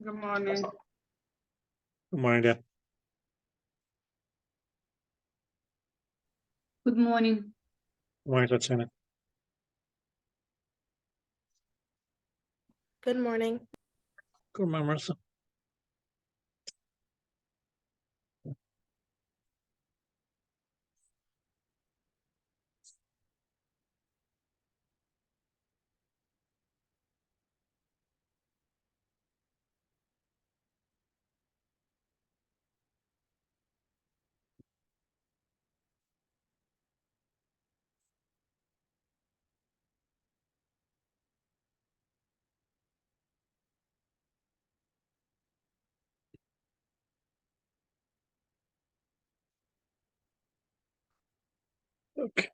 Good morning. Good morning, Dan. Good morning. Good morning, Tatiana. Good morning. Good morning, Marissa. Okay.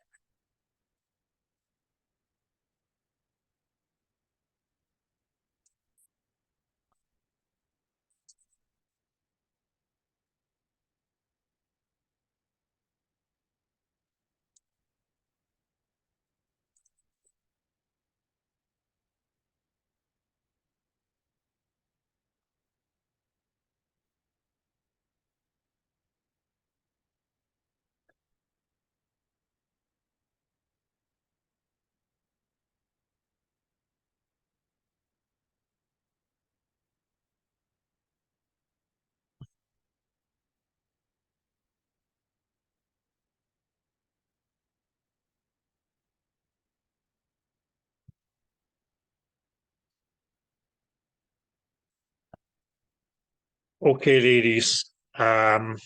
Okay, ladies. Good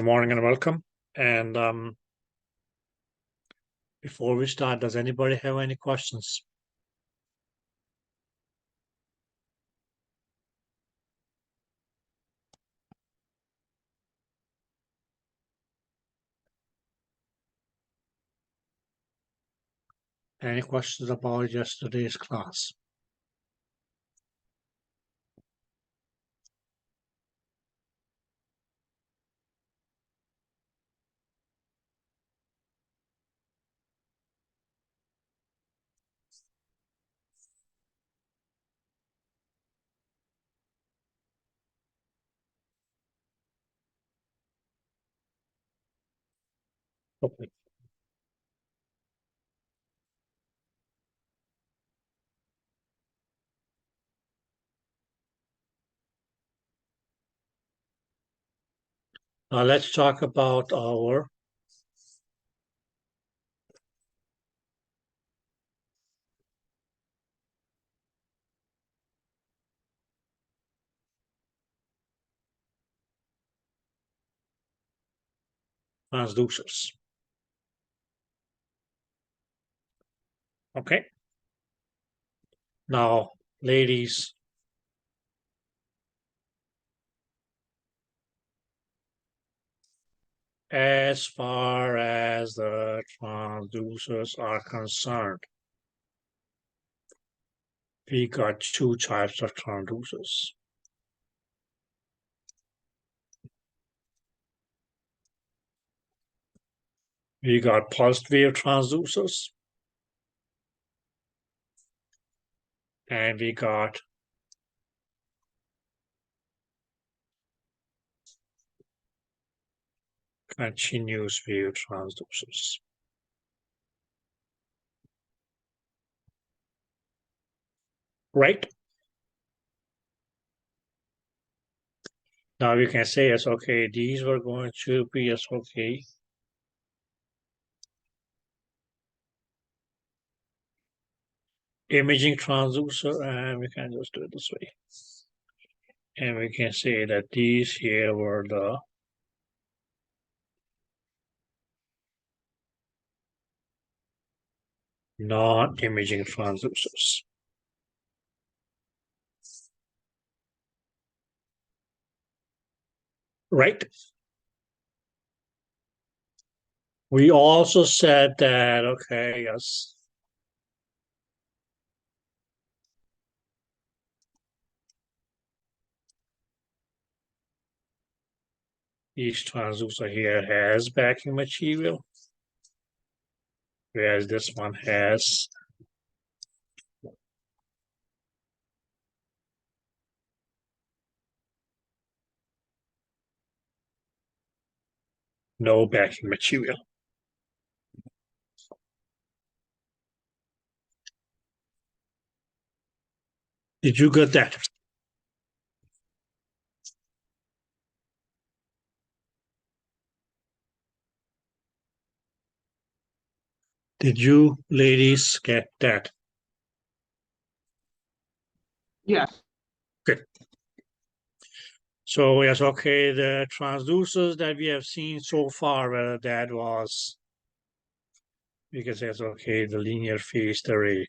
morning and welcome. And before we start, does anybody have any questions? Any questions about yesterday's class? Okay. Now let's talk about our transducers. Okay. Now, ladies, as far as the transducers are concerned, we got two types of transducers. We got pulsed wave transducers, and we got continuous wave transducers. Right? Now we can say it's okay, these were going to be as okay. Imaging transducer, and we can just do it this way. And we can say that these here were the non-imaging transducers. Right? We also said that, okay, yes. Each transducer here has backing material, whereas this one has no backing material. Did you get that? Did you ladies get that? Yes. Good. So yes, okay, the transducers that we have seen so far, whether that was, because that's okay, the linear phased array.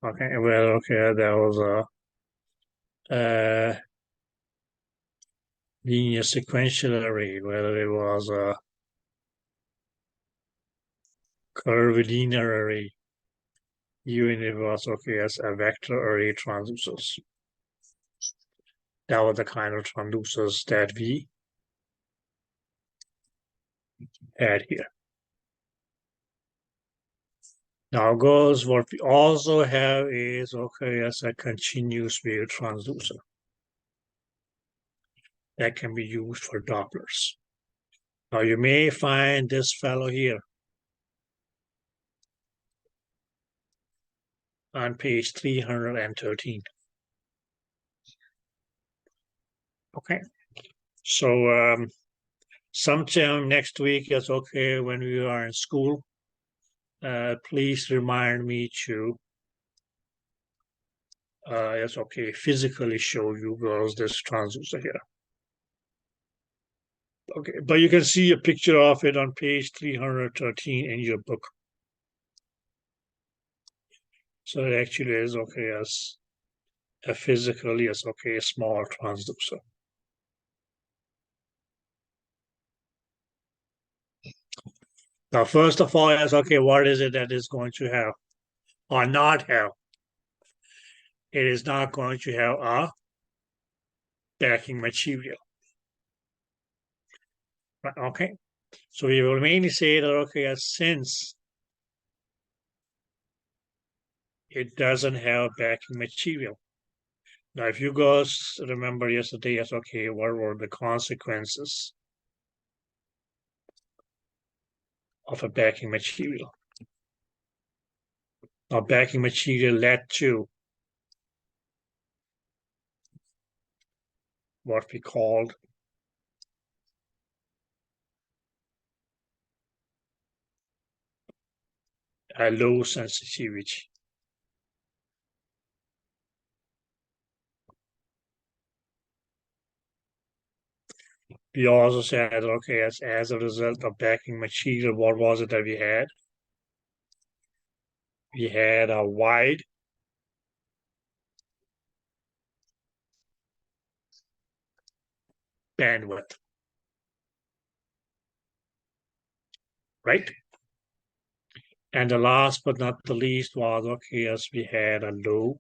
Okay, well, okay, that was a linear sequential array, whether it was a curvilinear array, even if it was okay as a vector array transducers. That was the kind of transducers that we had here. Now goes what we also have is okay as a continuous wave transducer that can be used for Dopplers. Now you may find this fellow here on page 313. Okay, so sometime next week is okay when we are in school. Please remind me to it's okay physically show you girls this transducer here. Okay, but you can see a picture of it on page 313 in your book. So it actually is okay as a physically as okay a small transducer. Now, first of all, is okay, what is it that is going to have or not have? It is not going to have a backing material. Okay, so we will mainly say that okay, since it doesn't have backing material. Now, if you guys remember yesterday, yes, okay, what were the consequences of a backing material? Now, backing material led to what we called a low sensitivity. We also said, okay, as a result of backing material, what was it that we had? We had a wide bandwidth, right? And the last but not the least was, okay, as we had a low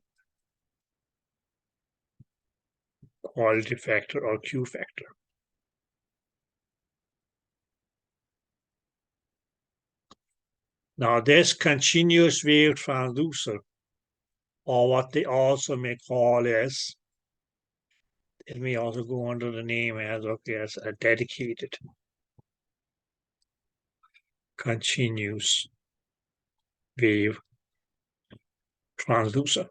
quality factor or Q factor. Now, this continuous wave transducer, or what they also may call is, it may also go under the name as, okay, as a dedicated continuous wave transducer.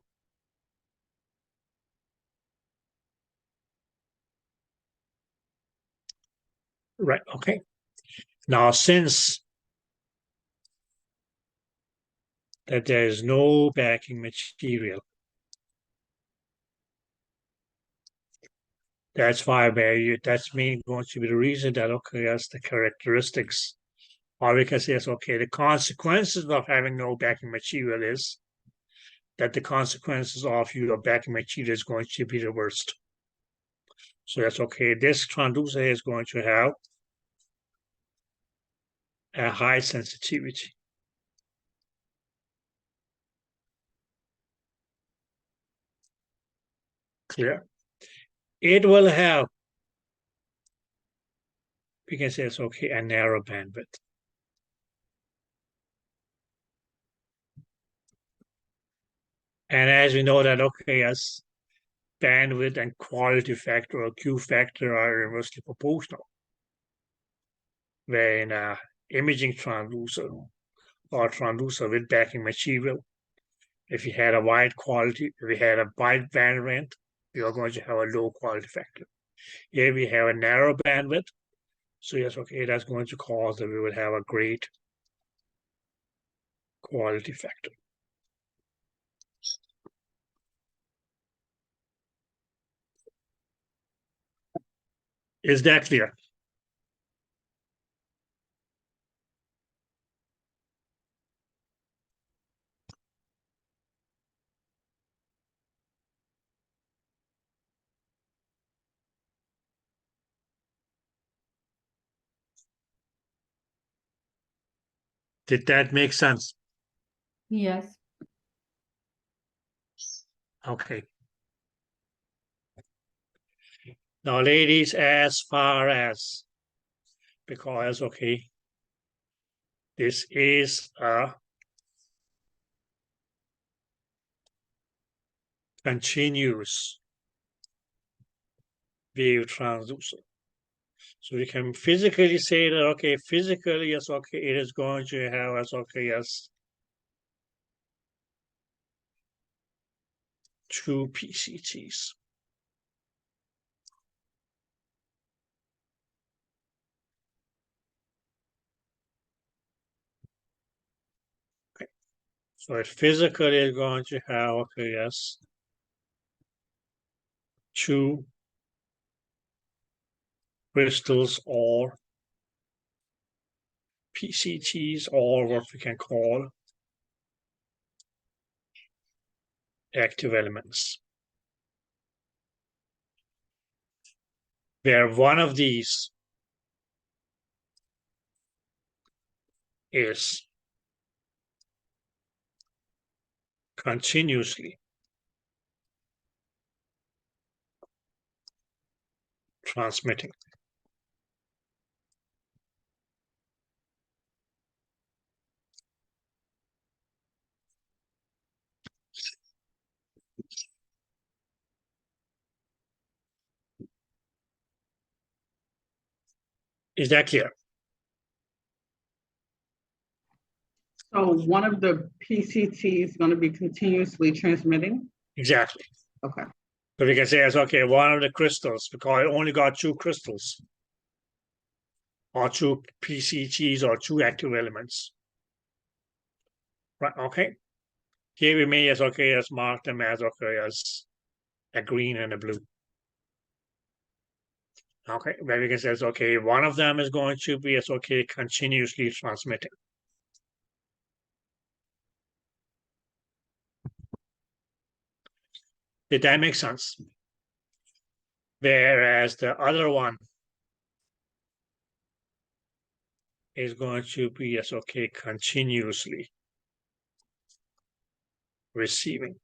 Right, okay. Now, since that there is no backing material, that's why that's mainly going to be the reason that, okay, that's the characteristics, or we can say, yes, okay, the consequences of having no backing material is that the consequences of your backing material is going to be reversed. So that's okay. This transducer is going to have a high sensitivity. Clear? It will have, we can say it's okay, a narrow bandwidth. And as we know that, okay, as bandwidth and quality factor or Q factor are inversely proportional. where in a imaging transducer or transducer with backing material, if you had a wide bandwidth, you're going to have a low quality factor. Here we have a narrow bandwidth, so yes, okay, that's going to cause that we will have a great quality factor. Is that clear? Did that make sense? Yes. Okay. Now, ladies, as far as, because, okay, this is a continuous wave transducer. So we can physically say that, okay, physically, yes, okay, it is going to have, yes, okay, yes, two PCTs. Okay. So it physically is going to have, okay, yes, two crystals or PCTs, or what we can call active elements, where one of these is continuously transmitting. Is that clear? So one of the PCT is going to be continuously transmitting? Exactly. Okay. So we can say it's okay, one of the crystals, because it only got two crystals, or two PCTs, or two active elements. Right, okay. Here we may as okay as mark them as okay as a green and a blue. Okay, where we can say it's okay, one of them is going to be as okay continuously transmitting. Did that make sense? Whereas the other one is going to be as okay continuously receiving.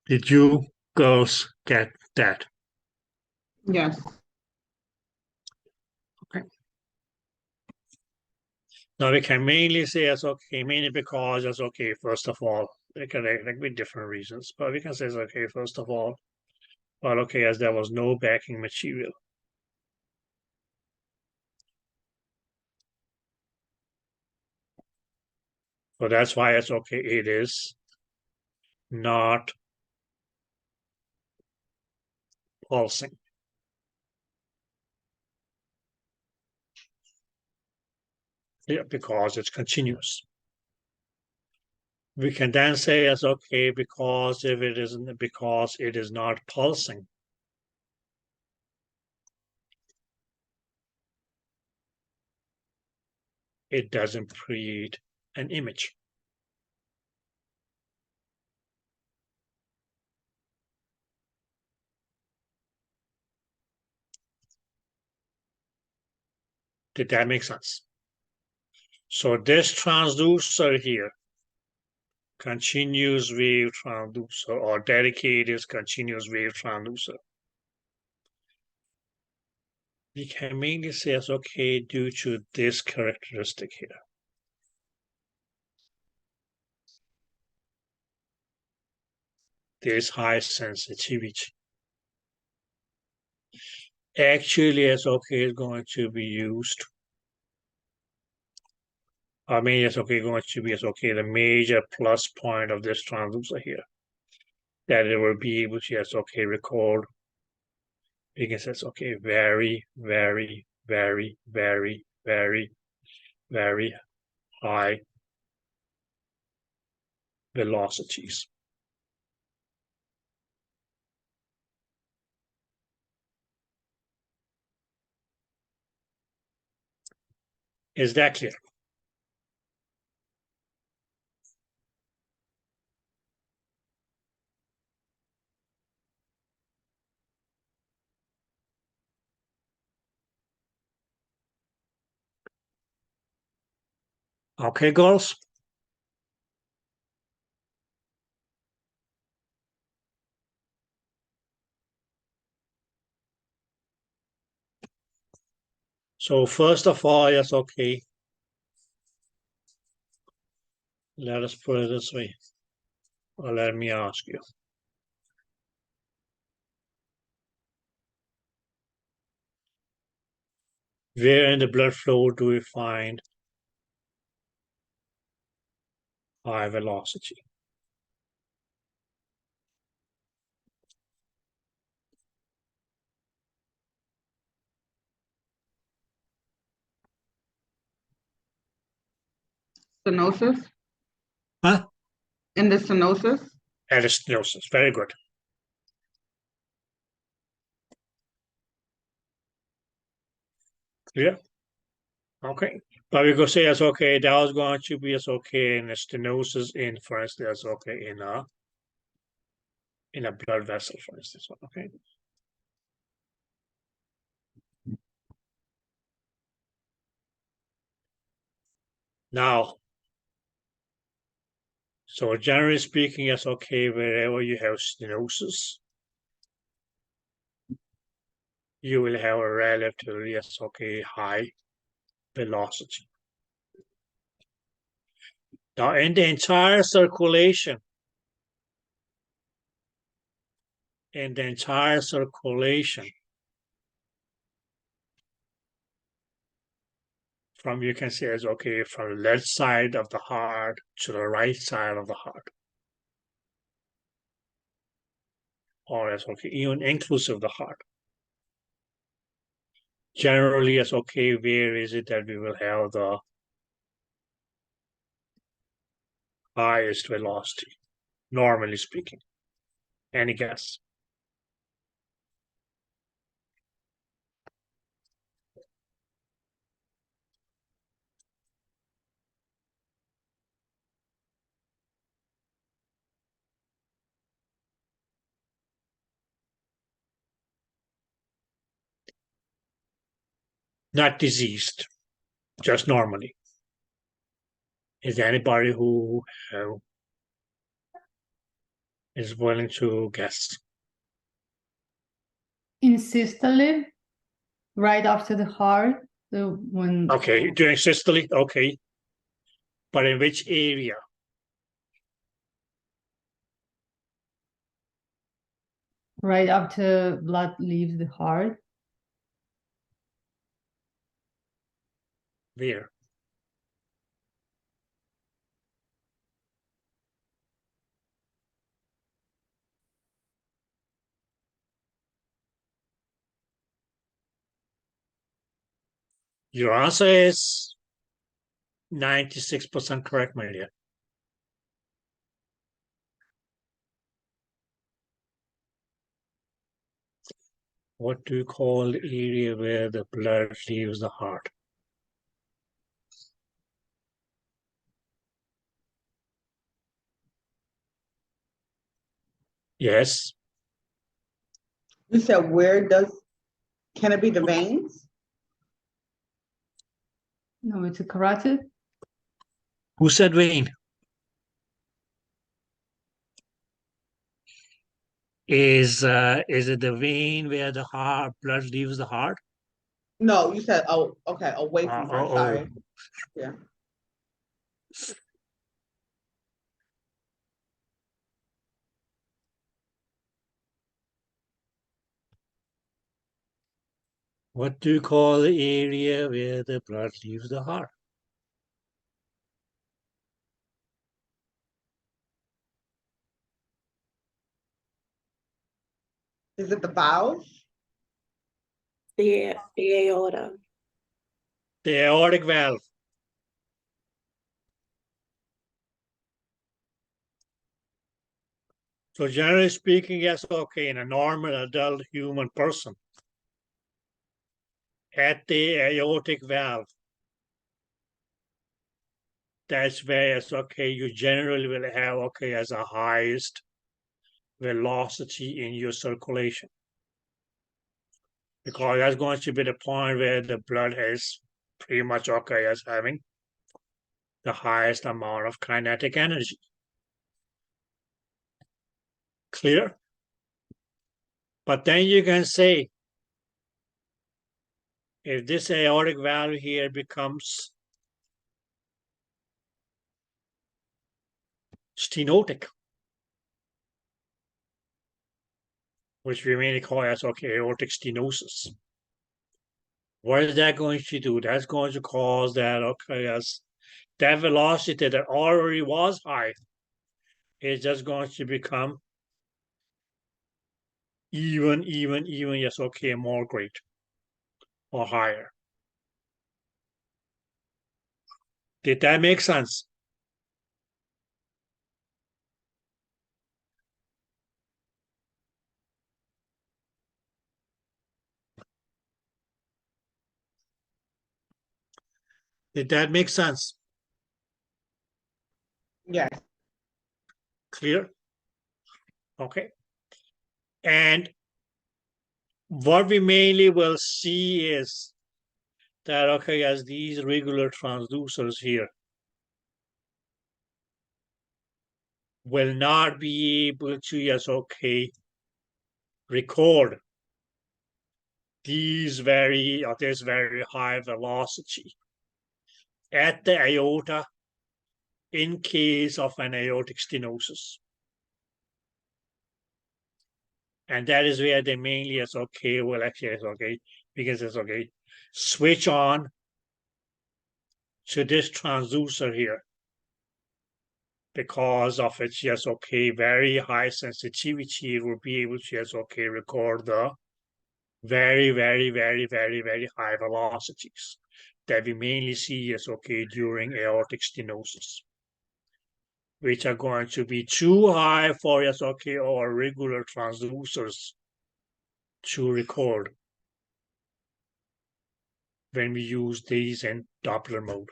Did you girls get that? Yes. Okay. Now we can mainly say as okay, mainly because as okay, first of all, it can be different reasons, but we can say as okay, first of all, well, okay, as there was no backing material. So that's why it's okay, it is not pulsing. Yeah, because it's continuous. We can then say as okay, because if it isn't, because it is not pulsing, it doesn't create an image. Did that make sense? So this transducer here, continuous wave transducer or dedicated continuous wave transducer, we can mainly say it's okay due to this characteristic here. This high sensitivity. Actually, it's okay is going to be used. I mean, it's okay going to be, it's okay, the major plus point of this transducer here. That it will be able to, yes, okay, record. Because it's okay, very, very, very, very, very, very high velocities. Is that clear? Okay, girls? So first of all, yes, okay. Let us put it this way. Or let me ask you. Where in the blood flow do we find high velocity? Stenosis, Huh? in the stenosis. Stenosis. Very good. Yeah. Okay. But we could say it's okay, that was going to be as okay in the stenosis in, for instance, okay, in a blood vessel, for instance. Okay. Now, so generally speaking, it's okay wherever you have stenosis, you will have a relatively, yes, okay, high velocity. Now, in the entire circulation, from, you can say it's okay, from the left side of the heart to the right side of the heart. Or it's okay, even inclusive the heart. Generally, it's okay, where is it that we will have the highest velocity, normally speaking? Any guess? Not diseased, just normally. Is there anybody who is willing to guess? In systole, right after the heart, the when Okay, during systole, okay. But in which area? right after blood leaves the heart. Where? Your answer is 96% correct, my dear. What do you call the area where the blood leaves the heart? Yes. You said can it be the veins? No, it's a carotid. Who said vein? Is it the vein where the heart blood leaves the heart? No, you said, oh, okay, away from her, oh. sorry. Yeah. What do you call the area where the blood leaves the heart? Is it the valve? The aorta. The aortic valve. So generally speaking, yes, okay, in a normal adult human person, at the aortic valve, that's where it's okay, you generally will have, okay, as a highest velocity in your circulation. Because that's going to be the point where the blood is pretty much okay as having the highest amount of kinetic energy. Clear? But then you can say, if this aortic valve here becomes stenotic, which we mainly call as okay, aortic stenosis. What is that going to do? That's going to cause that, okay, as that velocity that already was high is just going to become even, yes, okay, more great or higher. Did that make sense? Did that make sense? Yes. Clear? Okay. And what we mainly will see is that, okay, as these regular transducers here will not be able to, yes, okay, record this very high velocity at the aorta in case of an aortic stenosis. And that is where they mainly is okay, well actually it's okay, because it's okay, switch on to this transducer here because of its, yes, okay, very high sensitivity. It will be able to, yes, okay, record the very high velocities that we mainly see, yes, okay, during aortic stenosis, which are going to be too high for, yes, okay, our regular transducers to record when we use these in Doppler mode.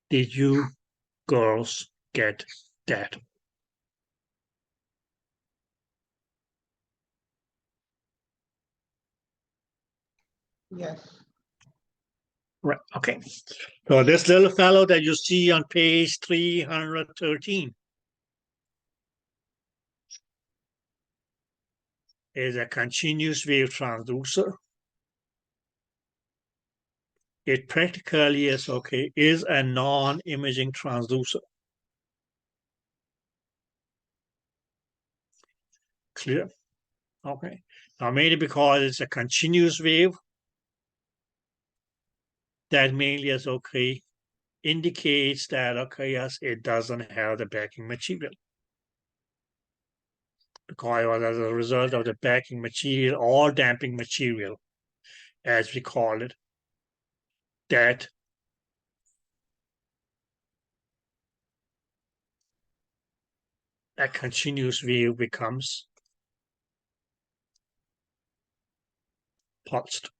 Did you girls get that? Yes. Right, okay. So this little fellow that you see on page 313 is a continuous wave transducer. It practically is, okay, is a non-imaging transducer. Clear? Okay. Now mainly because it's a continuous wave, that mainly is, okay, indicates that, okay, yes, it doesn't have the backing material. Because as a result of the backing material or damping material, as we call it, that a continuous wave becomes pulsed.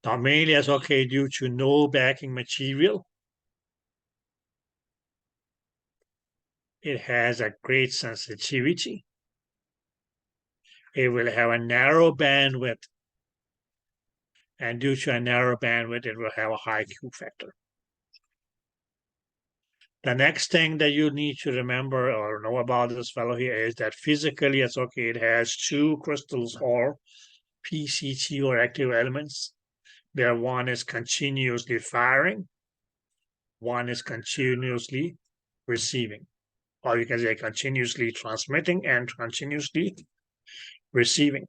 Now mainly as, okay, due to no backing material, it has a great sensitivity. It will have a narrow bandwidth, and due to a narrow bandwidth, it will have a high Q factor. The next thing that you need to remember or know about this fellow here is that physically, it's okay. It has two crystals or PCT or active elements. Where one is continuously firing, one is continuously receiving, or you can say continuously transmitting and continuously receiving.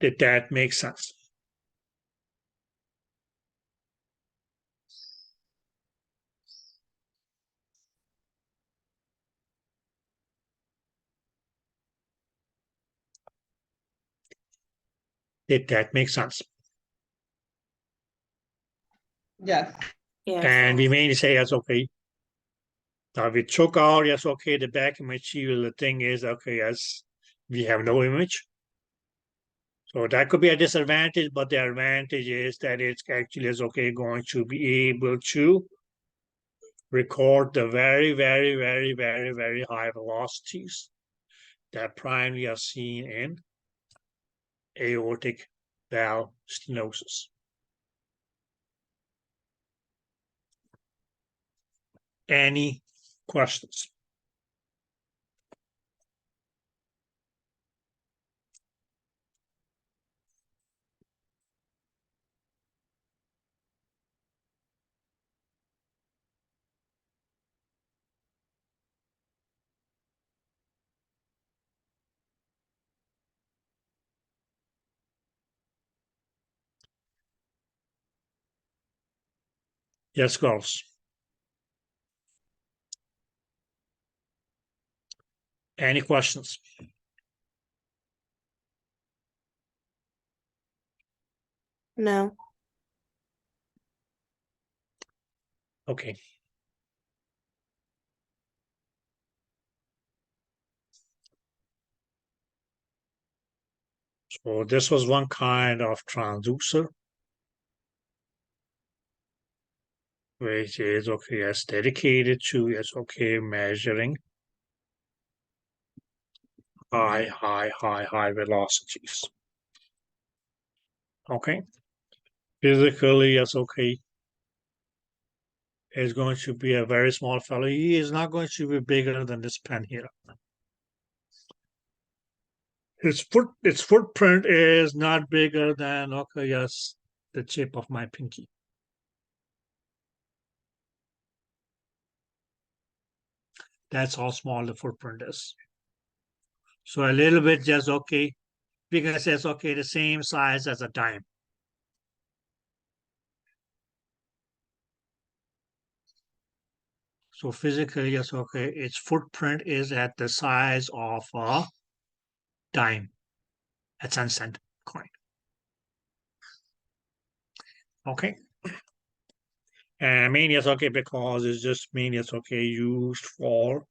Did that make sense? Did that make sense? Yes. Yes. And we may say, yes, okay. Now we took out, yes, okay, the backing material. The thing is, okay, yes, we have no image. So that could be a disadvantage, but the advantage is that it's actually is okay going to be able to record the very, very, very, very, very high velocities that primarily are seen in aortic valve stenosis. Any questions? Yes, girls. Any questions? No. Okay. So this was one kind of transducer, which is okay, as dedicated to, yes, okay, measuring high velocities. Okay. Physically, yes, okay, is going to be a very small fellow. He is not going to be bigger than this pen here. Its footprint is not bigger than, okay, yes, the tip of my pinky. That's how small the footprint is. So a little bit just okay, because it's okay, the same size as a dime. So physically, yes, okay, its footprint is at the size of a dime, a 10-cent coin. Okay. And mainly it's okay because it's just mainly it's okay used for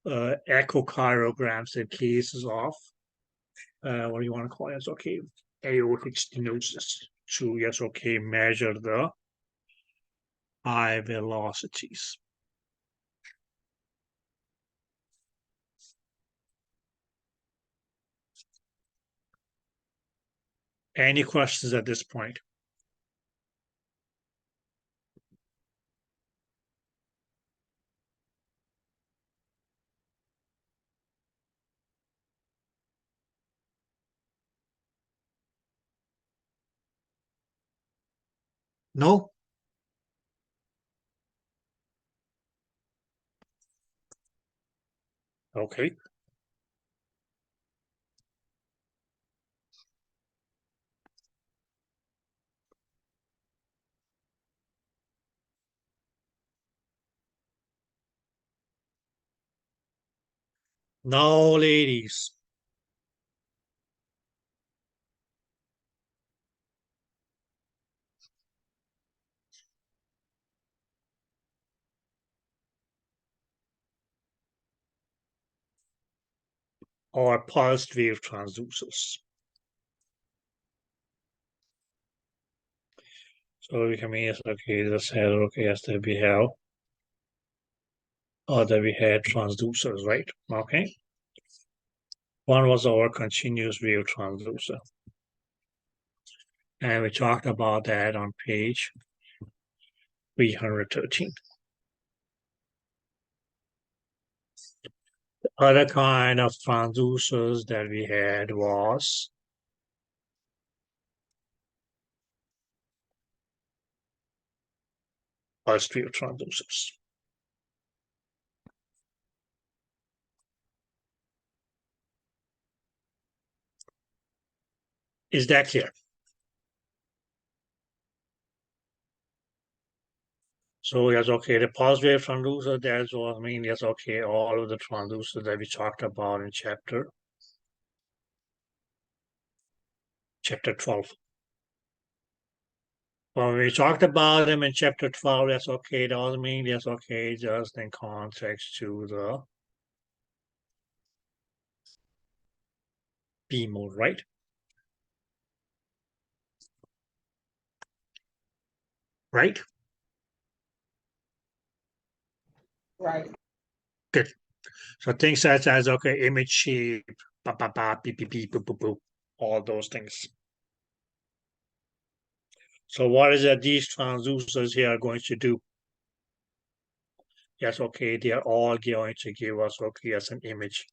echocardiograms in cases of what do you want to call it? It's okay, aortic stenosis to, yes, okay, measure the high velocities. Any questions at this point? No? Okay. No, ladies. Or pulsed wave transducers. So we can mean yes, okay, this had okay, yes, that we have, or that we had transducers, right? Okay. One was our continuous wave transducer. And we talked about that on page 313. The other kind of transducers that we had was pulsed wave transducers. Is that clear? So yes, okay, the pulse wave transducer, that's what I mean. Yes, okay, all of the transducers that we talked about in chapter 12. When we talked about them in chapter 12, that's okay, doesn't mean that's okay, just in context to the B mode, right? Right? Right. Good. So things such as, okay, image shape, ba ba ba, beep beep beep, boop boop boop, all those things. So what is that these transducers here are going to do? Yes, okay, they are all going to give us, okay, as an image.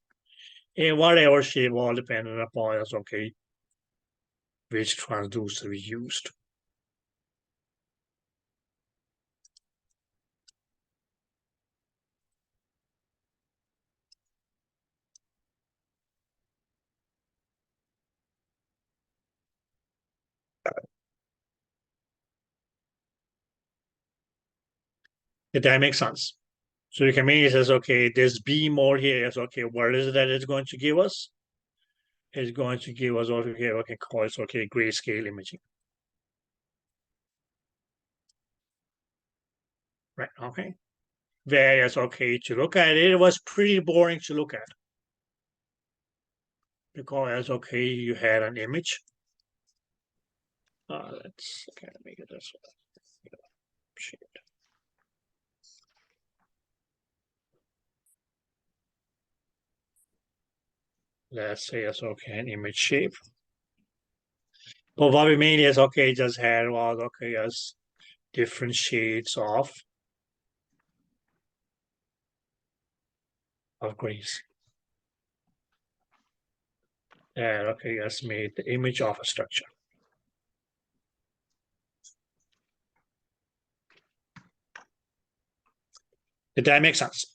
In whatever shape, all dependent upon us, okay, which transducer we used. Did that make sense? So you can mean it says, okay, this B mode here is okay, what is it that it's going to give us? It's going to give us, okay, okay, call it, okay, grayscale imaging. Right, okay. Whereas, okay, to look at it, it was pretty boring to look at. Because, okay, you had an image. Let's kind of make it this way. Shit. Let's say it's okay, an image shape. But what we mean is, okay, just had was, okay, as different shades of grays. And okay, let's make the image of a structure. Did that make sense?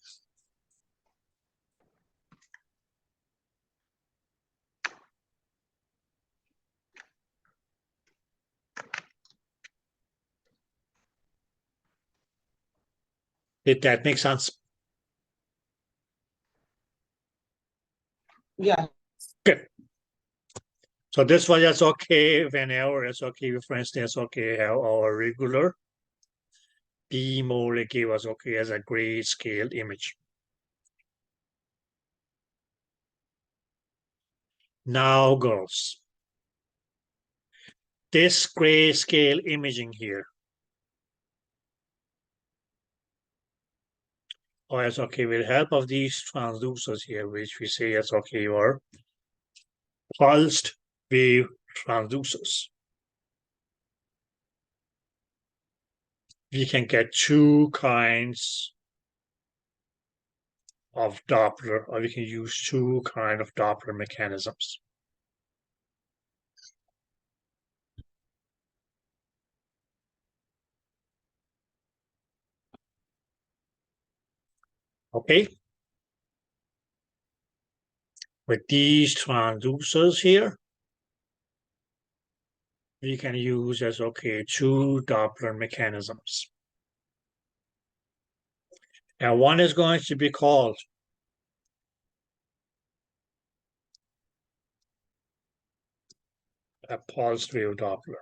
Did that make sense? Yeah. Good. So this was just okay whenever it's okay, for instance, okay, have our regular B mode gave us okay as a grayscale image. Now, girls, this grayscale imaging here, or it's okay with help of these transducers here, which we say it's okay, or pulsed wave transducers. We can get two kinds of Doppler, or we can use two kinds of Doppler mechanisms. Okay. With these transducers here, we can use as okay two Doppler mechanisms. And one is going to be called a pulsed wave Doppler.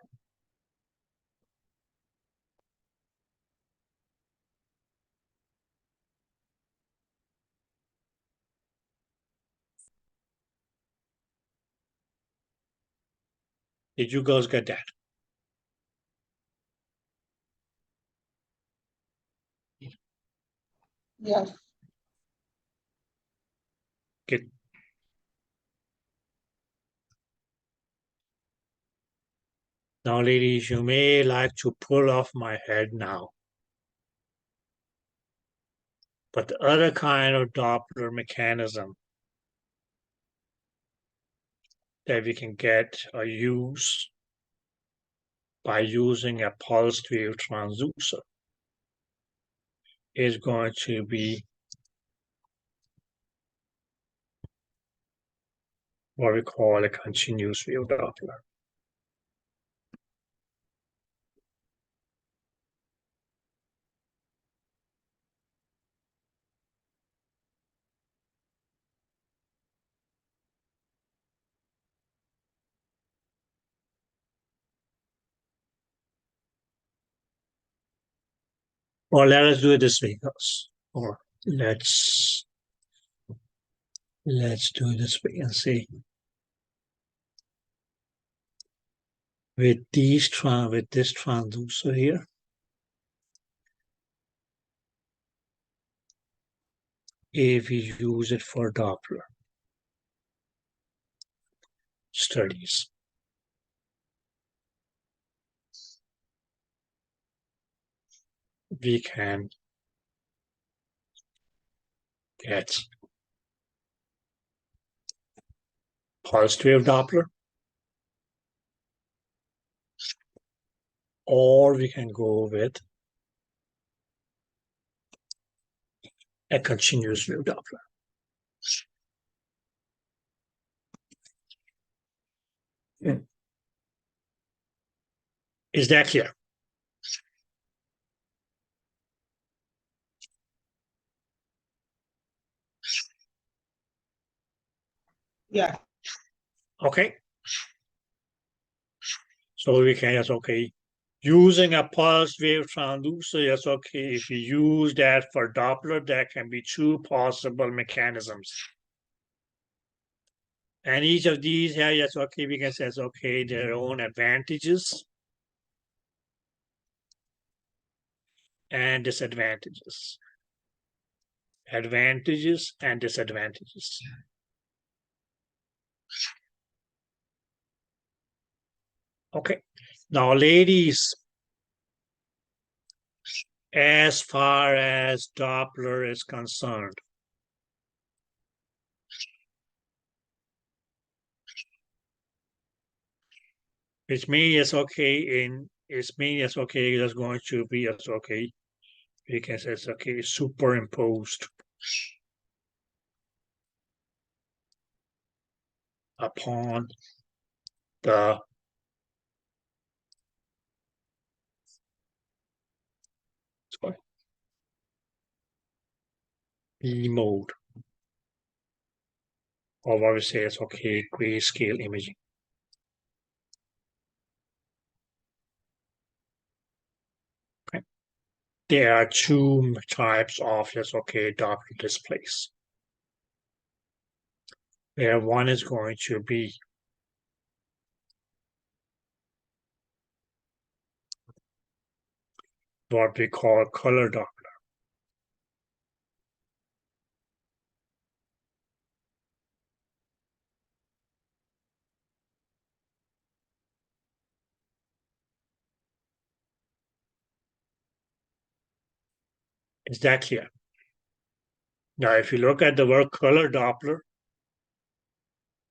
Did you girls get that? Yes. Good. Now, ladies, you may like to pull off my head now. But the other kind of Doppler mechanism that we can get or use by using a pulsed wave transducer is going to be what we call a continuous wave Doppler. Or let us do it this way, guys. Or let's do it this way and see. With this transducer here, if we use it for Doppler studies, we can get pulsed wave Doppler, or we can go with a continuous wave Doppler. Is that clear? Yeah. Okay. So we can, yes, okay. Using a pulsed wave transducer, yes, okay. If we use that for Doppler, there can be two possible mechanisms. And each of these here, yes, okay, we can say, yes, okay, their own advantages and disadvantages. Advantages and disadvantages. Okay. Now, ladies, as far as Doppler is concerned, which means it's okay it's okay, there's going to be it's okay. We can say it's okay, superimposed upon the B mode, or what we say is okay, grayscale imaging. Okay. There are two types of yes, okay, Doppler displays. Where one is going to be what we call color Doppler. Is that clear? Now, if you look at the word color Doppler,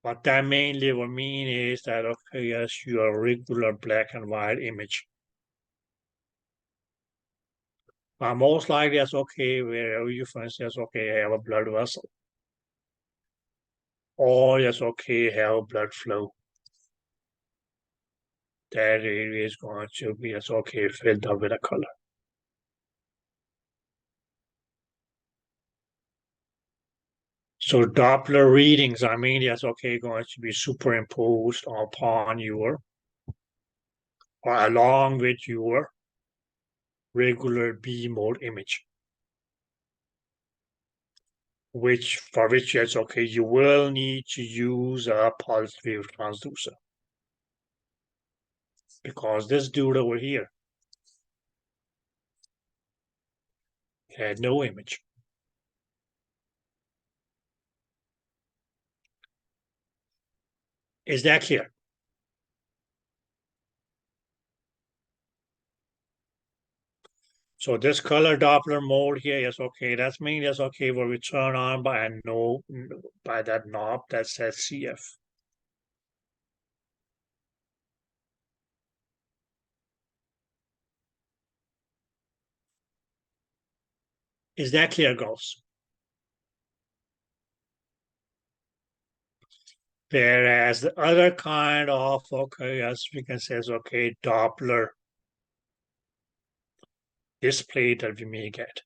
what that mainly will mean is that, okay, yes, your regular black and white image. Most likely, that's okay, where you, for instance, okay, have a blood vessel. Or, yes, okay, have blood flow. That area is going to be, yes, okay, filled up with a color. So Doppler readings, I mean, yes, okay, going to be superimposed upon your, or along with your regular B mode image. For which, yes, okay, you will need to use a pulsed wave transducer. Because this dude over here had no image. Is that clear? So this color Doppler mode here is okay. That's mean that's okay where we turn on by a no by that knob that says CF. Is that clear, girls? Whereas the other kind of, okay, as we can say is okay, Doppler display that we may get.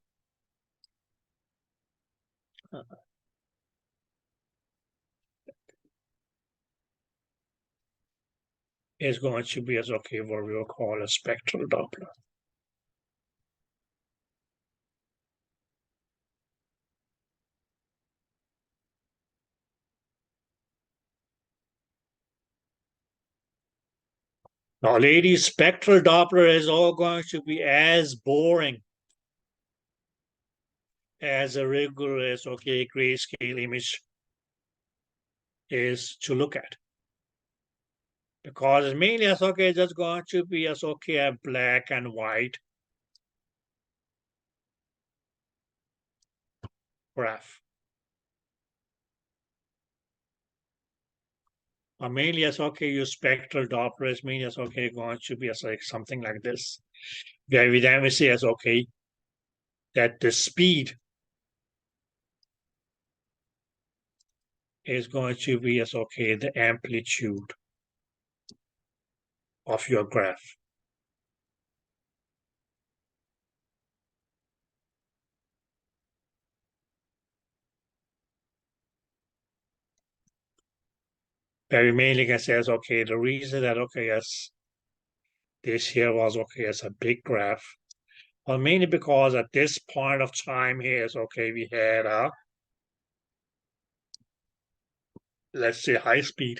Is going to be as okay what we will call a spectral Doppler. Now, ladies, spectral Doppler is all going to be as boring as a regular okay grayscale image is to look at. Because it's mainly as okay, just going to be as okay a black and white graph. Or mainly as okay, your spectral Doppler is mainly as okay going to be as like something like this. Where we then we say as okay that the speed is going to be as okay the amplitude of your graph. Very mainly can say as okay the reason that okay as this here was okay as a big graph. Well, mainly because at this point of time here is okay, we had a let's say high speed.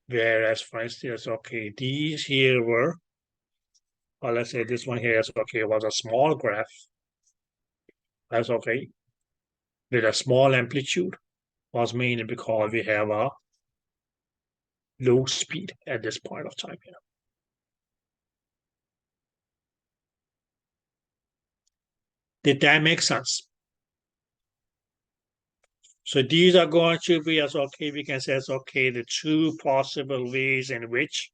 Whereas for instance, okay, these here were, or let's say this one here is okay, was a small graph. That's okay. With a small amplitude was mainly because we have a low speed at this point of time here. Did that make sense? So these are going to be as okay, we can say as okay, the two possible ways in which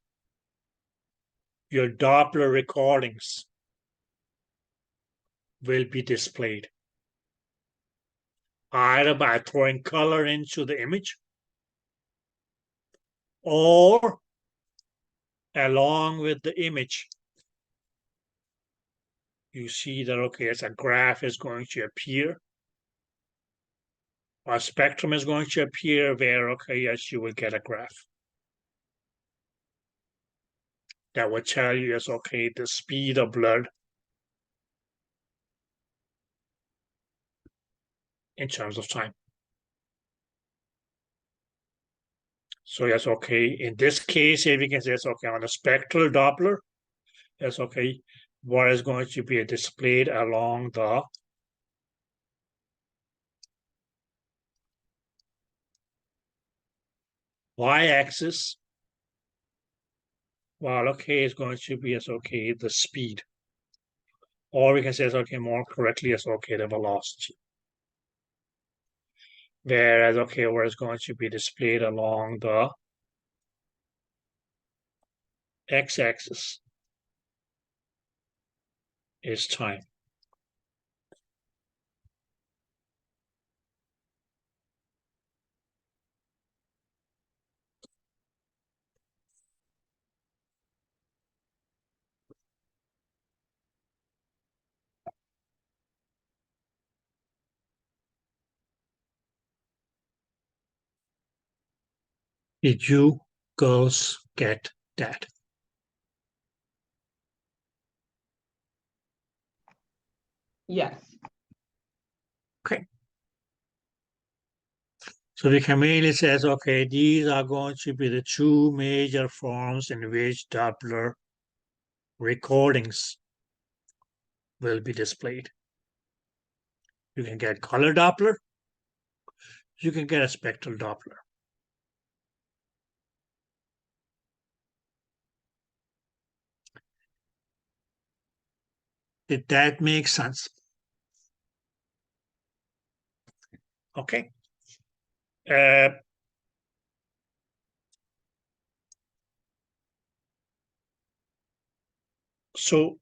your Doppler recordings will be displayed. Either by throwing color into the image or along with the image. You see that, okay, as a graph is going to appear, a spectrum is going to appear where, okay, yes, you will get a graph. That will tell you, yes, okay, the speed of blood in terms of time. So yes, okay, in this case, here we can say, yes, okay, on a spectral Doppler, yes, okay, what is going to be displayed along the y-axis, while okay is going to be as okay the speed, or we can say as okay more correctly as okay the velocity. Whereas okay, where it's going to be displayed along the x-axis is time. Did you girls get that? Yes. Okay. So we can mainly say, okay, these are going to be the two major forms in which Doppler recordings will be displayed. You can get color Doppler, you can get a spectral Doppler. Did that make sense? Okay. So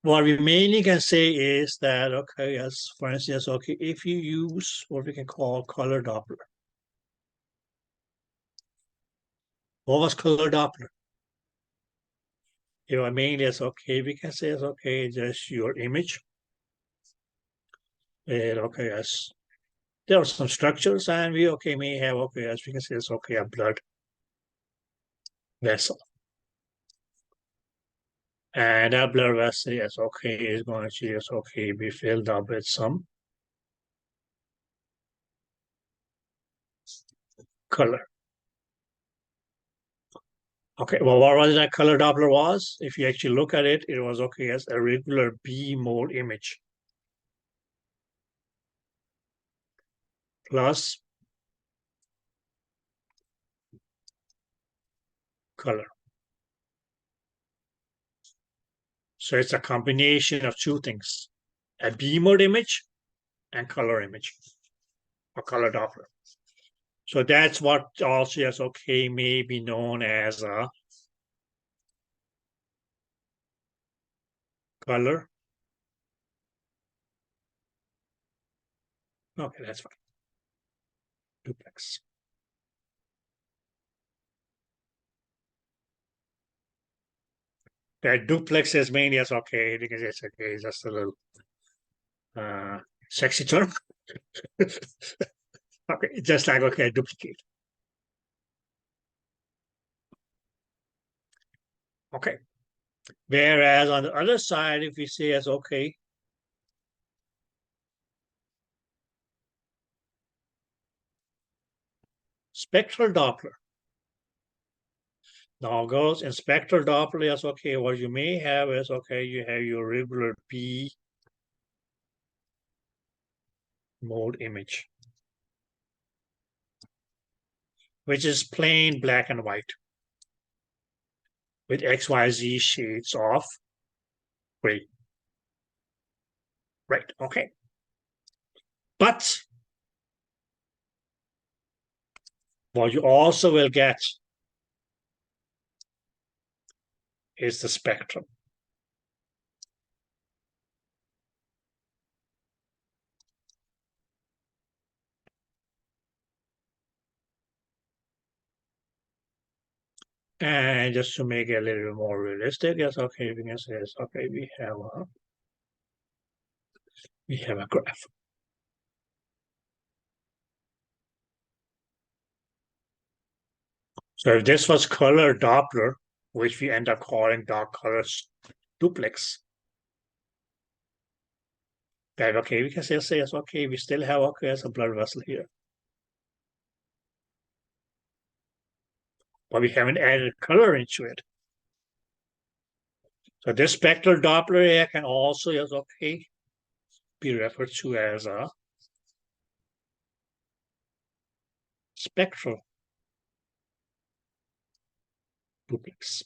what we mainly can say is that, okay, yes, for instance, okay, if you use what we can call color Doppler. What was color Doppler? You know, mainly is okay, we can say it's okay, just your image. And okay, yes. There are some structures, and we okay may have okay, as we can say it's okay, a blood vessel. And that blood vessel, yes, okay, is going to yes, okay, be filled up with some color. Okay, well, what was that color Doppler was? If you actually look at it, it was okay as a regular B mode image plus color. So it's a combination of two things, a B mode image and color image, or color Doppler. So that's what also is okay may be known as a color. Okay, that's fine. Duplex. That duplex is mainly as okay because it's okay, just a little sexy term. Okay, just like okay, duplicate. Okay. Whereas on the other side, if we say as okay, spectral Doppler. Now goes in spectral Doppler as okay, what you may have is okay, you have your regular B mode image, which is plain black and white with XYZ shades of gray. Right, okay. But what you also will get is the spectrum. And just to make it a little bit more realistic, yes, okay, we can say this, okay, we have a graph. So if this was color Doppler, which we end up calling dark color duplex, then okay, we can still say yes, okay, we still have okay as a blood vessel here. But we haven't added color into it. So this spectral Doppler here can also, yes, okay, be referred to as a spectral duplex.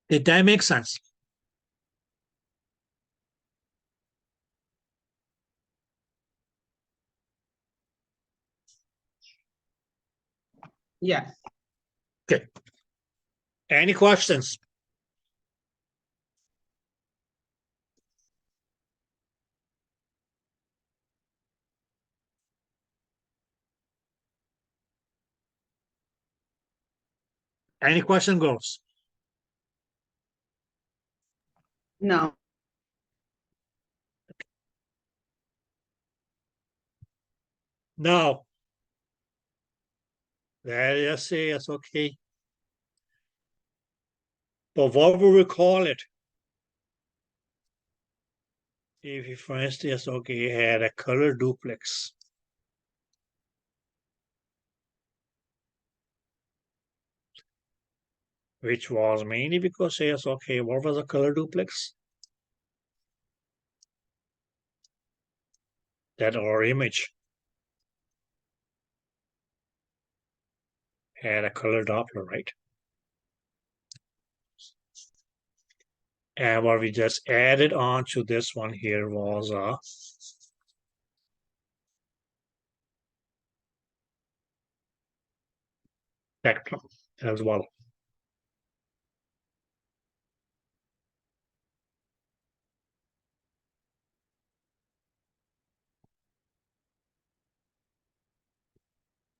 Did that make sense? Yes. Okay. Any questions? Any question goes? No. No. Let's say it's okay. But what will we call it? If you, for instance, okay, had a color duplex. Which was mainly because yes, okay, what was a color duplex? That our image add a color Doppler, right? And what we just added on to this one here was a spectrum as well.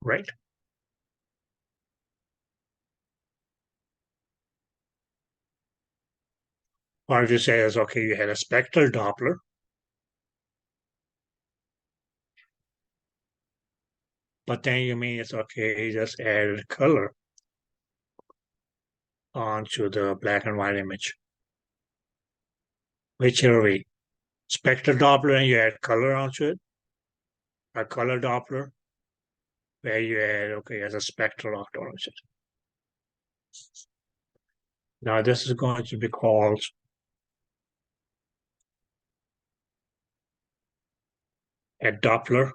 Right? Or if you say is okay, you had a spectral Doppler. But then you mean it's okay, you just added color onto the black and white image. Whichever way. Spectral Doppler and you add color onto it. A color Doppler where you add, okay, as a spectral onto it. Now this is going to be called a Doppler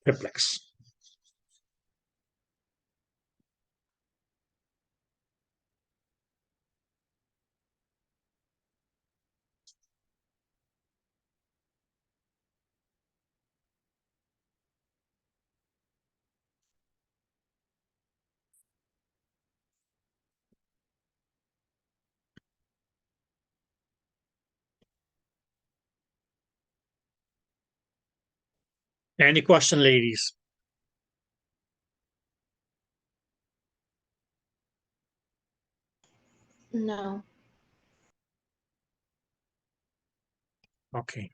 triplex. Any question, ladies? No. Okay.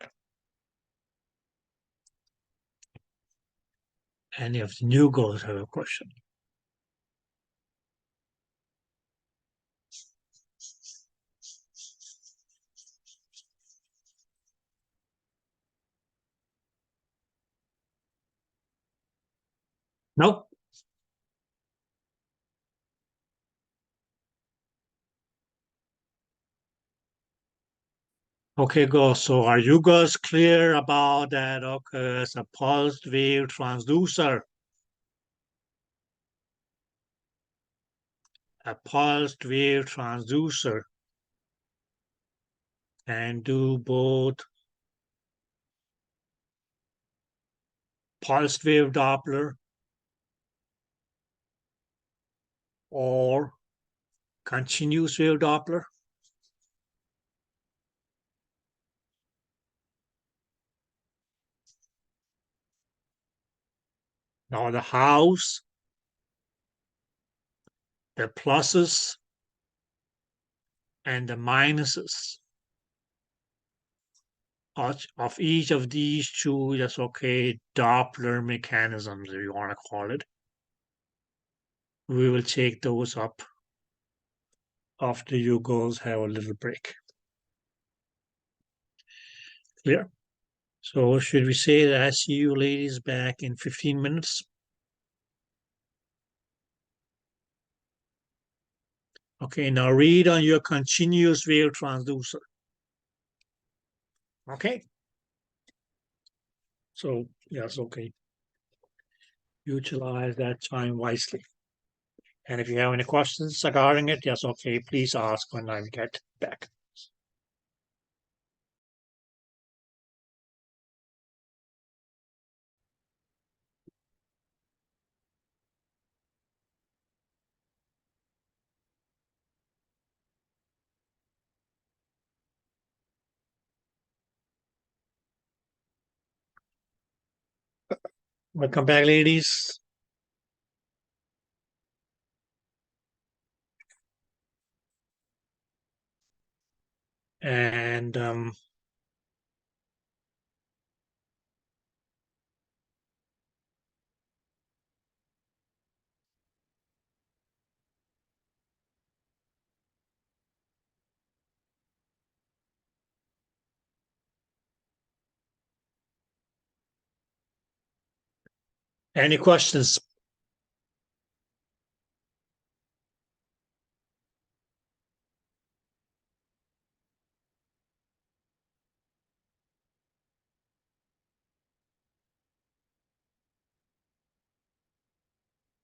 Any of the new girls have a question? Nope. Okay, girls. So are you girls clear about that? Okay, it's a pulsed wave transducer. A pulsed wave transducer can do both pulsed wave Doppler or continuous wave Doppler. Now the house, the pluses and the minuses of each of these two, that's okay, Doppler mechanisms, if you want to call it. We will take those up after you girls have a little break. Clear? So should we say that I see you ladies back in 15 minutes? Okay, now read on your continuous wave transducer. Okay? So, yes, okay. Utilize that time wisely. And if you have any questions regarding it, yes, okay, please ask when I get back. Welcome back, ladies. And any questions?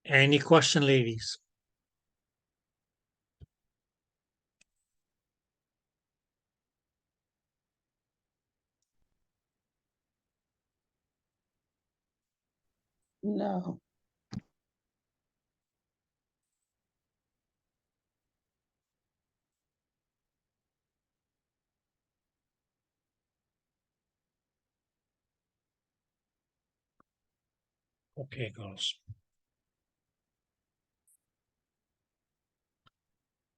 Any question, ladies? No. Okay, girls.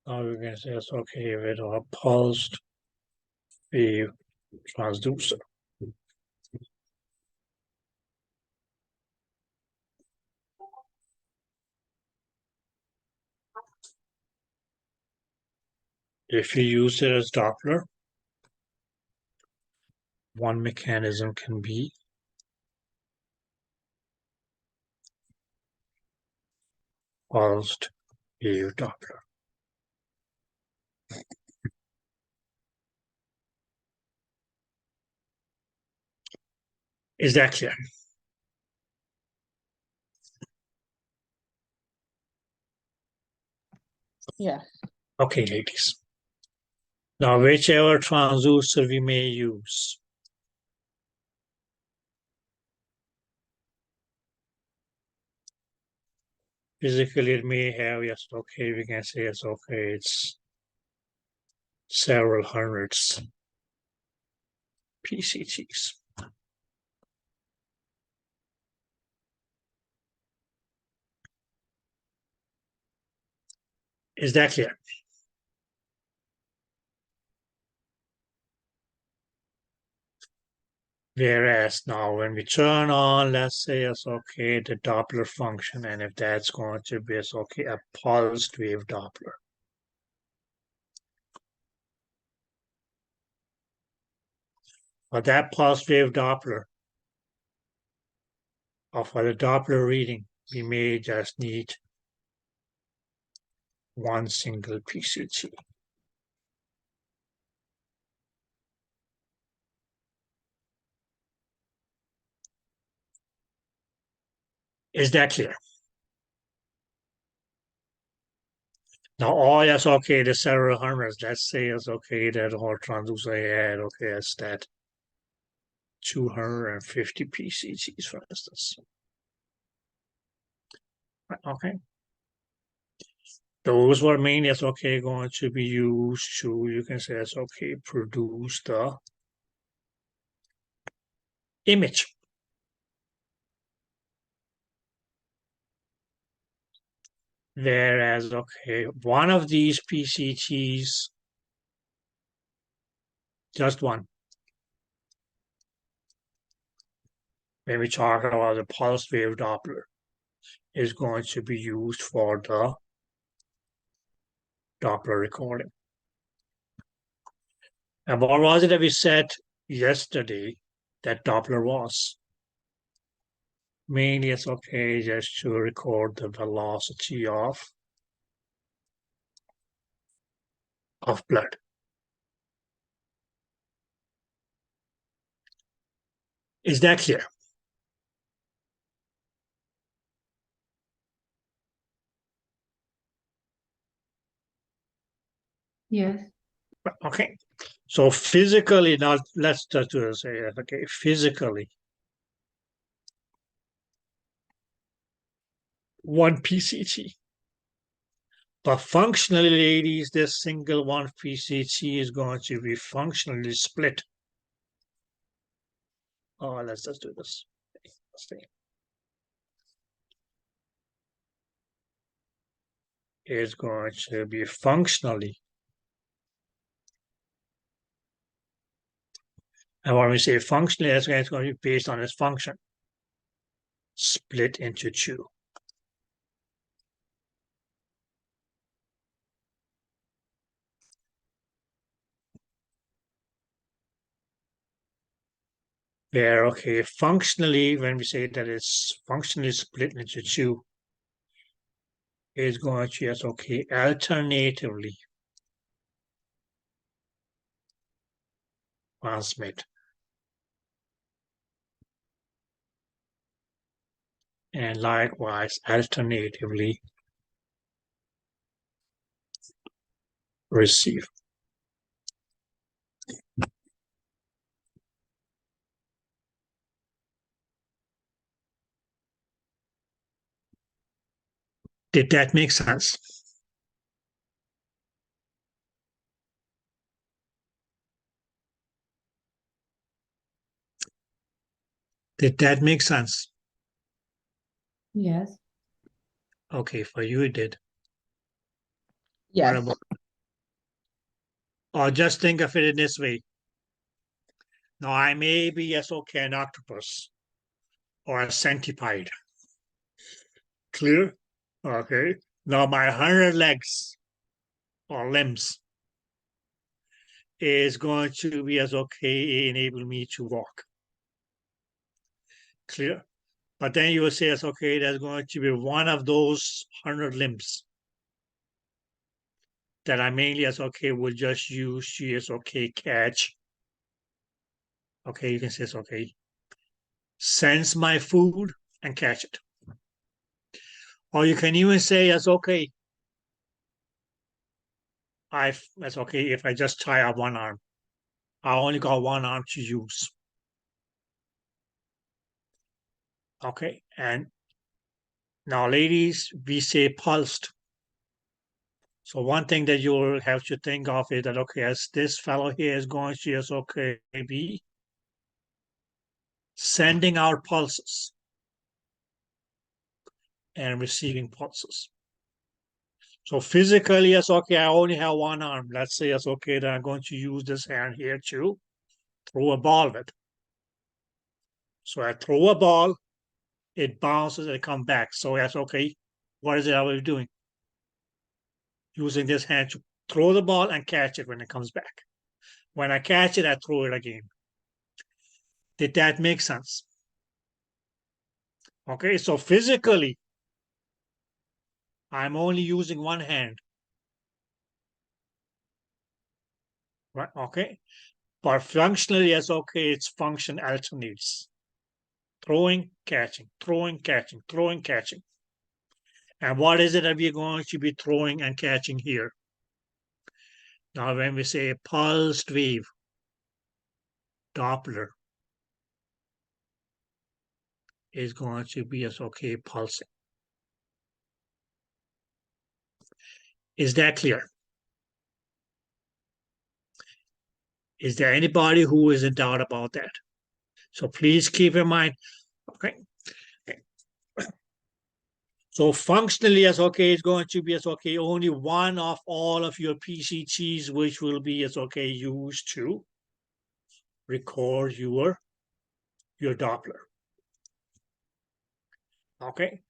Now we can say it's okay with our pulsed wave transducer. If you use it as Doppler, one mechanism can be pulsed wave Doppler. Is that clear? Yeah. Okay, ladies. Now, whichever transducer we may use, physically it may have, yes, okay, we can say it's okay, it's several hundreds PCTs. Is that clear? Whereas now when we turn on, let's say it's okay, the Doppler function, and if that's going to be, it's okay, a pulsed wave Doppler. But that pulsed wave Doppler, or for the Doppler reading, we may just need one single PCT. Is that clear? Now, all that's okay, the several hundreds, let's say it's okay that whole transducer I had, okay, it's that 250 PCTs, for instance. Okay. Those were mainly, it's okay, going to be used to, you can say it's okay, produce the image. Whereas, okay, one of these PCTs, just one. When we talk about the pulse wave Doppler, is going to be used for the Doppler recording. And what was it that we said yesterday that Doppler was? Mainly it's okay just to record the velocity of blood. Is that clear? Yes. Okay. So physically, now let's just do this. Okay, physically, one PCT. But functionally, ladies, this single one PCT is going to be functionally split. Oh, let's just do this. Let's see. Is going to be functionally. And when we say functionally, that's going to be based on its function. Split into two. Where, okay, functionally, when we say that it's functionally split into two, is going to, yes, okay, alternatively transmit and likewise alternatively receive. Did that make sense? Did that make sense? Yes. Okay, for you it did. Yes. What about- Or just think of it in this way. Now I may be, yes, okay, an octopus or a centipede. Clear? Okay. Now my 100 legs or limbs is going to be as okay enable me to walk. Clear? But then you will say, it's okay, there's going to be one of those 100 limbs that I mainly as okay will just use to as okay catch. Okay, you can say it's okay. Sense my food and catch it. Or you can even say it's okay. That's okay if I just tie up one arm. I only got one arm to use. Okay, and now ladies, we say pulsed. So one thing that you'll have to think of is that, okay, as this fellow here is going to just, okay, be sending out pulses and receiving pulses. So physically, yes, okay, I only have one arm. Let's say, yes, okay, that I'm going to use this hand here to throw a ball with. So I throw a ball, it bounces and it comes back. So that's okay. What is it I was doing? Using this hand to throw the ball and catch it when it comes back. When I catch it, I throw it again. Did that make sense? Okay, so physically, I'm only using one hand. Right, okay. But functionally, yes, okay, its function alternates. Throwing, catching, throwing, catching, throwing, catching. And what is it that we're going to be throwing and catching here? Now, when we say pulsed wave, Doppler is going to be as okay pulsing. Is that clear? Is there anybody who is in doubt about that? So please keep in mind, okay. So functionally, as okay, it's going to be as okay, only one of all of your PCTs, which will be as okay used to record your Doppler. Okay,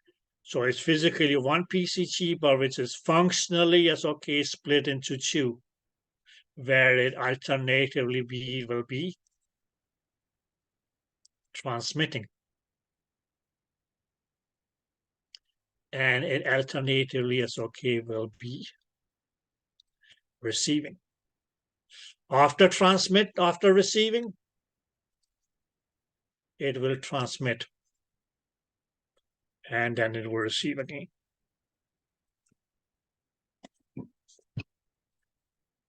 so it's physically one PCT, but which is functionally as okay split into two, where it alternatively will be transmitting, and it alternatively as okay will be receiving. After receiving, it will transmit, and then it will receive again.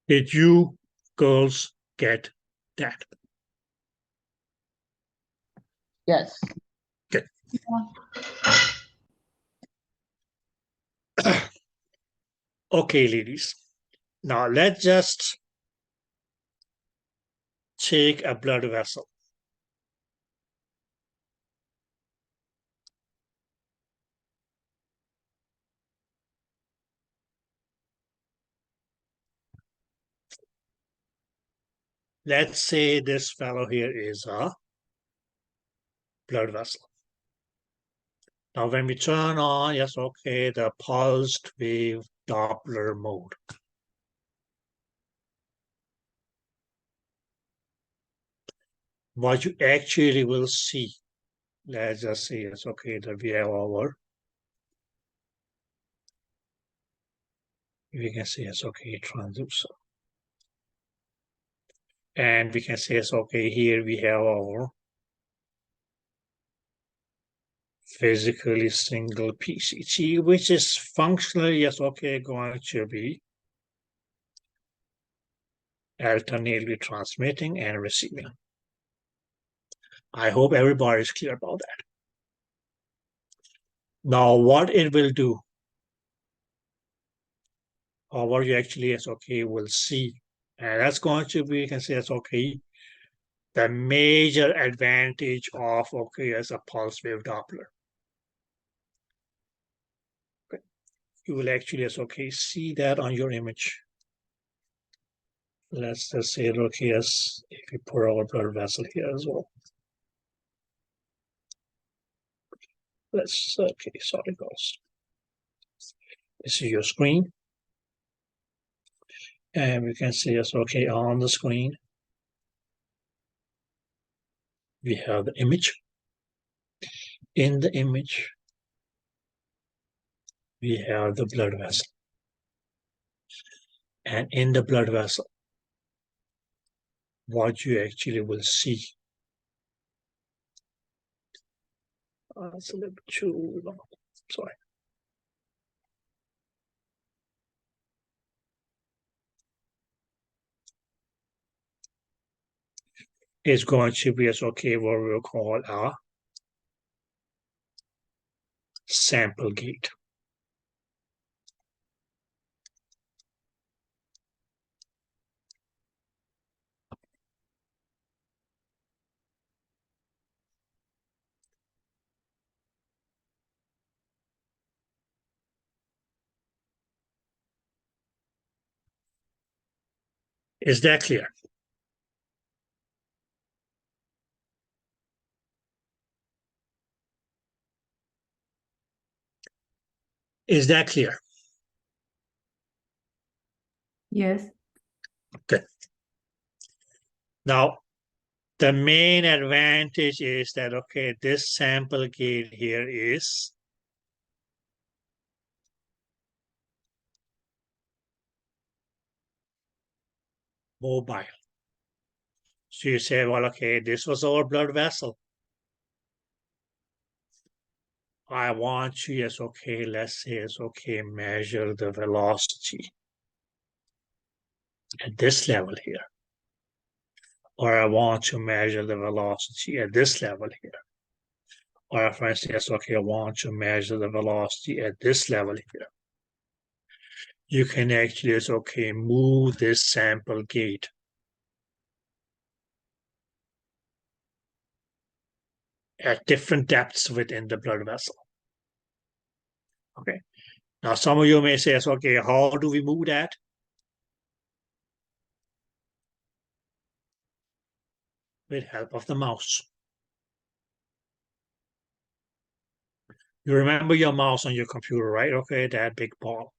Did you girls get that? Yes. Good. Okay, ladies. Now let's just take a blood vessel. Let's say this fellow here is a blood vessel. Now when we turn on, yes, okay, the pulsed wave Doppler mode. What you actually will see, let's just say it's okay that we have our, we can say it's okay transducer. And we can say it's okay, here we have our physically single PCT, which is functionally, yes, okay, going to be alternately transmitting and receiving. I hope everybody is clear about that. Now, what it will do, or what you actually, yes, okay, will see, and that's going to be, you can say, yes, okay, the major advantage of, okay, as a pulse wave Doppler. Okay. You will actually, yes, okay, see that on your image. Let's just say, okay, yes, if we put our blood vessel here as well. Let's, okay, sorry guys. This is your screen. And we can see, yes, okay, on the screen, we have the image. In the image, we have the blood vessel. And in the blood vessel, what you actually will see. It's a little bit too long. Sorry. Is going to be, as okay, what we'll call a sample gate. Is that clear? Is that clear? Yes. Okay. Now, the main advantage is that, okay, this sample gate here is mobile. So you say, well, okay, this was our blood vessel. I want to, yes, okay, let's say, yes, okay, measure the velocity at this level here. Or I want to measure the velocity at this level here. Or if I say, yes, okay, I want to measure the velocity at this level here. You can actually, yes, okay, move this sample gate at different depths within the blood vessel. Okay. Now, some of you may say, okay, how do we move that? With help of the mouse. You remember your mouse on your computer, right? Okay, that big ball.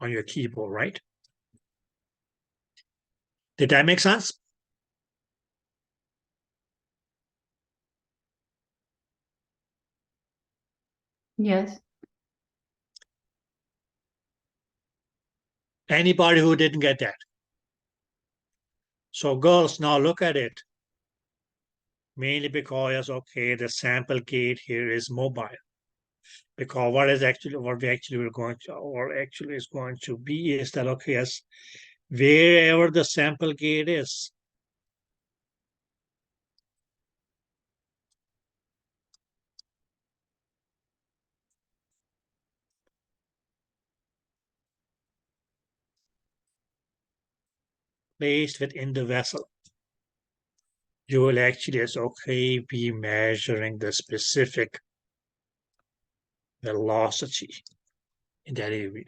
On your keyboard, right? Did that make sense? Yes. Anybody who didn't get that? So girls, now look at it. Mainly because, okay, the sample gate here is mobile. Because what we actually were going to, or actually is going to be is that, okay, yes, wherever the sample gate is, placed within the vessel, you will actually, as okay, be measuring the specific velocity in that area.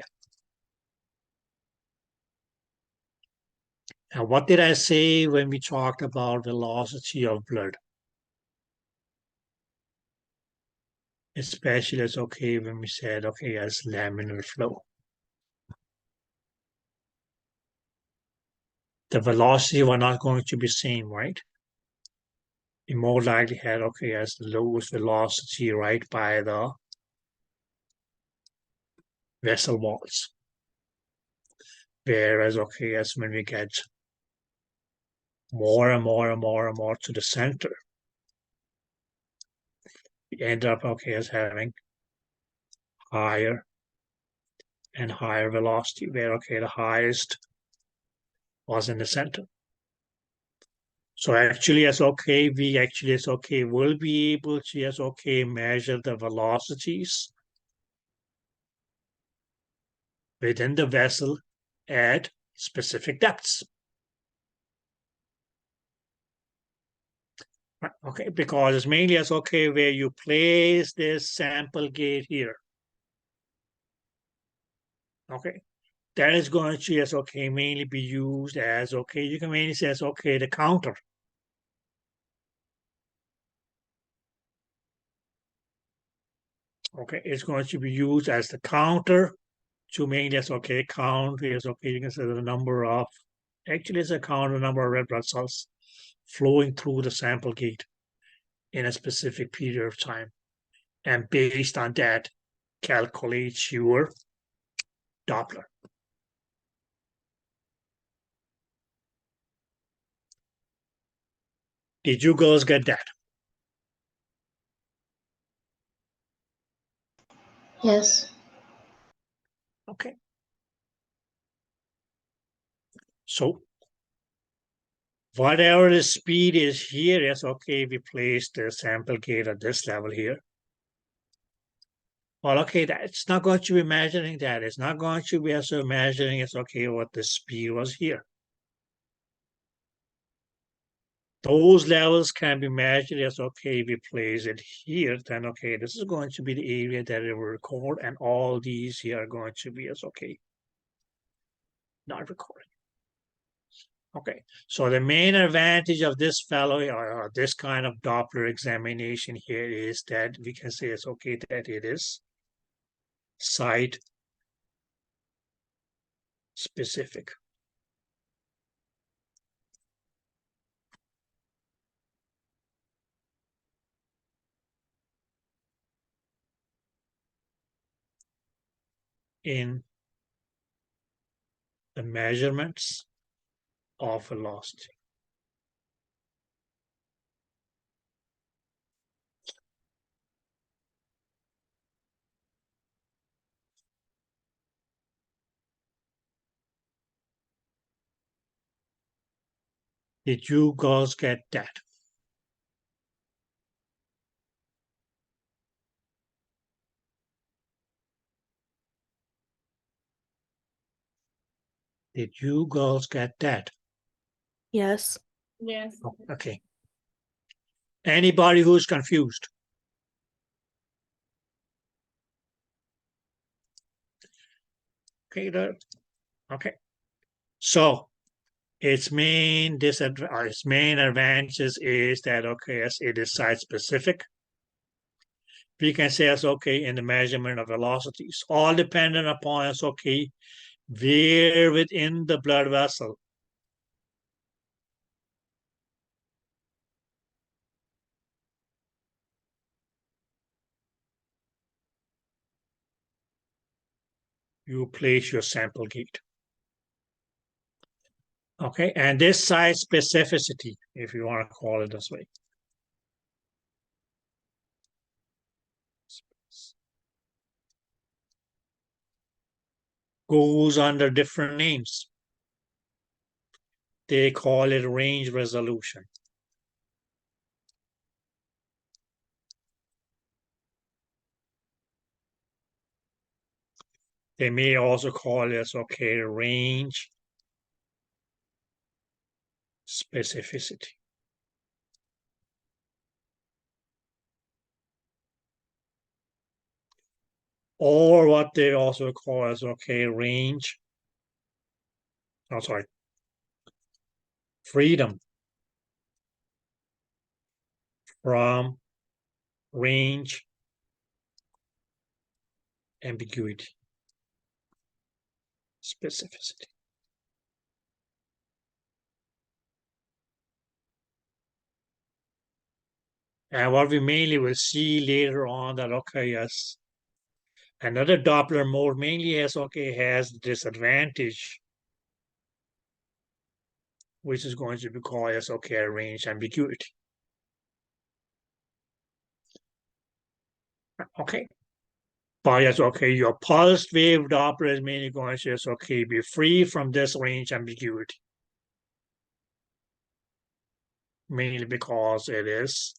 And what did I say when we talked about velocity of blood? Especially as okay, when we said, okay, as laminar flow. The velocity were not going to be same, right? You more likely had, okay, as the lowest velocity right by the vessel walls. Whereas, okay, as when we get more and more and more and more to the center. We end up, okay, as having higher and higher velocity, where, okay, the highest was in the center. So actually, as okay, we actually, as okay, will be able to, as okay, measure the velocities within the vessel at specific depths. Okay, because it's mainly as okay where you place this sample gate here. Okay, that is going to as okay mainly be used as okay. You can mainly say as okay the counter. Okay, it's going to be used as the counter to mainly as okay count is okay. You can say the number of actually it's a count the number of red blood cells flowing through the sample gate in a specific period of time, and based on that, calculate your Doppler. Did you girls get that? Yes. Okay. So whatever the speed is here is okay. We place the sample gate at this level here. Well, okay, that's not going to be measuring that. It's not going to be also measuring it's okay what the speed was here. Those levels can be measured as okay, we place it here, then okay, this is going to be the area that it will record, and all these here are going to be as okay, not recorded. Okay, so the main advantage of this fellow or this kind of Doppler examination here is that we can say it's okay that it is site specific. In the measurements of velocity. Did you girls get that? Did you girls get that? Yes. Yes. Okay. Anybody who's confused? Okay, okay. So its main advantages is that okay, as it is site specific. We can say as okay in the measurement of velocities, all dependent upon as okay where within the blood vessel you place your sample gate. Okay, and this site specificity, if you want to call it this way, goes under different names. They call it range resolution. They may also call it okay range specificity. Or what they also call as okay range. Oh, sorry. Freedom from range ambiguity specificity. And what we mainly will see later on that okay, yes, another Doppler mode mainly has okay has the disadvantage which is going to be called as okay range ambiguity. Okay. But yes, okay, your pulsed wave Doppler is mainly going to yes, okay, be free from this range ambiguity. Mainly because it is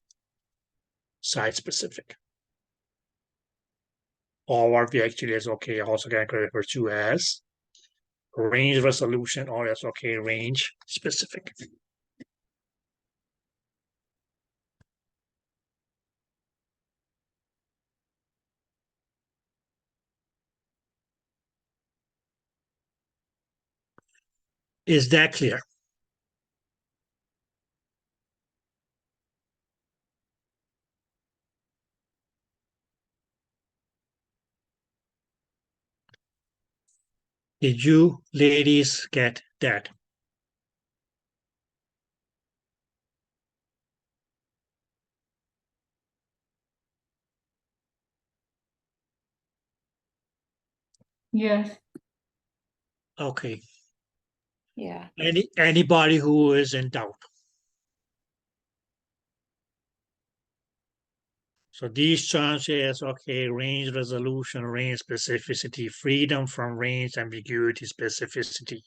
site-specific. Or what we actually is okay, also can refer to as range resolution or as okay, range specific. Is that clear? Did you ladies get that? Yes. Okay. Yeah. Anybody who is in doubt? So these terms here is okay, range resolution, range specificity, freedom from range ambiguity, specificity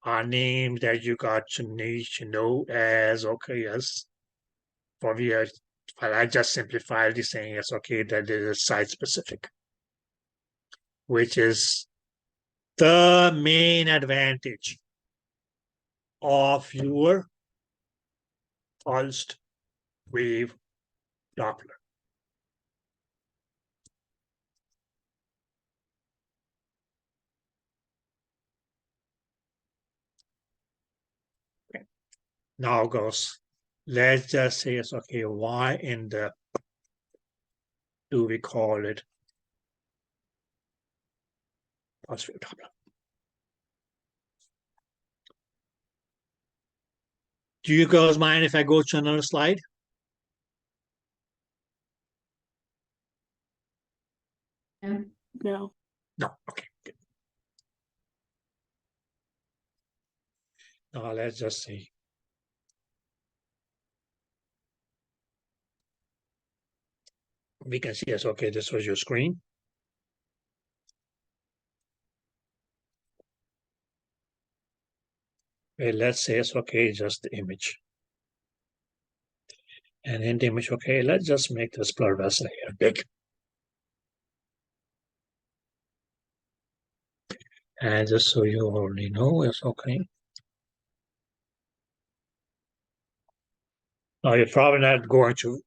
are names that you got to need to know as okay, yes. For we are, well, I just simplified this saying as okay, that it is site specific, which is the main advantage of your pulsed wave Doppler. Okay. Now goes, let's just say it's okay, why in the do we call it pulsed wave Doppler? Do you girls mind if I go to another slide? Yeah. No. No, okay, good. Now let's just see. We can see yes, okay, this was your screen. Okay, let's say it's okay, just the image. And in the image, okay, let's just make this blood vessel here big. And just so you already know, it's okay. Now you're probably not going to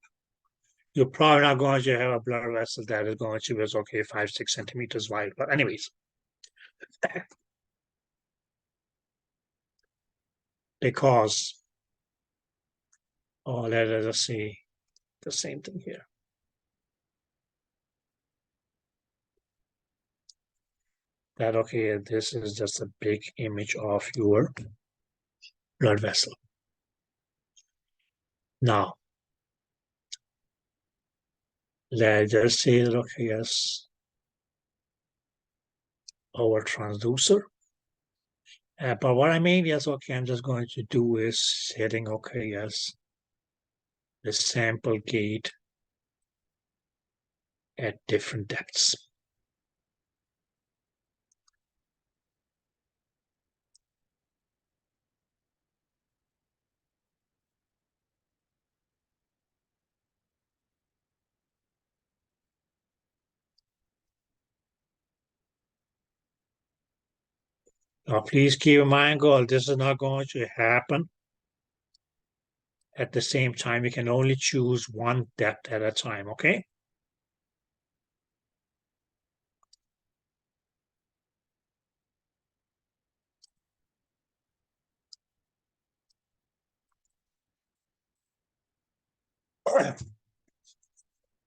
have a blood vessel that is going to be okay 5-6 centimeters wide. But anyways, because let us see the same thing here. That okay, this is just a big image of your blood vessel. Now, let's just say that okay, yes, our transducer. But what I mean, yes, okay, I'm just going to do is setting, okay, yes, the sample gate at different depths. Now, please keep in mind, girl, this is not going to happen at the same time. You can only choose one depth at a time, okay?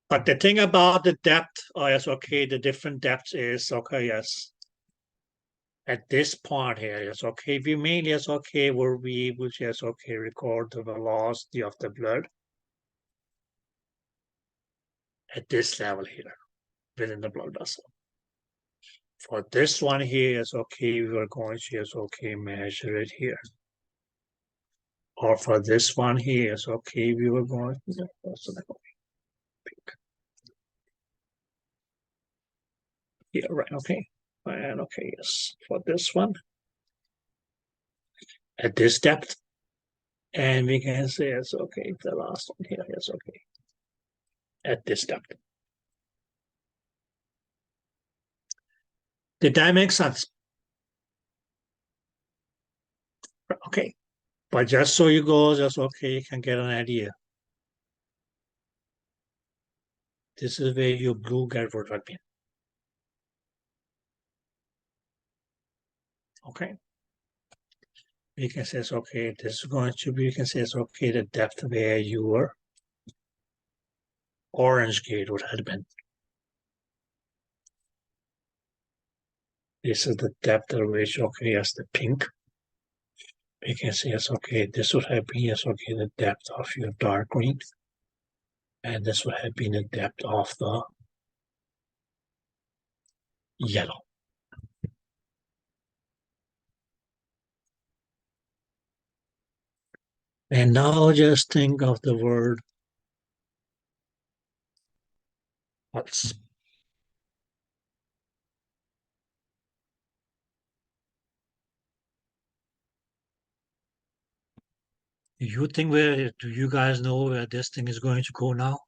But the thing about the depth, oh yes, okay, the different depths is, okay, yes. At this part here, yes, okay, we mainly, yes, okay, will be able to, yes, okay, record the velocity of the blood at this level here within the blood vessel. For this one here, is okay, we are going to, yes, okay, measure it here. Or for this one here, so okay, we were going to pink. Yeah, right, okay. And okay, yes, for this one, at this depth, and we can say it's okay, the last one here is okay, at this depth. Did that make sense? Okay, but just so you go, just okay, you can get an idea. This is where your blue guide would have been. Okay. We can say it's okay, this is going to be, we can say it's okay, the depth where your orange gate would have been. This is the depth at which, okay, yes, the pink. We can say it's okay, this would have been, yes, okay, the depth of your dark green. And this would have been the depth of the yellow. And now just think of the word pulse. Do you guys know where this thing is going to go now?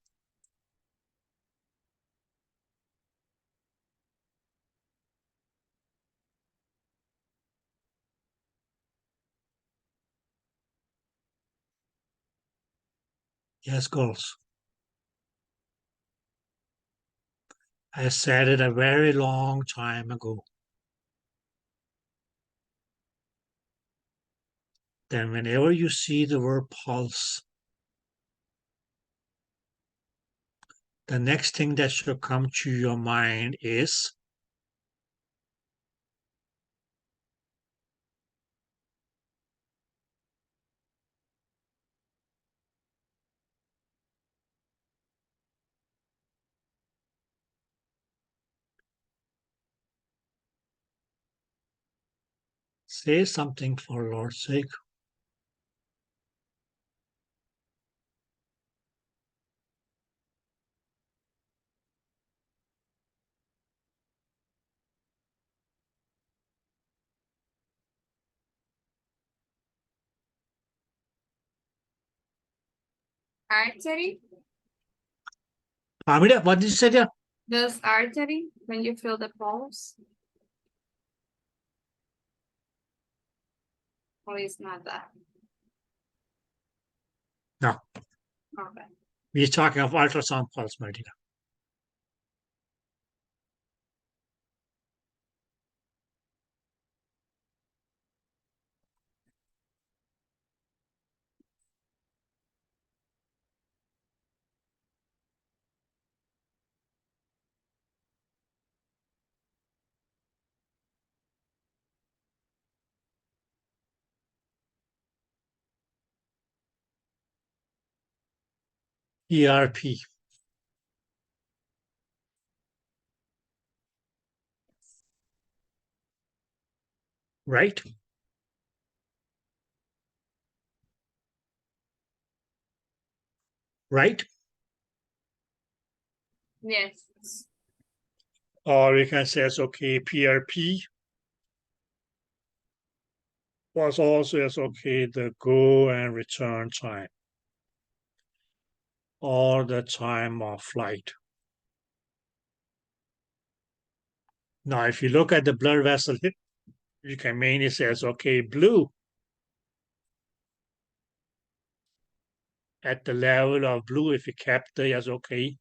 Yes, girls. I said it a very long time ago. Then whenever you see the word pulse, the next thing that should come to your mind is say something for Lord's sake. Artery? Amida, what did you say there? Does artery, when you feel the pulse? Or is not that? No. Okay. We're talking of ultrasound pulse, Martina. ERP. Right? Right? Yes. Or we can say it's okay, PRP was also as okay, the go and return time, or the time of flight. Now, if you look at the blood vessel, you can mainly say it's okay, blue at the level of blue, if you kept the as okay,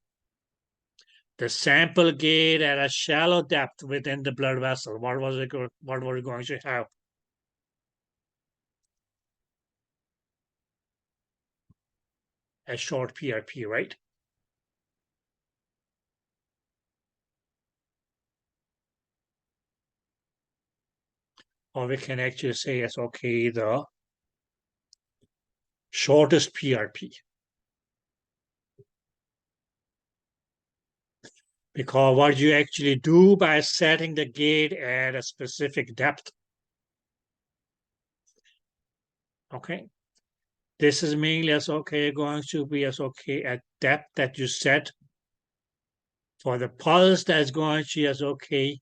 the sample gate at a shallow depth within the blood vessel, what were we going to have? A short PRP, right? Or we can actually say it's okay, the shortest PRP. Because what you actually do by setting the gate at a specific depth. Okay. This is mainly as okay going to be as okay at depth that you set for the pulse that's going to as okay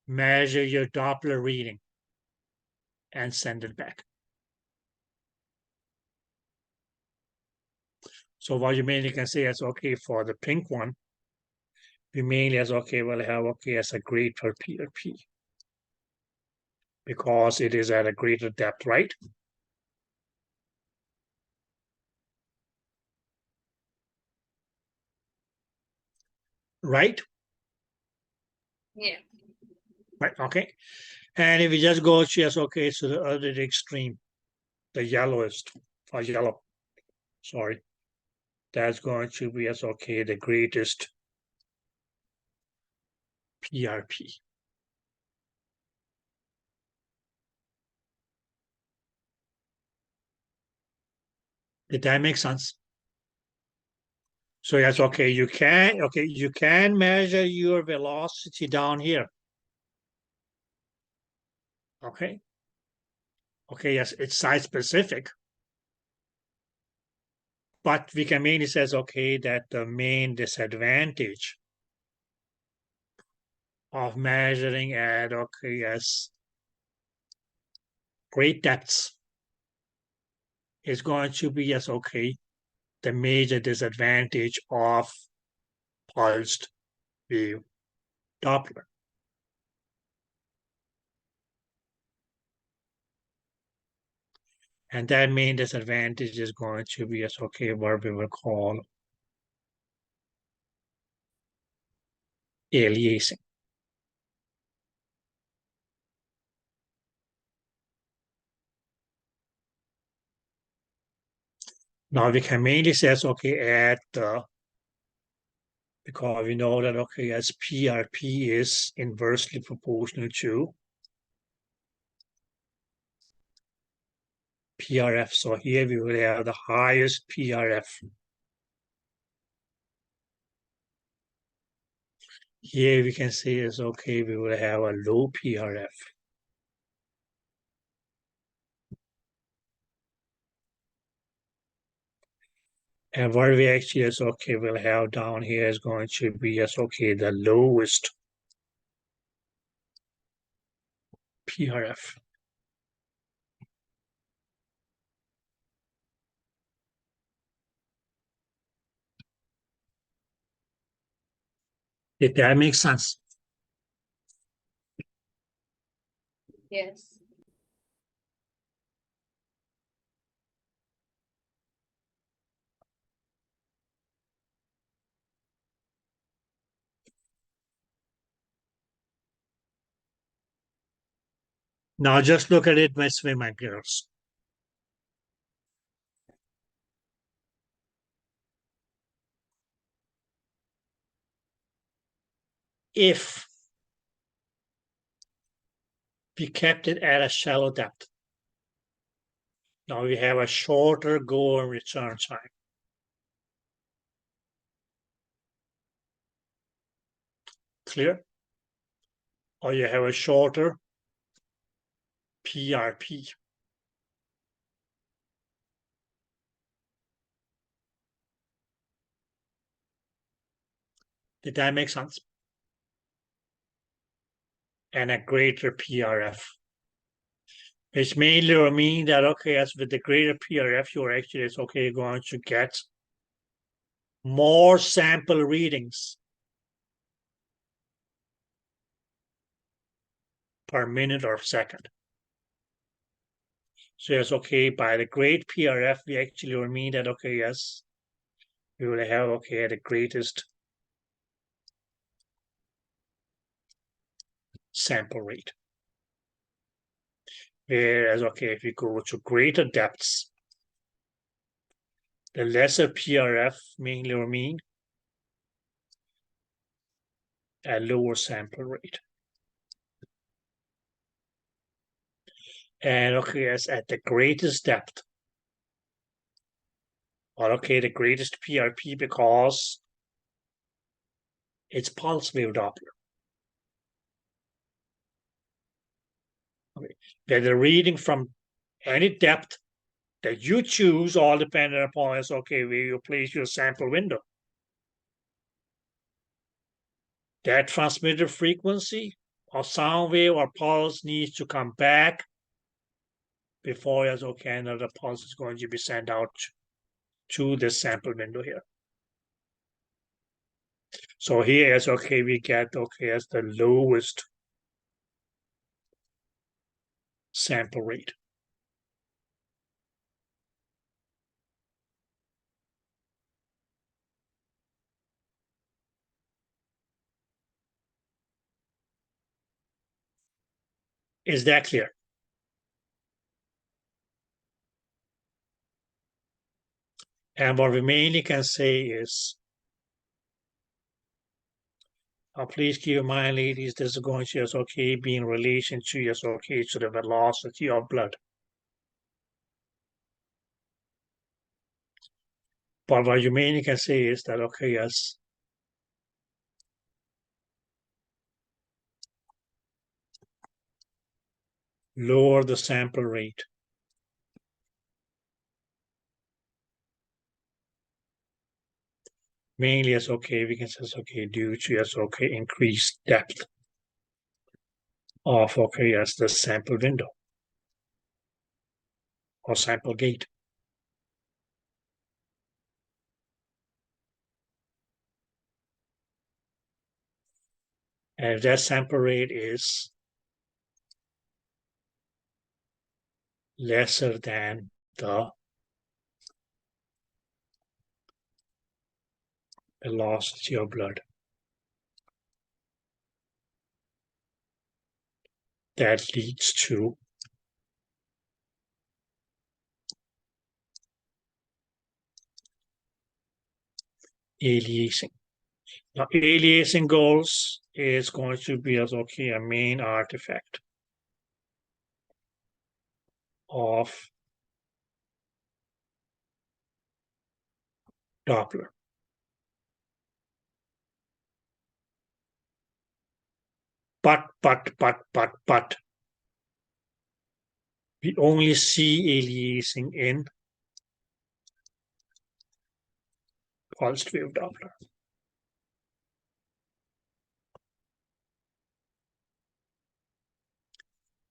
measure your Doppler reading and send it back. So what you mainly can say is okay for the pink one, we mainly as okay will have okay as a greater PRP because it is at a greater depth, right? Right? Yeah. Right, okay. And if you just go just okay to the other extreme, the yellowest, or yellow, sorry, that's going to be as okay the greatest PRP. Did that make sense? So yes, okay, you can measure your velocity down here. Okay. Okay, yes, it's site specific. But we can mainly say, okay, that the main disadvantage of measuring at, okay, yes, great depths is going to be, yes, okay, the major disadvantage of pulsed wave Doppler. And that main disadvantage is going to be, yes, okay, what we will call aliasing. Now we can mainly say, okay, at the, because we know that, okay, as PRP is inversely proportional to PRF. So here we will have the highest PRF. Here we can see is okay, we will have a low PRF. And what we actually is okay, we'll have down here is going to be as okay, the lowest PRF. Did that make sense? Yes. Now just look at it this way, my girls. If we kept it at a shallow depth, now we have a shorter go and return time. Clear? Or you have a shorter PRP. Did that make sense? And a greater PRF. Which mainly will mean that, okay, as with the greater PRF, you're actually, it's okay, going to get more sample readings per minute or second. So yes, okay, by the great PRF, we actually will mean that, okay, yes, we will have, okay, the greatest sample rate. Whereas, okay, if we go to greater depths, the lesser PRF mainly will mean a lower sample rate. And okay, as at the greatest depth, well, okay, the greatest PRP because it's pulse wave Doppler. Okay. That the reading from any depth that you choose, all dependent upon is okay where you place your sample window. That transmitted frequency or sound wave or pulse needs to come back before it's okay, another pulse is going to be sent out to this sample window here. So here is okay, we get okay as the lowest sample rate. Is that clear? And what we mainly can say is, please keep in mind, ladies, this is going to yes, okay, be in relation to yes, okay, to the velocity of blood. But what you mainly can say is that, okay, yes, lower the sample rate. Mainly as okay, we can say okay, due to yes, okay, increased depth of okay, yes, the sample window or sample gate. And if that sample rate is lesser than the velocity of blood, that leads to aliasing. Now, aliasing goals is going to be as okay a main artifact of Doppler. But we only see aliasing in pulsed wave Doppler.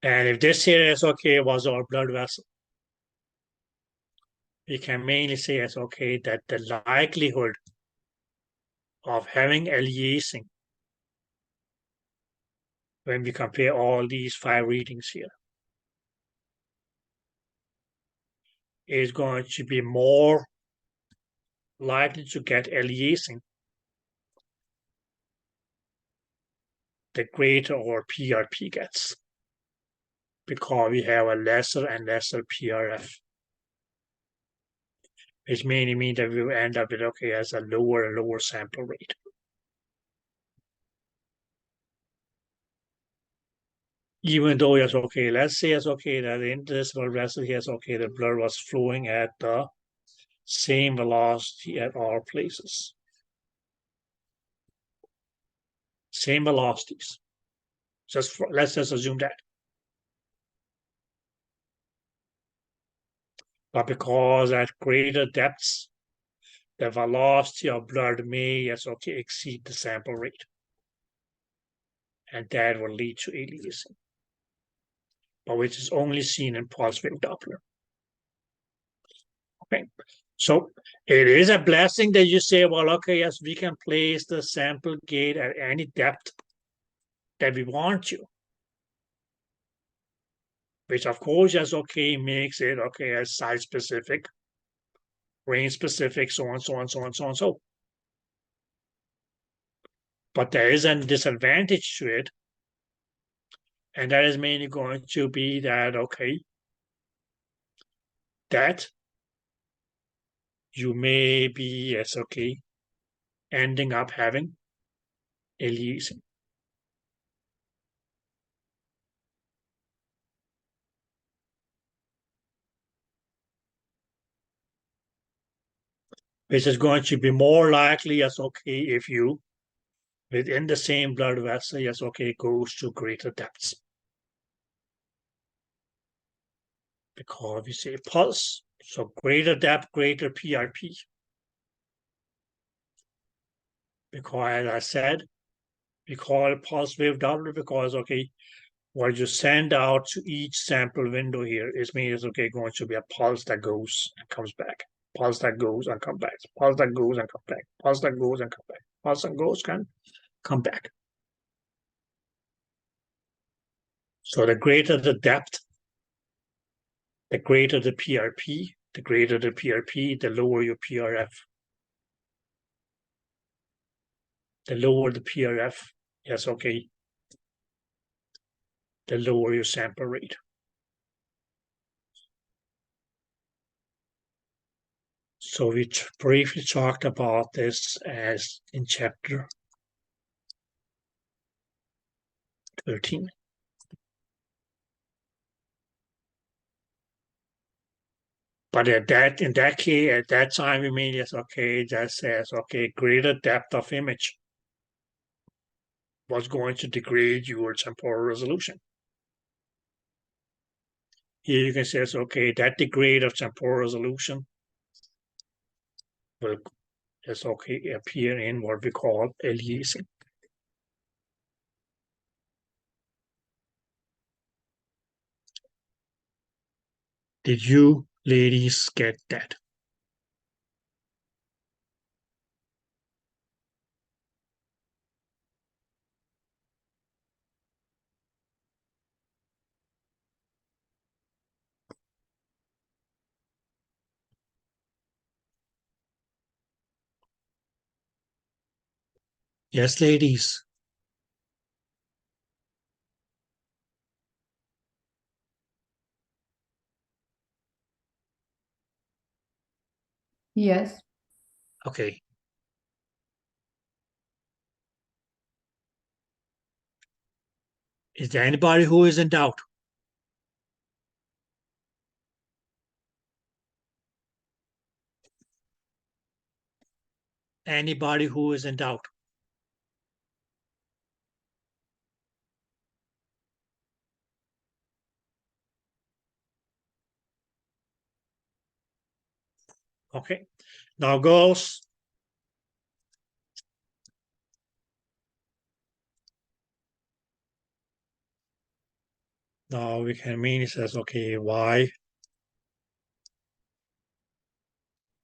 And if this here is okay was our blood vessel, we can mainly say as okay that the likelihood of having aliasing when we compare all these 5 readings here is going to be more likely to get aliasing the greater our PRP gets, because we have a lesser and lesser PRF, which mainly means that we will end up with okay as a lower and lower sample rate. Even though yes, okay, let's say yes, okay, that in this blood vessel yes, okay, the blood was flowing at the same velocity at all places. Same velocities. Let's just assume that. But because at greater depths, the velocity of blood may yes, okay, exceed the sample rate. And that will lead to aliasing, but which is only seen in pulse wave Doppler. Okay, so it is a blessing that you say, well, okay, yes, we can place the sample gate at any depth that we want to, which of course, yes, okay, makes it okay as site specific, range specific, so on, so on, so on, so on, so. But there is a disadvantage to it, and that is mainly going to be that okay, that you may be yes, okay, ending up having aliasing. Which is going to be more likely as okay if you, within the same blood vessel, yes, okay, goes to greater depths. Because we say pulse, So greater depth, greater PRP. Because as I said, we call it pulse wave Doppler because, okay, what you send out to each sample window here is means, okay, going to be a pulse that goes and comes back, pulse that goes and comes back, pulse that goes and comes back, pulse that goes and comes back, pulse that goes and come back. So the greater the depth, the greater the PRP, the greater the PRP, the lower your PRF. The lower the PRF, yes, okay, the lower your sample rate. So we briefly talked about this as in chapter 13. But in that case, at that time, we mean, yes, okay, that says, okay, greater depth of image was going to degrade your temporal resolution. Here you can say, okay, that degrade of temporal resolution will just, okay, appear in what we call aliasing. Did you ladies get that? Yes, ladies. Yes. Okay. Is there anybody who is in doubt? Anybody who is in doubt? Okay. Now, girls, now we can mean it says, okay, why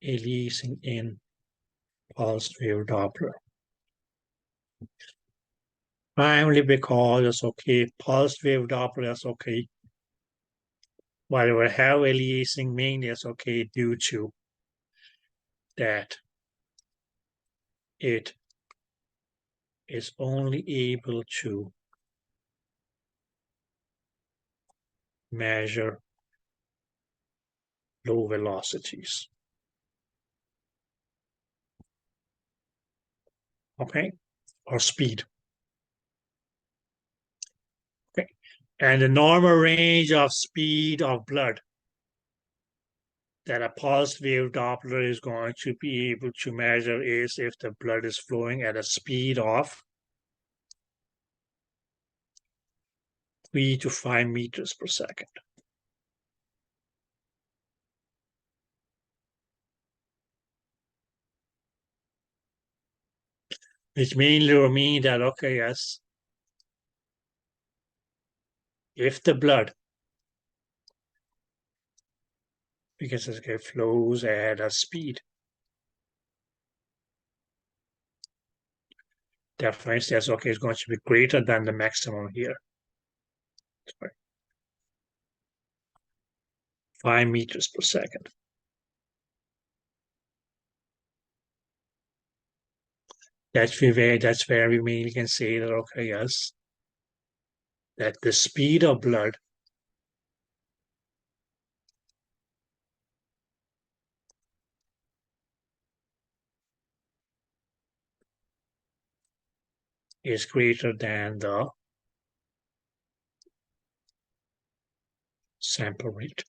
aliasing in pulse wave Doppler? Primarily because it's okay, pulse wave Doppler is okay. While we have aliasing mainly is okay due to that it is only able to measure low velocities. Okay, or speed. Okay, and the normal range of speed of blood that a pulse wave Doppler is going to be able to measure is if the blood is flowing at a speed of 3 to 5 meters per second. Which mainly will mean that, okay, yes, if the blood, because it flows at a speed, that for instance, okay, is going to be greater than the maximum here. Sorry. 5 meters per second. That's where we mainly can say that, okay, yes, that the speed of blood is greater than the sample rate.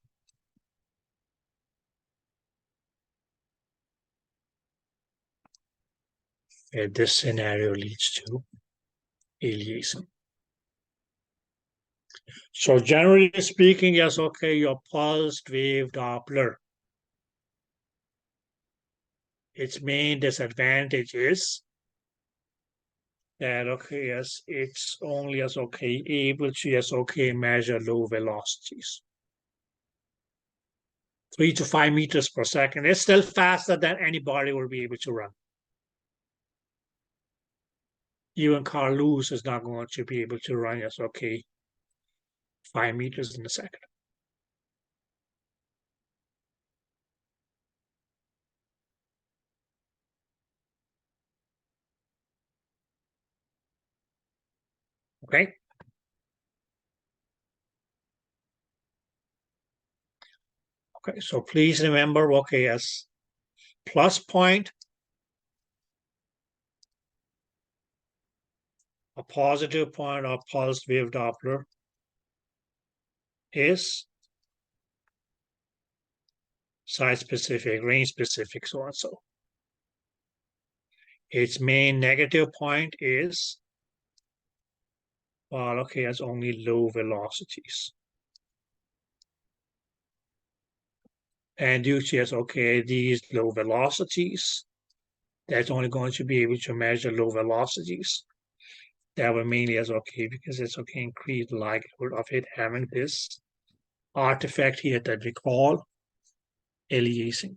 And this scenario leads to aliasing. So generally speaking, yes, okay, your pulsed wave Doppler its main disadvantage is that, okay, yes, it's only as okay able to yes, okay, measure low velocities. 3 to 5 meters per second. It's still faster than anybody will be able to run. Even Carl Lewis is not going to be able to run yes, okay, 5 meters in a second. Okay. Okay, so please remember, okay, yes, plus point, a positive point or pulse wave Doppler is site specific, range specific, so on and so. Its main negative point is, well, okay, it's only low velocities. And due to, yes, okay, these low velocities, that's only going to be able to measure low velocities. That will mainly as okay, because it's okay, increased likelihood of it having this artifact here that we call aliasing.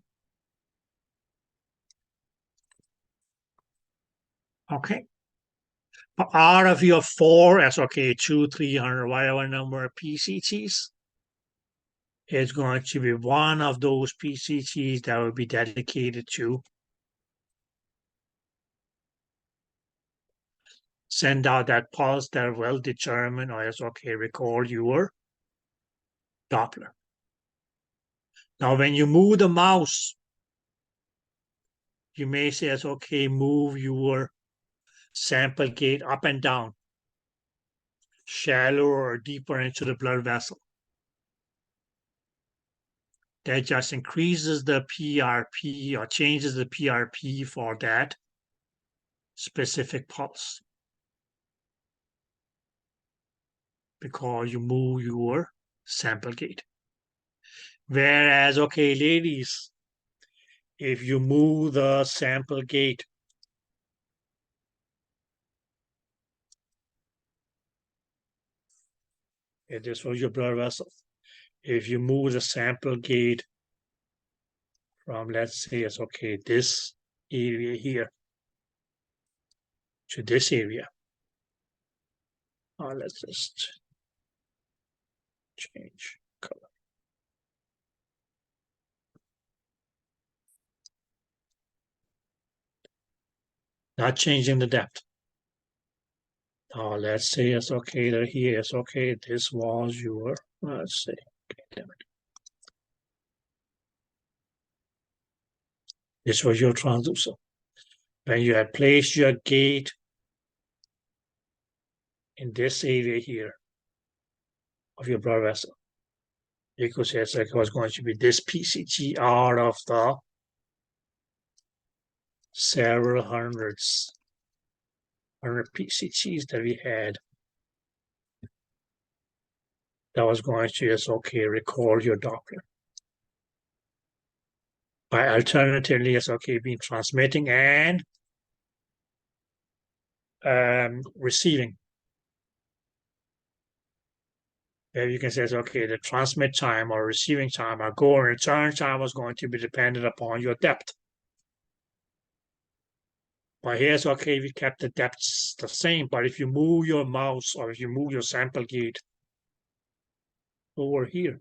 Okay. But out of your 4 as okay, 200, 300, whatever number of PCTs, it's going to be one of those PCTs that will be dedicated to send out that pulse that will determine or is okay, record your Doppler. Now, when you move the mouse, you may say it's okay, move your sample gate up and down, shallower or deeper into the blood vessel. That just increases the PRP or changes the PRP for that specific pulse, because you move your sample gate. Whereas, okay, ladies, if you move the sample gate this was your blood vessel. If you move the sample gate from, let's say, it's okay, this area here to this area. Let's just change color. Not changing the depth. Let's say it's okay, that here is okay, this was your, let's say, okay, damn it. This was your transducer. When you had placed your gate in this area here of your blood vessel, you could say it's like it was going to be this PCT out of the several hundred PCTs that we had. That was going to just okay, record your Doppler. By alternatively, it's okay, being transmitting and receiving. There you can say, okay, the transmit time or receiving time or go and return time was going to be dependent upon your depth. But here's okay, we kept the depths the same, but if you move your mouse or if you move your sample gate over here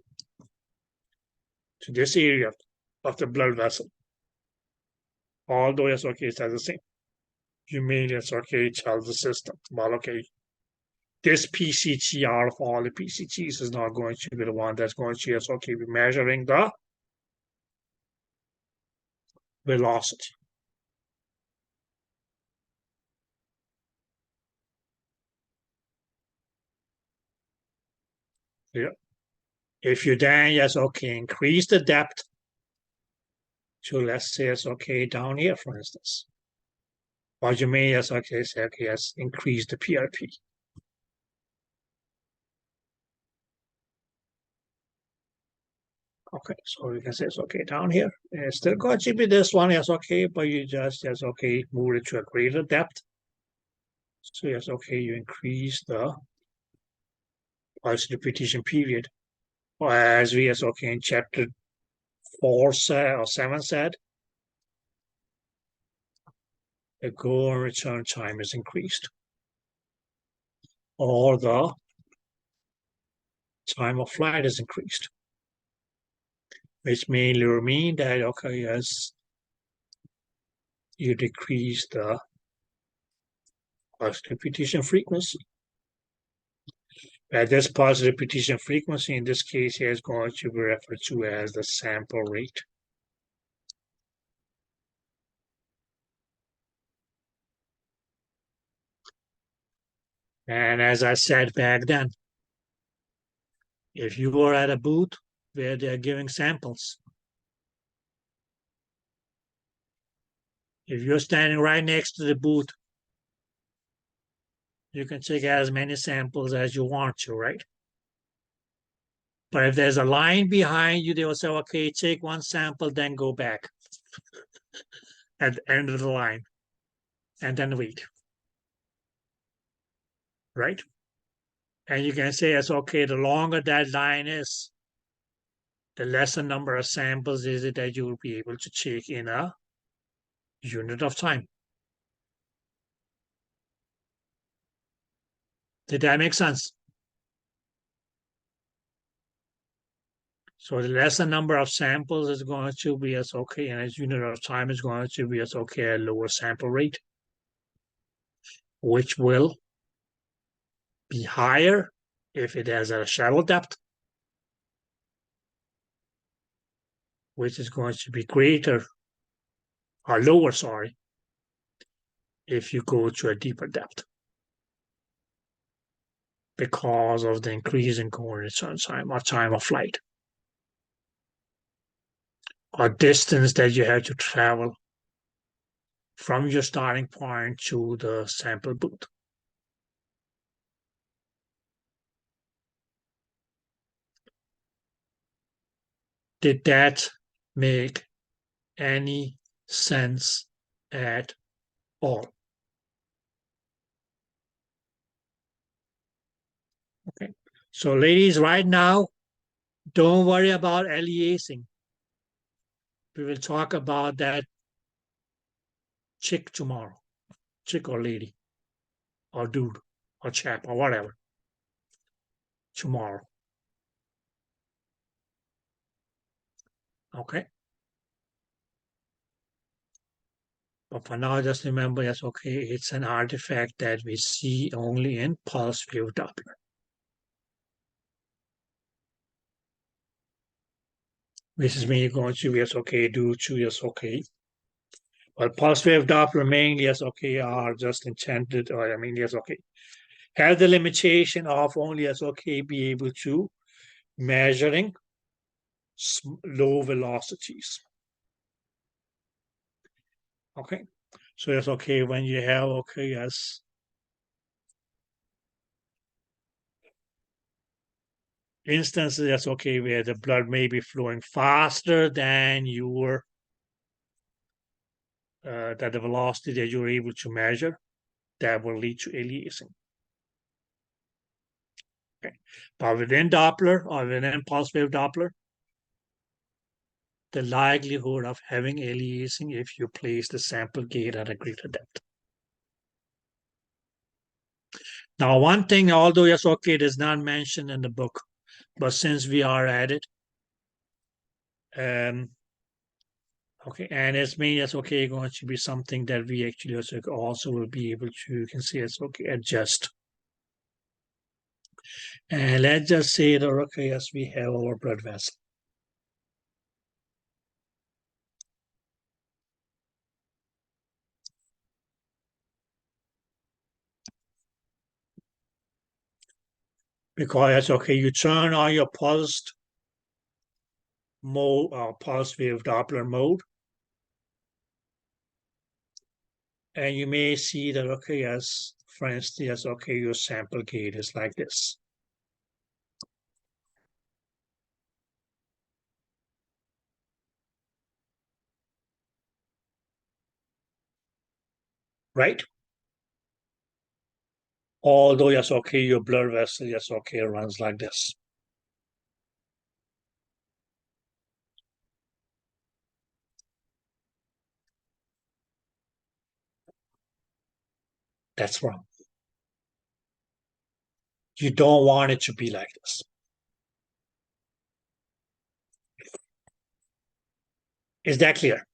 to this area of the blood vessel, although it's okay, it's the same. You mean it's okay, tell the system, well, okay, this PCT out of all the PCTs is not going to be the one that's going to, yes, okay, be measuring the velocity. Yeah. If you then, yes, okay, increase the depth to, let's say, it's okay, down here, for instance. What you mean, yes, okay, say, okay, yes, increase the PRP. Okay, so you can say it's okay down here. It's still going to be this one, yes, okay, but you just, yes, okay, move it to a greater depth. So yes, okay, you increase the pulse repetition period. Or as we, yes, okay, in chapter 4 or 7 said, the go and return time is increased. Or the time of flight is increased. Which mainly mean that, okay, yes, you decrease the pulse repetition frequency. This pulse repetition frequency in this case here is going to be referred to as the sample rate. And as I said back then, if you are at a booth where they're giving samples, if you're standing right next to the booth, you can take as many samples as you want to, right? But if there's a line behind you, they will say, okay, take one sample, then go back at the end of the line, and then wait, right? And you can say, it's okay, the longer that line is, the lesser number of samples is it that you will be able to take in a unit of time. Did that make sense? So the lesser number of samples is going to be as okay, and as unit of time is going to be as okay a lower sample rate, which will be higher if it has a shallow depth, which is going to be greater or lower, sorry, if you go to a deeper depth because of the increase in coordinate time or time of flight or distance that you have to travel from your starting point to the sample booth. Did that make any sense at all? Okay, so ladies, right now, don't worry about aliasing. We will talk about that chick tomorrow, chick or lady, or dude, or chap, or whatever, tomorrow. Okay? But for now, just remember, yes, okay, it's an artifact that we see only in pulse wave Doppler. Which is mainly going to be, yes, okay, due to, yes, okay. Well, pulse wave Doppler mainly, yes, okay, are just intended, or I mean, yes, okay, have the limitation of only, yes, okay, be able to measuring low velocities. Okay, so yes, okay, when you have, okay, yes, instances, yes, okay, where the blood may be flowing faster than your that the velocity that you're able to measure, that will lead to aliasing. Okay. But within Doppler or within pulse wave Doppler, the likelihood of having aliasing if you place the sample gate at a greater depth. Now, one thing, although yes, okay, it is not mentioned in the book, but since we are at it, okay, and it's mean it's okay going to be something that we actually also will be able to, you can see it's okay, adjust. And let's just say that, okay, yes, we have our blood vessel. Because it's okay, you turn on your pulsed mode or pulse wave Doppler mode. And you may see that, okay, yes, for instance, yes, okay, your sample gate is like this. right? Although, yes, okay, your blood vessel, yes, okay, runs like this. That's wrong. You don't want it to be like this. Is that clear?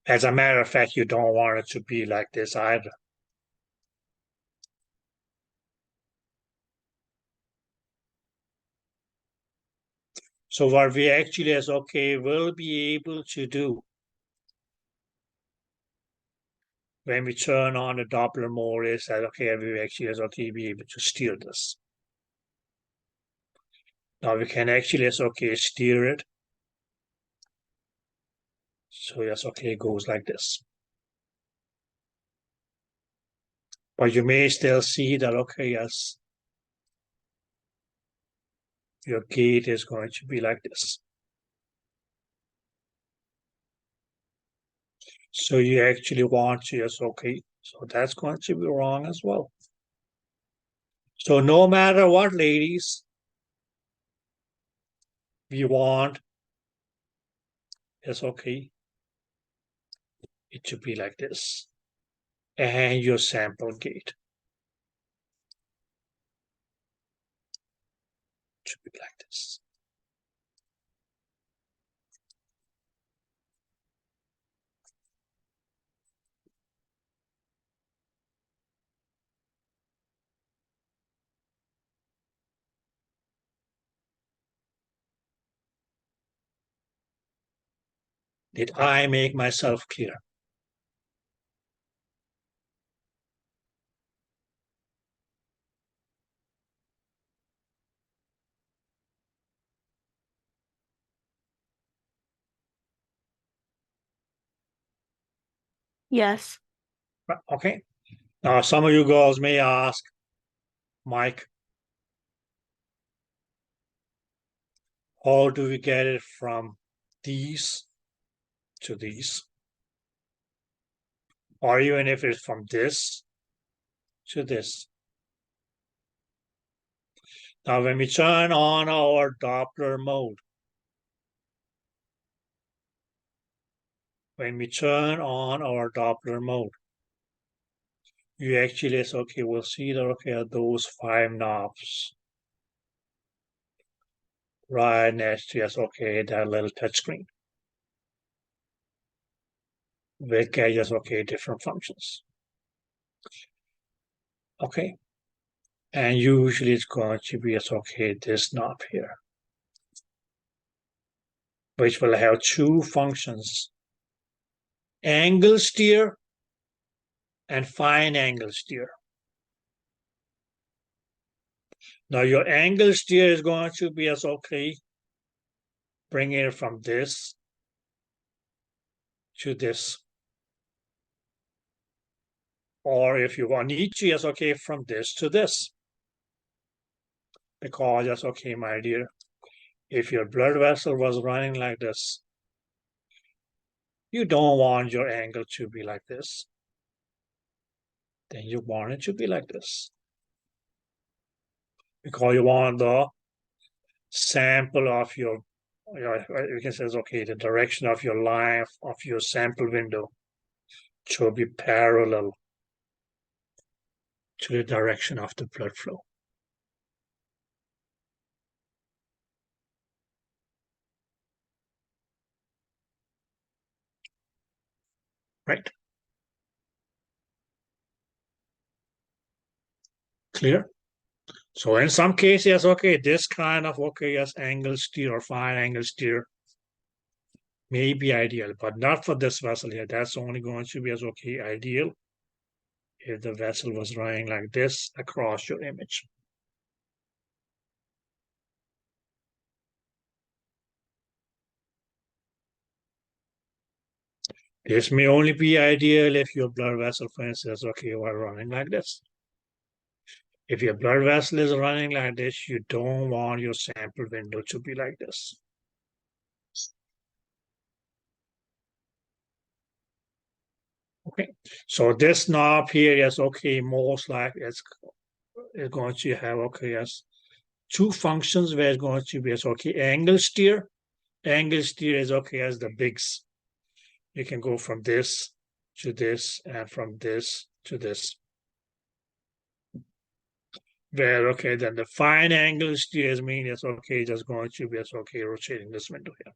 As a matter of fact, you don't want it to be like this either. So what we actually as okay will be able to do when we turn on the Doppler mode is that okay, we actually as okay be able to steer this. Now we can actually as okay steer it. So yes, okay, it goes like this. But you may still see that okay, yes, your gate is going to be like this. So you actually want to, yes, okay, so that's going to be wrong as well. So no matter what, ladies, we want, yes, okay, it should be like this. And your sample gate should be like this. Did I make myself clear? Yes. Okay. Now, some of you girls may ask, Mike, how do we get it from these to these? Or even if it's from this to this. Now, when we turn on our Doppler mode, you actually say, okay, we'll see that, okay, those 5 knobs right next to, yes, okay, that little touchscreen. Will get, yes, okay, different functions. Okay. And usually it's going to be, yes, okay, this knob here, which will have 2 functions, angle steer and fine angle steer. Now your angle steer is going to be as okay, bring it from this to this. Or if you want need to, yes, okay, from this to this. Because, yes, okay, my dear, if your blood vessel was running like this, you don't want your angle to be like this. Then you want it to be like this. Because you want the sample of your, you can say, okay, the direction of your line of your sample window should be parallel to the direction of the blood flow. Right? Clear? So in some cases, yes, okay, this kind of, okay, yes, angle steer or fine angle steer may be ideal, but not for this vessel here. That's only going to be as okay ideal if the vessel was running like this across your image. This may only be ideal if your blood vessel, for instance, okay, were running like this. If your blood vessel is running like this, you don't want your sample window to be like this. Okay, so this knob here, yes, okay, most like it's going to have, okay, yes, two functions where it's going to be, yes, okay, angle steer. Angle steer is okay as the bigs. You can go from this to this and from this to this. Where, okay, then the fine angle steers mean it's okay, just going to be, it's okay, rotating this window here.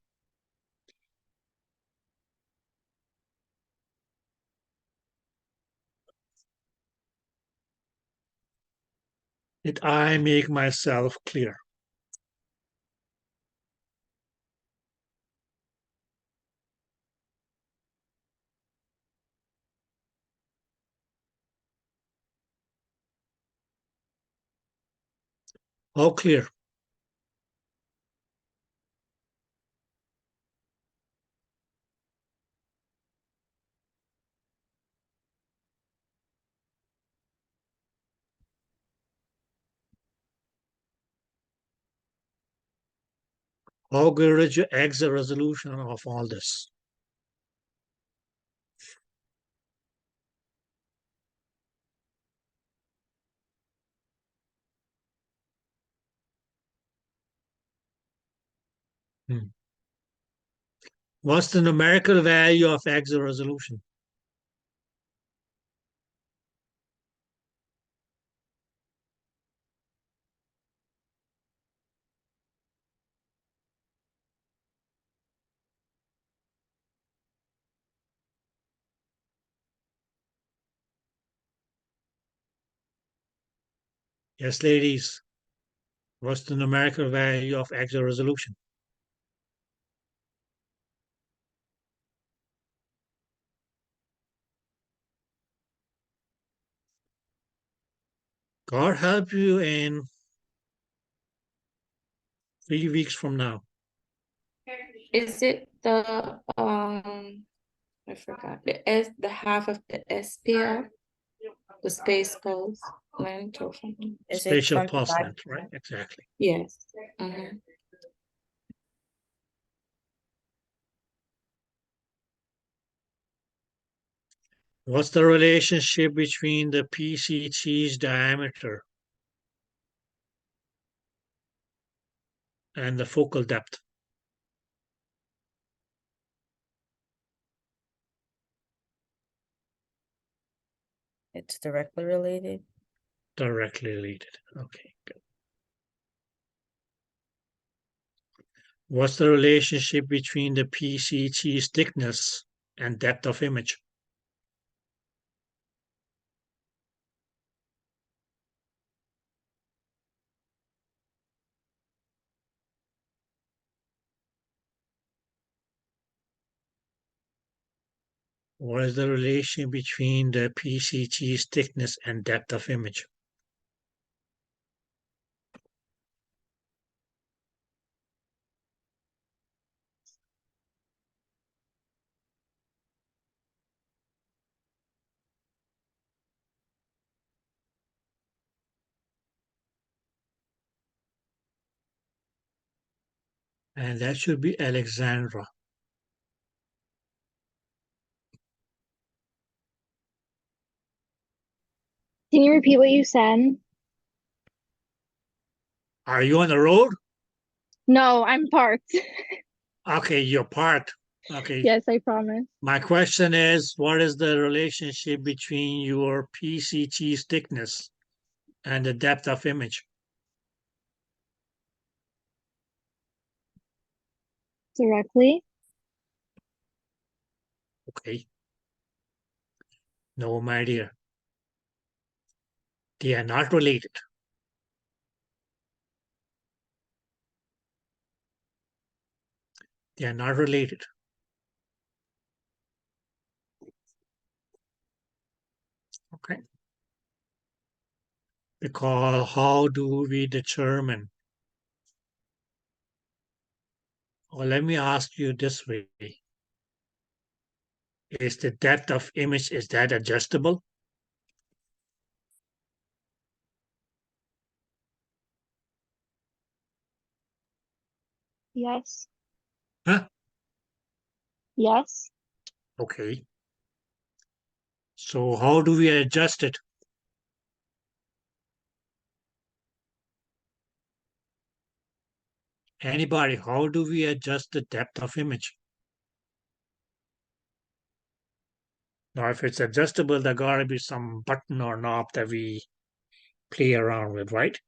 Did I make myself clear? All clear? How good is your exit resolution of all this? What's the numerical value of exit resolution? Yes, ladies. What's the numerical value of exit resolution? God help you in 3 weeks from now. Is it the I forgot the half of the SPL, the space pose length or something? Is it Spatial 25? pulse length, right? Exactly. Yes. Mhm. What's the relationship between the PCT's diameter and the focal depth? It's directly related. Directly related. Okay, good. What's the relationship between the PCT's thickness and depth of image? What is the relation between the PCT's thickness and depth of image? And that should be Alexandra. Can you repeat what you said? Are you on the road? No, I'm parked. Okay, you're parked. Okay. Yes, I promise. My question is, what is the relationship between your PCT's thickness and the depth of image? Directly? Okay. No, my dear. They are not related. They are not related. Okay. Because how do we determine? Or let me ask you this way. Is the depth of image, is that adjustable? Yes. Huh? Yes. Okay. So how do we adjust it? Anybody, how do we adjust the depth of image? Now, if it's adjustable, there gotta be some button or knob that we play around with, right?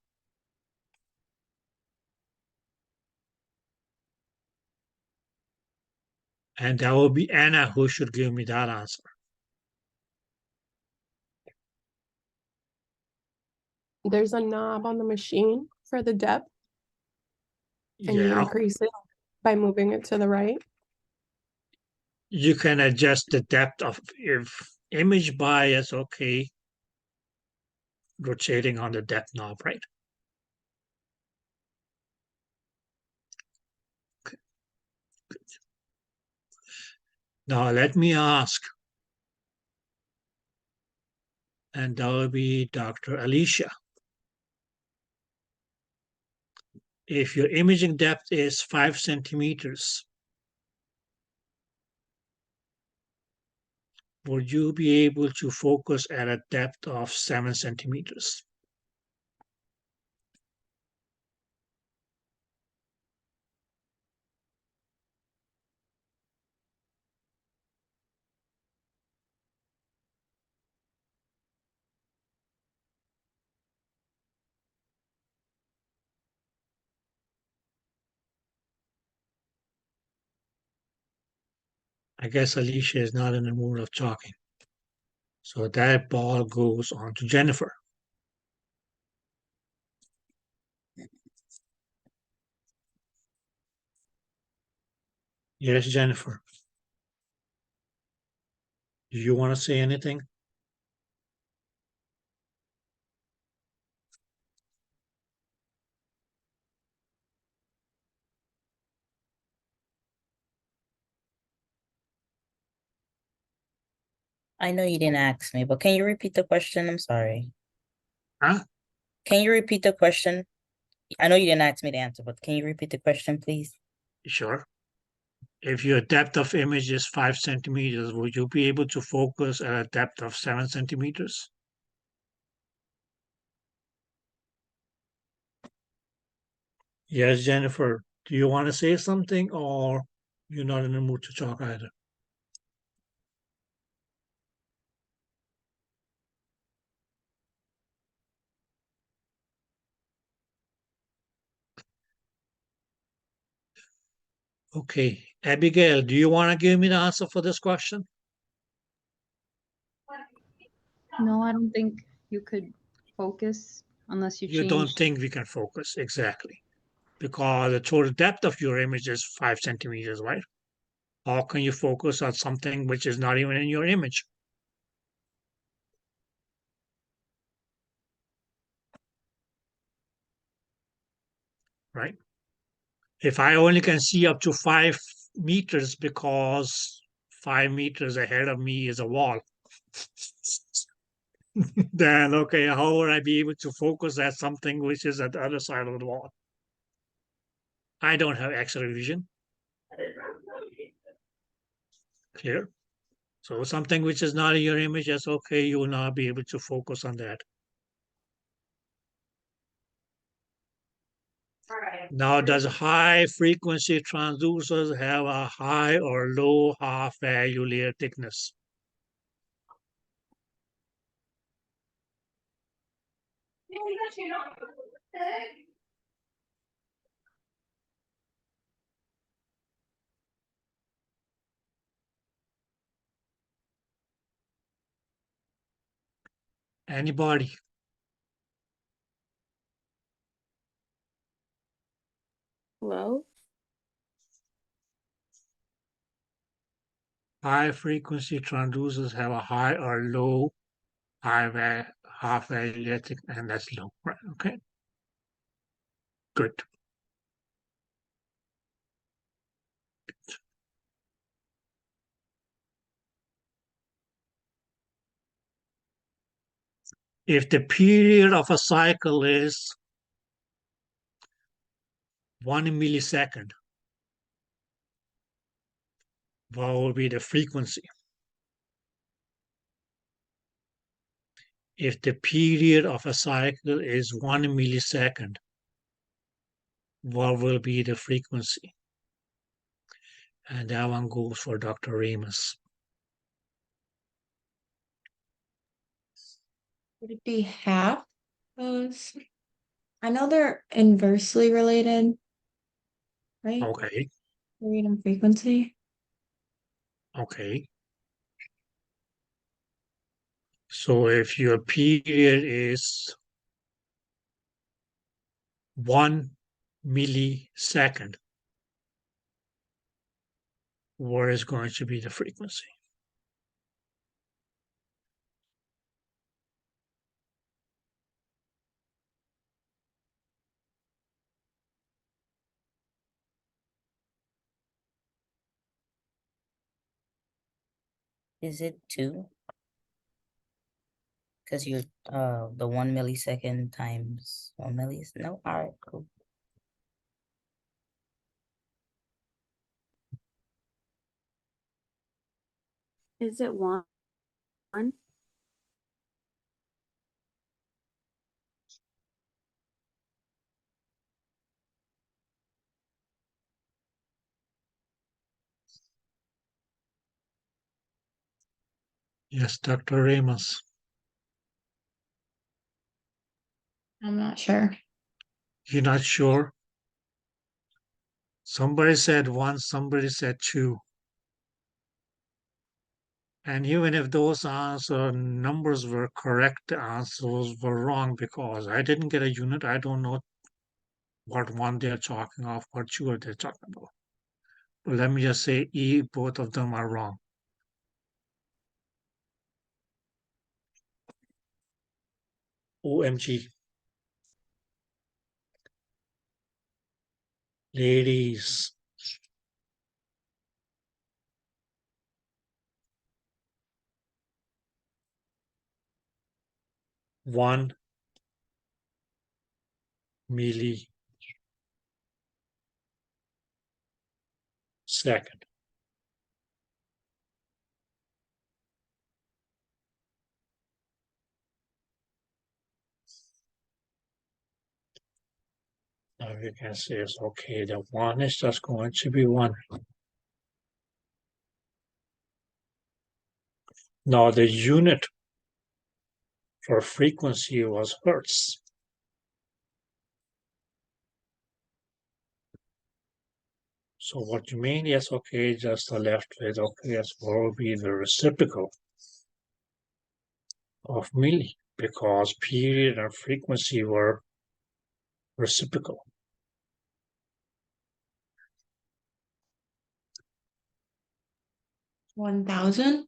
And that will be Anna who should give me that answer. There's a knob on the machine for the depth, and you Yeah, increase it by moving it to the right. you can adjust the depth of if image bias, okay, rotating on the depth knob, right? Okay. Good. Now let me ask, and that will be Dr. Alicia. If your imaging depth is 5 centimeters, would you be able to focus at a depth of 7 centimeters? I guess Alicia is not in the mood of talking. So that ball goes on to Jennifer. Yes, Jennifer. Do you want to say anything? I know you didn't ask me, but can you repeat the question? I'm sorry. Huh? Can you repeat the question? I know you didn't ask me to answer, but can you repeat the question, please? Sure. If your depth of image is 5 centimeters, would you be able to focus at a depth of 7 centimeters? Yes, Jennifer. Do you want to say something or you're not in the mood to talk either? Okay. Abigail, do you want to give me the answer for this question? No, I don't think you could focus unless you You don't change. think we can focus, exactly. Because the total depth of your image is 5 centimeters, right? How can you focus on something which is not even in your image? Right? If I only can see up to 5 meters because 5 meters ahead of me is a wall, then okay, how would I be able to focus at something which is at the other side of the wall? I don't have X-ray vision. Clear? So something which is not in your image, that's okay, you will not be able to focus on that. Now, does high frequency transducers have a high or low half value layer thickness? Anybody? Well, High frequency transducers have a high or low half value layer thickness, and that's low, right? Okay, good. If the period of a cycle is 1 millisecond, what will be the frequency? if the period of a cycle is 1 millisecond, what will be the frequency? And that one goes for Dr. Remus. Would it be half those? I know they're inversely related, right? Okay, Period and frequency. okay. So if your period is 1 millisecond, what is going to be the frequency? Is it 2? Because you're the 1 millisecond times 1 millisecond. No, all right, cool. Is it one? Yes, Dr. Remus. I'm not sure. You're not sure? Somebody said 1, somebody said 2. And even if those answer numbers were correct, the answers were wrong because I didn't get a unit. I don't know what one they're talking of, what two are they talking about. But let me just say both of them are wrong. OMG. Ladies. One millisecond. Now you can say it's okay, the one is just going to be 1. Now the unit for frequency was hertz. So what you mean? Yes, okay, just the left with, okay, yes, what will be the reciprocal of milli? Because period and frequency were reciprocal. 1,000?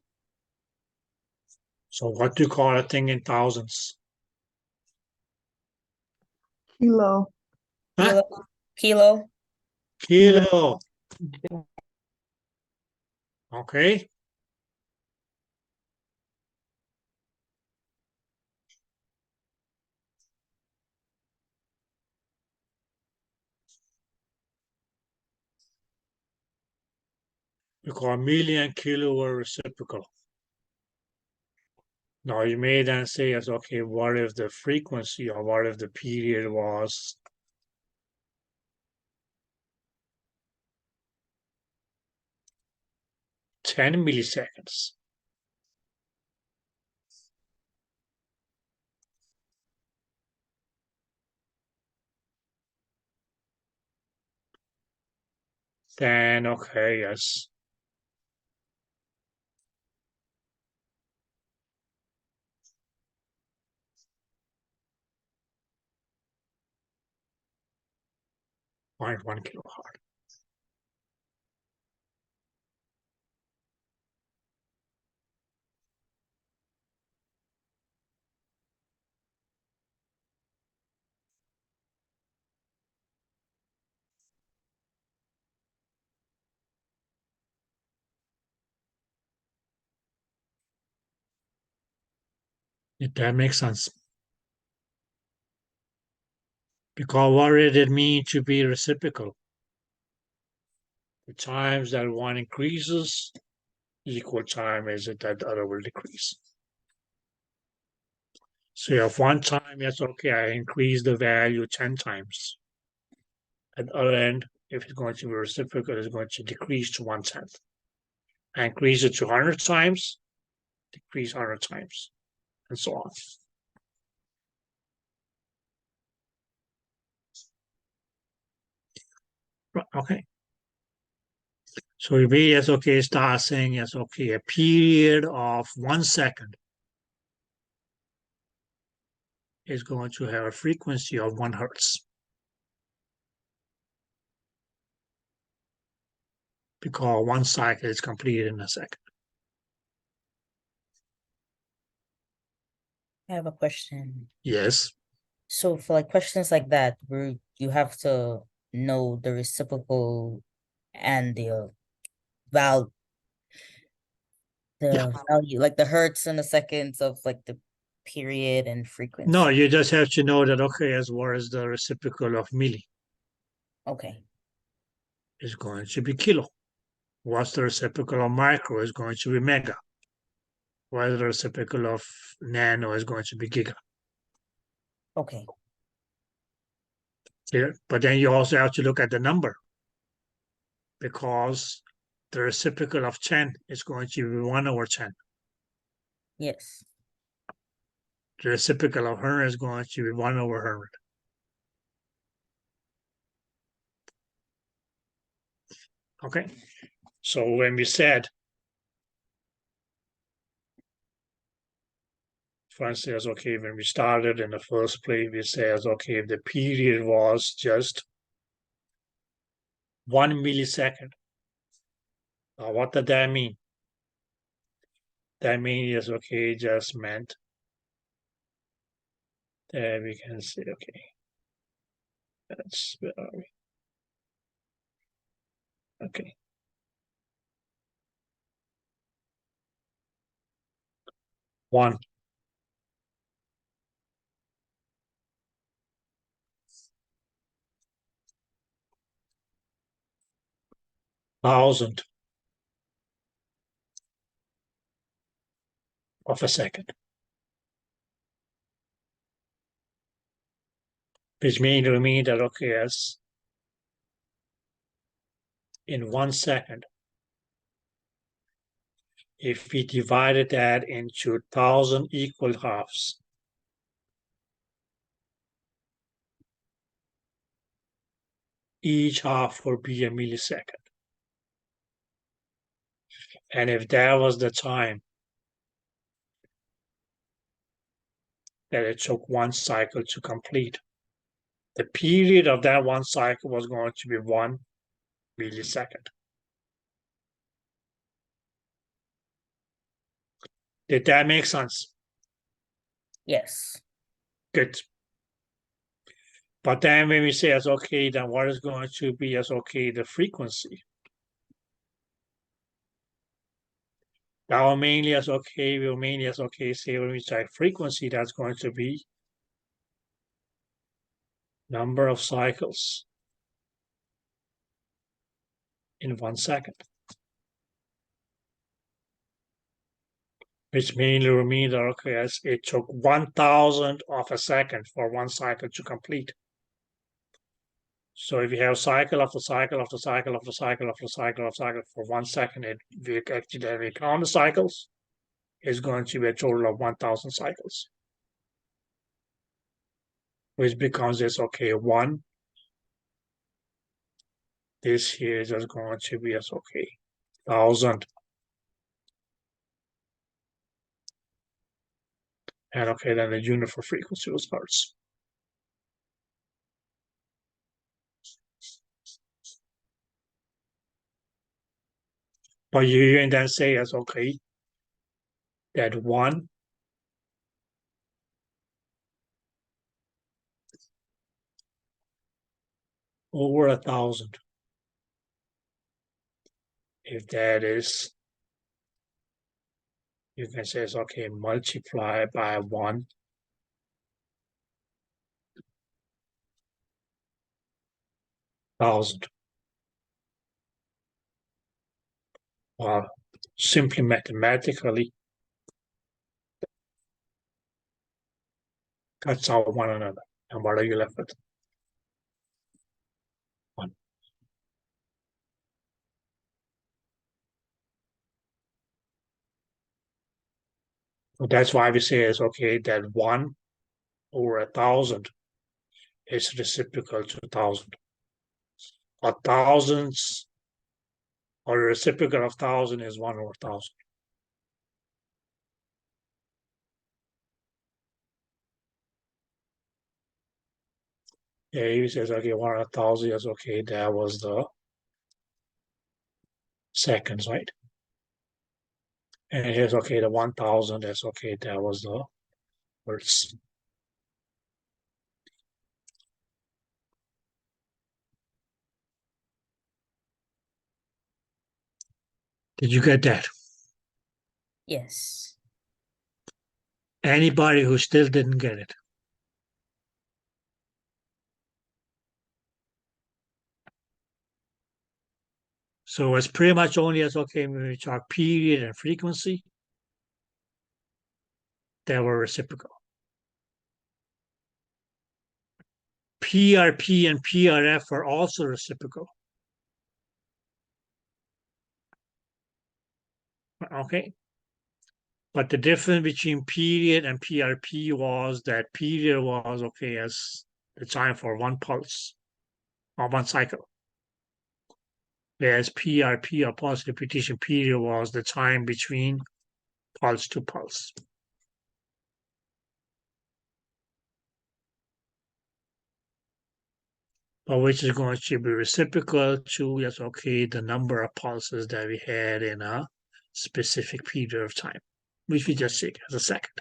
So what do you call a thing in thousands? Kilo. Huh? Kilo. Kilo. Okay. Because million kilo were reciprocal. Now you may then say, yes, okay, what if the frequency or what if the period was 10 milliseconds? Then, okay, yes. Point 1 kilohertz. If that makes sense. Because what did it mean to be reciprocal? The times that one increases, equal time is it that the other will decrease. So you have one time, yes, okay, I increase the value 10 times. At the other end, if it's going to be reciprocal, it's going to decrease to 1/10. I increase it to 100 times, decrease 100 times, and so on. Right, okay. So we may, yes, okay, start saying, yes, okay, a period of 1 second is going to have a frequency of 1 hertz. Because 1 cycle is completed in a second. I have a question. Yes. So for like questions like that, where you have to know the reciprocal and the val Yeah. value, like the hertz and the seconds of like the period and frequency. No, you just have to know that, okay, as far as the reciprocal of milli Okay. is going to be kilo. What's the reciprocal of micro is going to be mega. What is the reciprocal of nano is going to be giga. Okay. Yeah. But then you also have to look at the number, because the reciprocal of 10 is going to be 1/10. Yes. The reciprocal of 100 is going to be 1/100. Okay. So when we said, for instance, okay, when we started in the first place, we said, okay, if the period was just 1 millisecond. Now, what did that mean? That means, okay, just meant that we can say, okay, that's where are we? Okay. One. Thousand of a second. Which means to me that, okay, as in 1 second, if we divided that into 1,000 equal halves, each half would be a millisecond. And if that was the time that it took 1 cycle to complete, the period of that 1 cycle was going to be 1 millisecond. Did that make sense? Yes. Good. But then when we say as okay, then what is going to be as okay the frequency? Now mainly as okay, we'll mainly as okay say when we say frequency, that's going to be number of cycles in 1 second. Which mainly will mean that okay, as it took 1,000 of a second for 1 cycle to complete. So if you have cycle after cycle after cycle after cycle after cycle after cycle for 1 second, we actually count the cycles, is going to be a total of 1,000 cycles. Which becomes this okay, 1. This here is just going to be as okay, 1,000. And okay, then the unit for frequency was hertz. But you can then say as okay, that 1 over 1,000. If that is, you can say it's okay, multiply by 1,000. Well, simply mathematically, cuts out one another. And what are you left with? 1. So that's why we say it's okay that 1 over 1,000 is reciprocal to 1,000. 1,000's or the reciprocal of 1,000 is 1 over 1,000. Yeah, he says, okay, 1 over 1,000 is okay. That was the seconds, right? And here's okay, the 1,000 is okay. That was the hertz. Did you get that? Yes. Anybody who still didn't get it? So it's pretty much only as okay when we talk period and frequency that were reciprocal. PRP and PRF are also reciprocal. Okay. But the difference between period and PRP was that period was okay as the time for one pulse or one cycle. Whereas PRP or pulse repetition period was the time between pulse to pulse. But which is going to be reciprocal to, yes, okay, the number of pulses that we had in a specific period of time, which we just take as a second.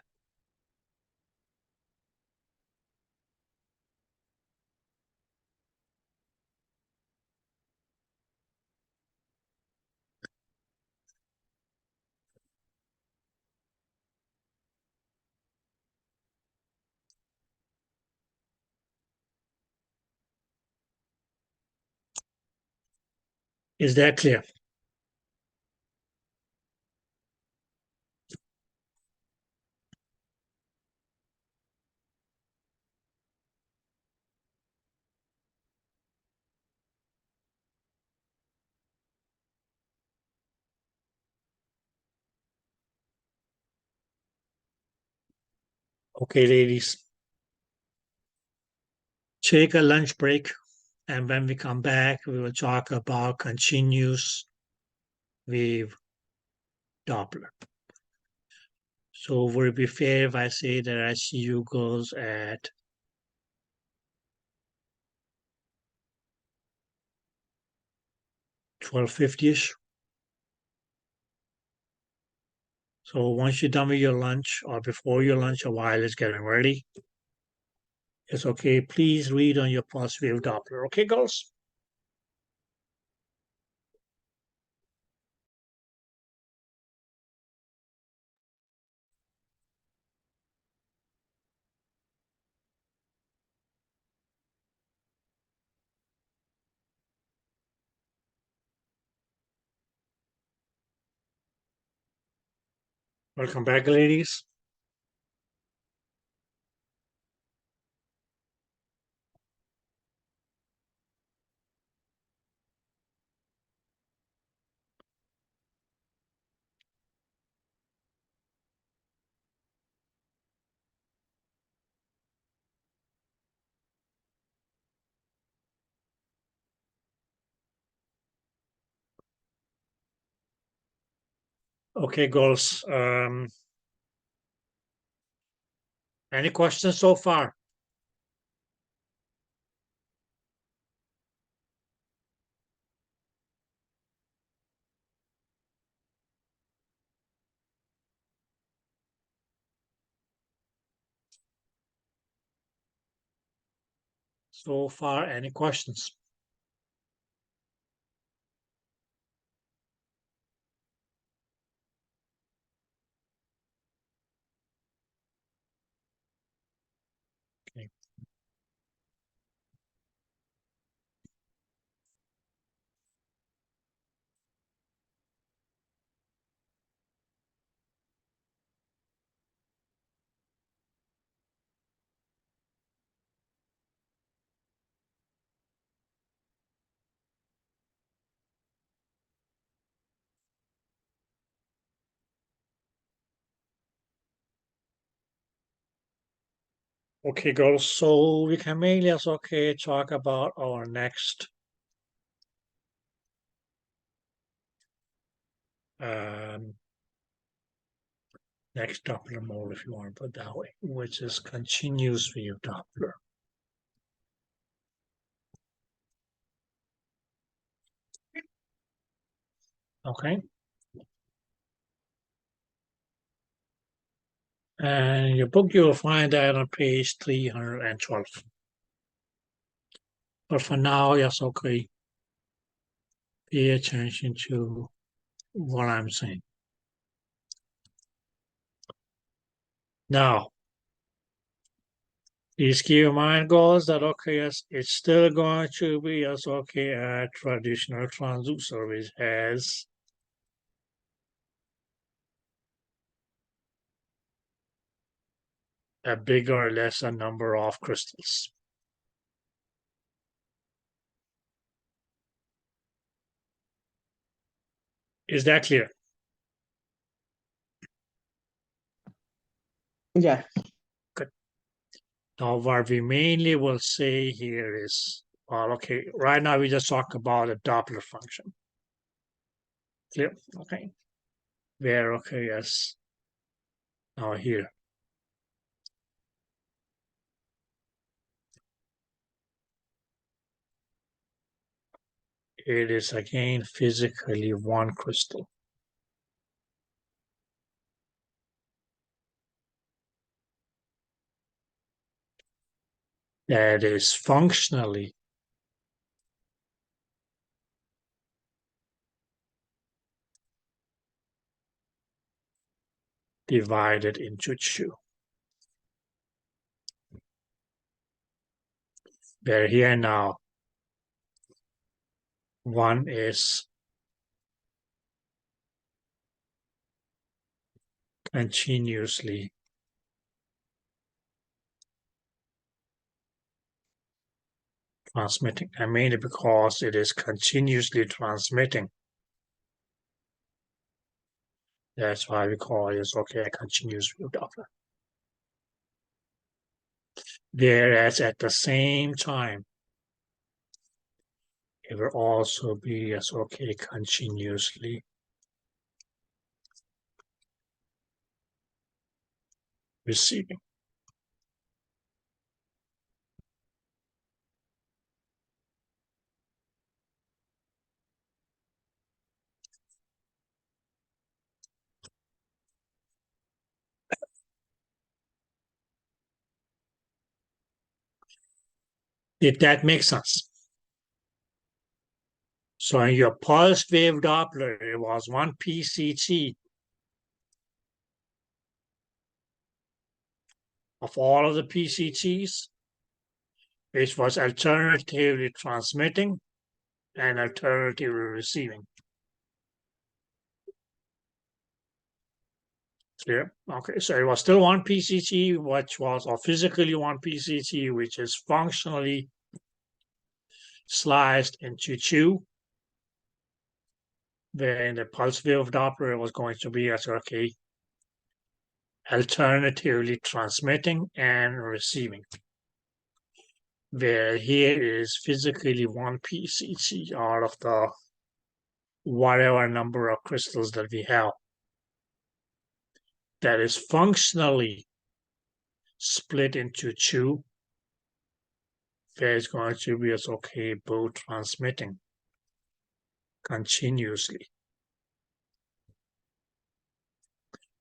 Is that clear? Okay, ladies. Take a lunch break, and when we come back, we will talk about continuous wave Doppler. So would it be fair if I say that I see you girls at 12:50ish? So once you're done with your lunch or before your lunch or while it's getting ready, it's okay. Please read on your pulse wave Doppler. Okay, girls? Welcome back, ladies. Okay, girls. Any questions so far? So far, any questions? Okay. Okay, girls, so we can mainly as okay talk about our next next Doppler mode, if you want to put it that way, which is continuous wave Doppler. Okay. And in your book, you'll find that on page 312. But for now, yes, okay. Pay attention to what I'm saying. Now, please keep in mind, goals that okay, yes, it's still going to be as okay a traditional transducer, which has a bigger or lesser number of crystals. Is that clear? Yes. Now, what we mainly will say here is, well, okay, right now we just talk about a Doppler function. Clear? Okay. Where, okay, yes. Now here. It is again physically one crystal. That is functionally divided into two. Where here now, one is continuously transmitting, and mainly because it is continuously transmitting. That's why we call it okay a continuous wave Doppler. Whereas at the same time, it will also be as okay continuously receiving. Did that make sense? So in your pulsed wave Doppler, it was one PCT of all of the PCTs, which was alternatively transmitting and alternatively receiving. Clear? Okay, so it was still one PCT, which was, or physically one PCT, which is functionally sliced into two. Where in the pulse wave Doppler, it was going to be as okay, alternatively transmitting and receiving. Where here is physically one PCT out of the whatever number of crystals that we have. That is functionally split into two. There is going to be as okay, both transmitting continuously.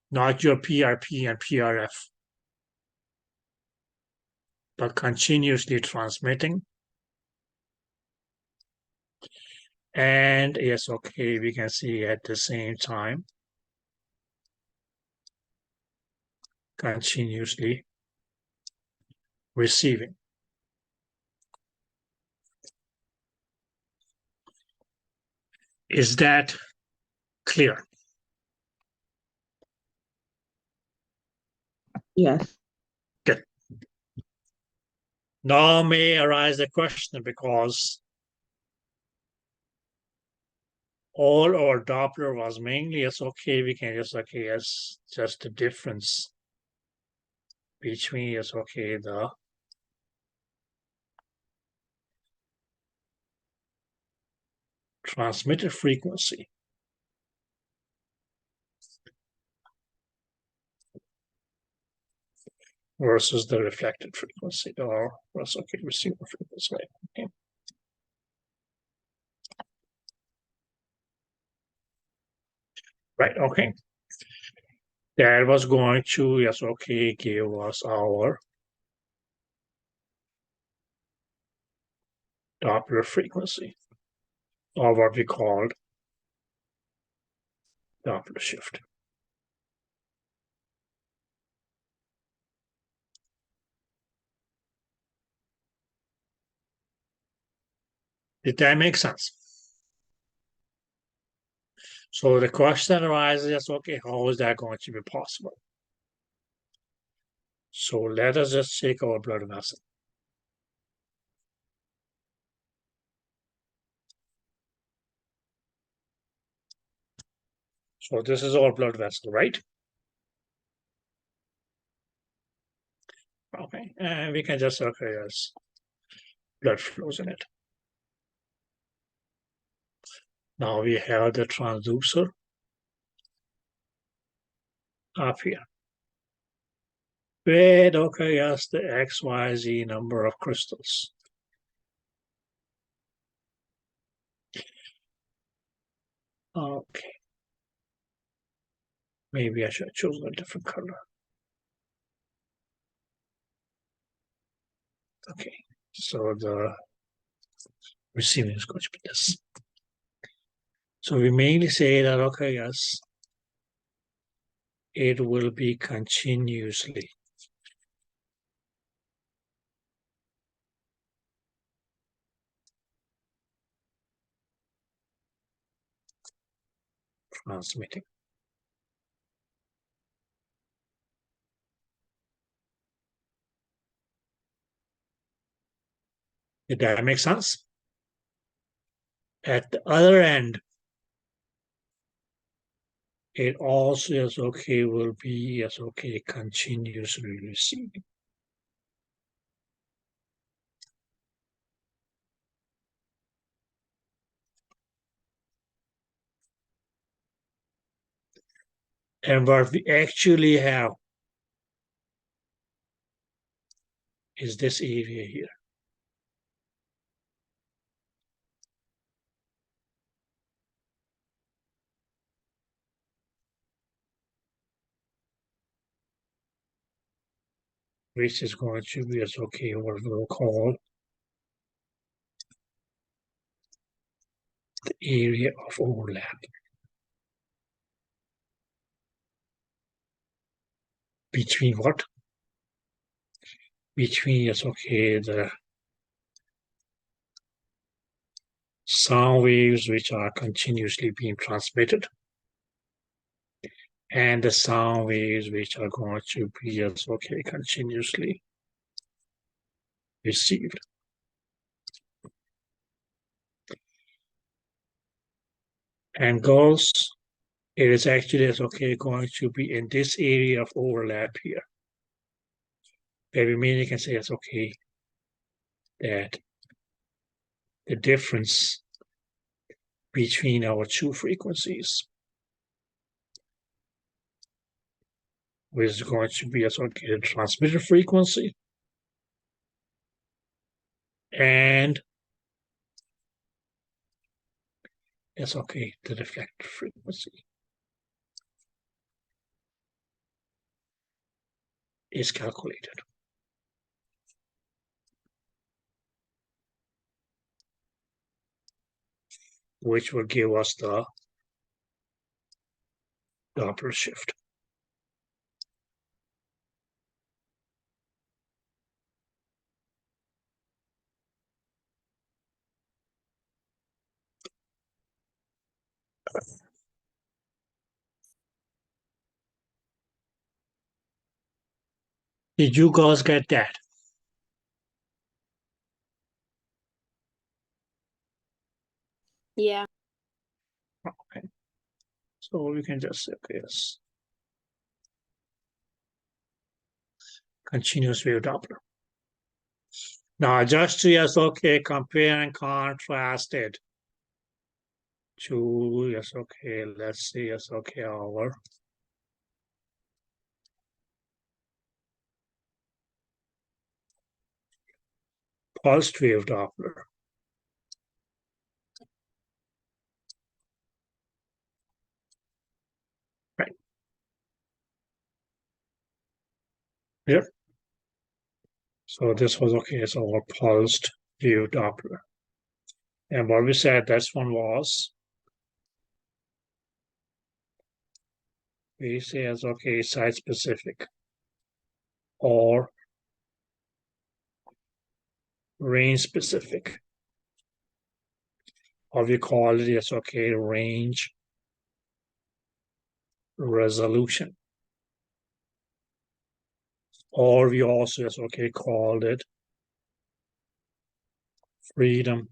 Not your PRP and PRF, but continuously transmitting. And yes, okay, we can see at the same time, continuously receiving. Is that clear? Yes. Good. Now may arise the question, because all our Doppler was mainly as okay, we can just okay as just the difference between is okay the transmitted frequency versus the reflected frequency, or versus receiver frequency. Okay. Right, okay. That was going to, yes, okay, give us our Doppler frequency, or what we called Doppler shift. Did that make sense? So the question arises, okay, how is that going to be possible? So let us just take our blood vessel. So this is our blood vessel, right? Okay, and we can just, okay, yes, blood flows in it. Now we have the transducer up here. With, okay, yes, the XYZ number of crystals. Okay. Maybe I should have chosen a different color. Okay, so the receiving is going to be this. So we mainly say that, okay, yes, it will be continuously transmitting. Did that make sense? At the other end, it also is okay, will be as okay, continuously receiving. And what we actually have is this area here. Which is going to be as okay, what we'll call the area of overlap. Between what? Between, yes, okay, the sound waves which are continuously being transmitted and the sound waves which are going to be, yes, okay, continuously received. And goals, it is actually, yes, okay, going to be in this area of overlap here. Where we can say, yes, okay, that the difference between our two frequencies is going to be, yes, okay, the transmitted frequency and yes, okay, the reflected frequency is calculated. Which will give us the Doppler shift. Did you guys get that? Yeah. Okay. So we can just say, okay, yes. continuous wave Doppler. Now, just to, yes, okay, compare and contrast it to, yes, okay, let's see, yes, okay, our pulsed wave Doppler. Right. Here. So this was, okay, so our pulsed wave Doppler. And what we said, this one was, we say as, okay, site specific or range specific. Or we call it, yes, okay, range resolution. Or we also, yes, okay, called it freedom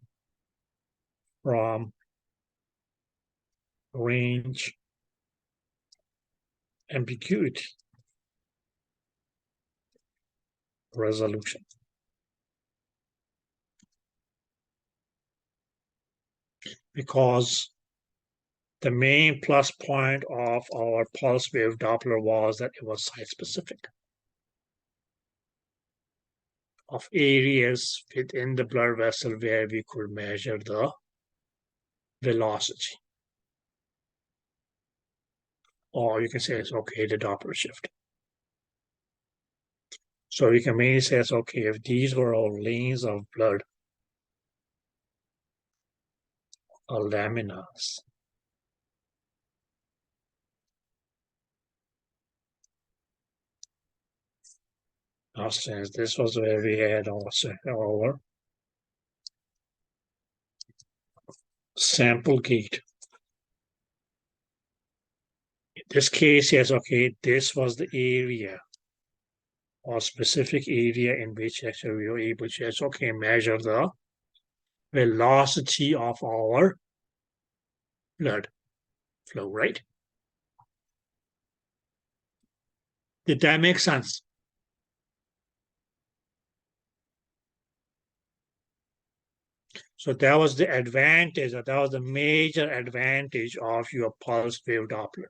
from range ambiguity resolution. Because the main plus point of our pulse wave Doppler was that it was site specific of areas within the blood vessel where we could measure the velocity. Or you can say it's okay, the Doppler shift. So we can mainly say it's okay if these were all lanes of blood or laminas. Now, since this was where we had also our sample gate. In this case, yes, okay, this was the area or specific area in which actually we were able to, yes, okay, measure the velocity of our blood flow, right? Did that make sense? So that was the advantage, that was the major advantage of your pulse wave Doppler.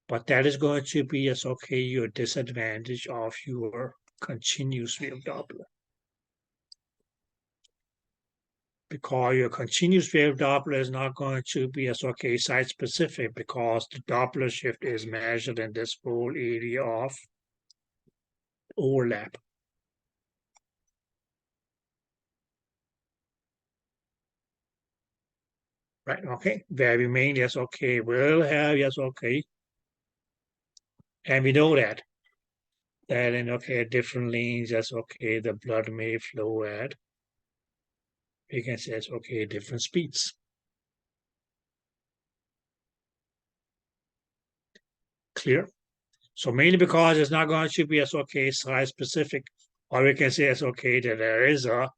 But that is going to be, yes, okay, your disadvantage of your continuous wave Doppler. Because your continuous wave Doppler is not going to be, yes, okay, site specific, because the Doppler shift is measured in this whole area of overlap. Right, okay, where we mean, yes, okay, we'll have, yes, okay, and we know that in, okay, different lanes, yes, okay, the blood may flow at, we can say, it's okay, different speeds. Clear? So mainly because it's not going to be as, okay, size specific, or we can say, it's okay, that there is a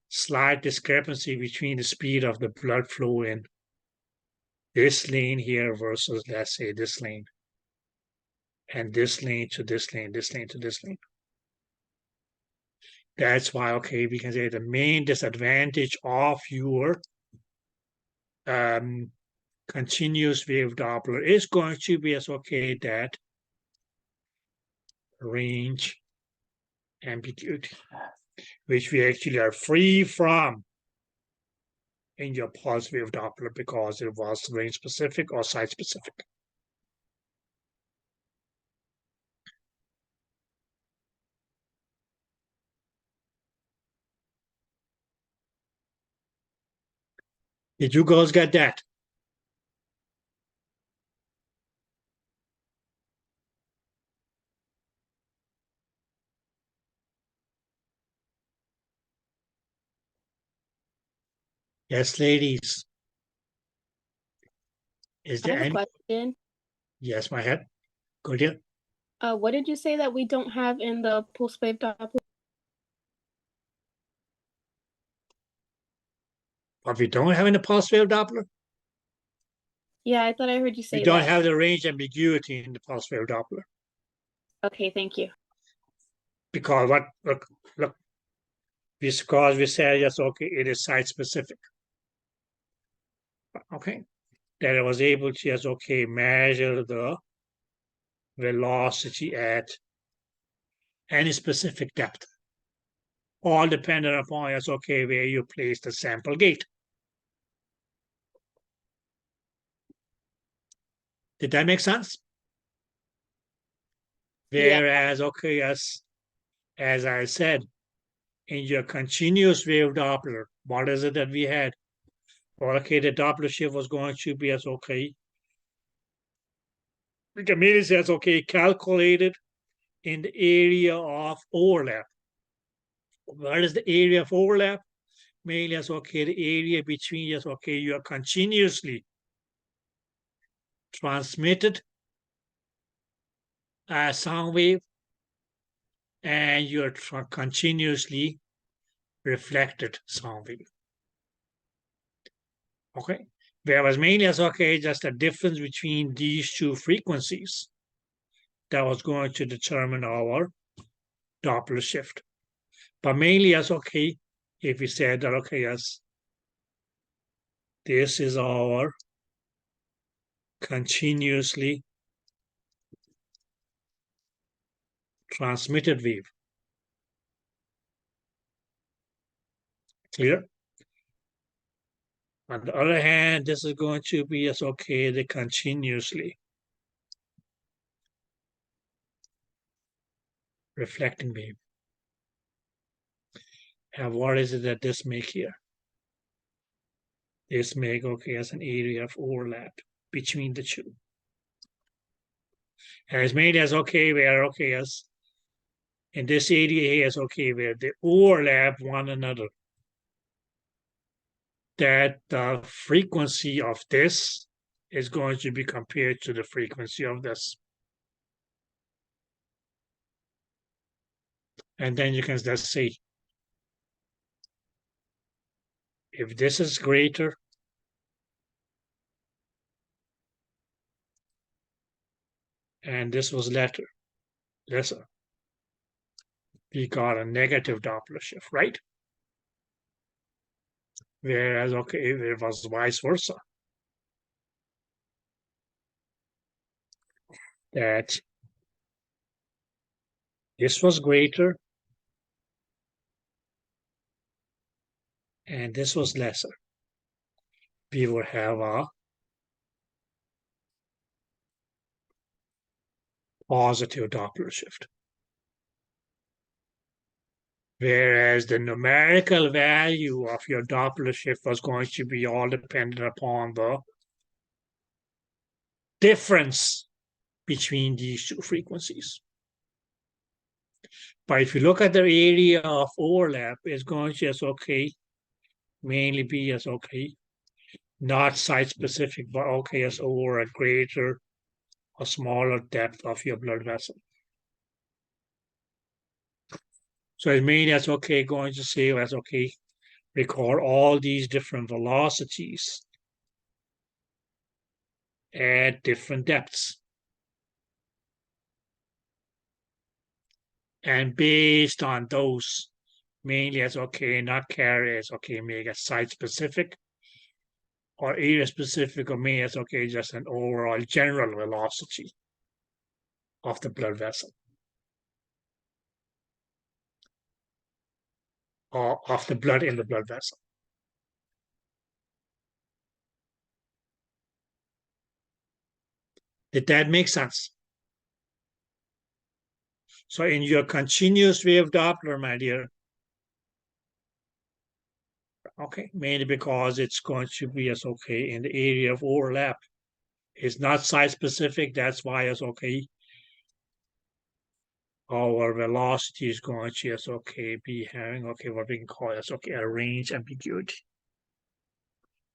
slight discrepancy between the speed of the blood flow in this lane here versus, let's say, this lane, and this lane to this lane, this lane to this lane. That's why, okay, we can say the main disadvantage of your continuous wave Doppler is going to be as, okay, that range ambiguity, which we actually are free from in your pulse wave Doppler because it was range specific or site specific. Did you girls get that? Yes, ladies. Is I there have a any? question. Yes, my head. Go ahead. What did you say that we don't have in the pulse wave Doppler? What we don't have in the pulse wave Doppler? Yeah, I thought I heard you say We don't that. have the range ambiguity in the pulse wave Doppler. Okay, thank you. Because what, look, because we said, yes, okay, it is site specific. Okay, that I was able to, yes, okay, measure the velocity at any specific depth, all dependent upon, yes, okay, where you place the sample gate. Did that make sense? Yeah. Whereas, okay, yes, as I said, in your continuous wave Doppler, what is it that we had? Well, okay, the Doppler shift was going to be as okay. We can immediately say it's okay, calculated in the area of overlap. What is the area of overlap? Mainly as okay, the area between, yes, okay, you are continuously transmitted sound wave and you're continuously reflected sound wave. Okay, there was mainly as okay, just a difference between these two frequencies that was going to determine our Doppler shift. But mainly as okay, if we said that okay, yes, this is our continuously transmitted wave. Clear? On the other hand, this is going to be as okay, the continuously reflecting wave. And what is it that this make here? This make okay as an area of overlap between the two. And it's made as okay where okay as in this area here is okay where they overlap one another. That the frequency of this is going to be compared to the frequency of this. And then you can just say, if this is greater, and this was lesser, we got a negative Doppler shift, right? Whereas, okay, if it was vice versa, that this was greater and this was lesser, we would have a positive Doppler shift. Whereas the numerical value of your Doppler shift was going to be all dependent upon the difference between these two frequencies. But if you look at the area of overlap, it's going to as okay, mainly be as okay, not site specific, but okay as over a greater or smaller depth of your blood vessel. So it means that's okay, going to say as okay, record all these different velocities at different depths. And based on those, mainly as okay, not carry as okay, make a site specific or area specific, or may as okay, just an overall general velocity of the blood vessel or of the blood in the blood vessel. Did that make sense? So in your continuous wave Doppler, my dear, okay, mainly because it's going to be as okay in the area of overlap. It's not site specific, that's why it's okay. Our velocity is going to as okay be having okay what we can call as okay a range ambiguity.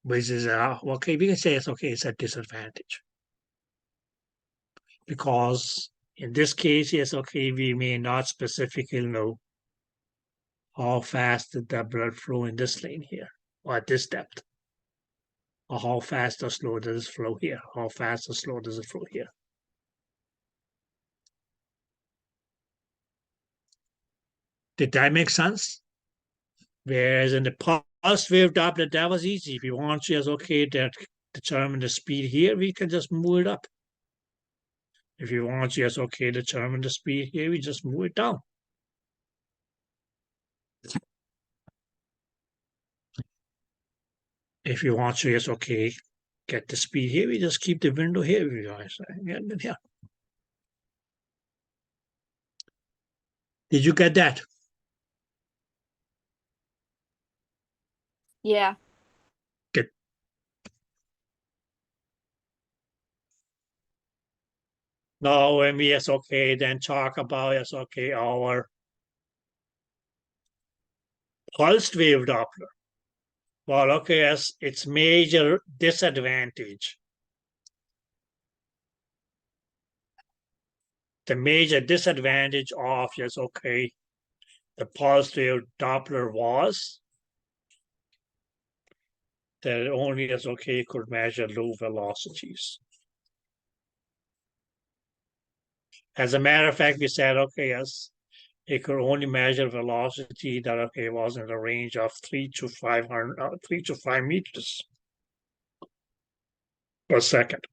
Which is okay, we can say it's okay, it's a disadvantage. Because in this case, yes, okay, we may not specifically know how fast did the blood flow in this lane here or at this depth. or how fast or slow does it flow here? How fast or slow does it flow here? Did that make sense? Whereas in the pulse wave Doppler, that was easy. If you want to just, okay, that determine the speed here, we can just move it up. If you want to just, okay, determine the speed here, we just move it down. If you want to just, okay, get the speed here, we just keep the window here, you guys. Yeah. Did you get that? Yeah. Good. Now, when we just, okay, then talk about just, okay, our pulsed wave Doppler. Well, okay, as its major disadvantage. The major disadvantage of, yes, okay, the pulsed wave Doppler was that it only, yes, okay, could measure low velocities. As a matter of fact, we said, okay, yes, it could only measure velocity that, okay, was in the range of 3 to 5 meters per second.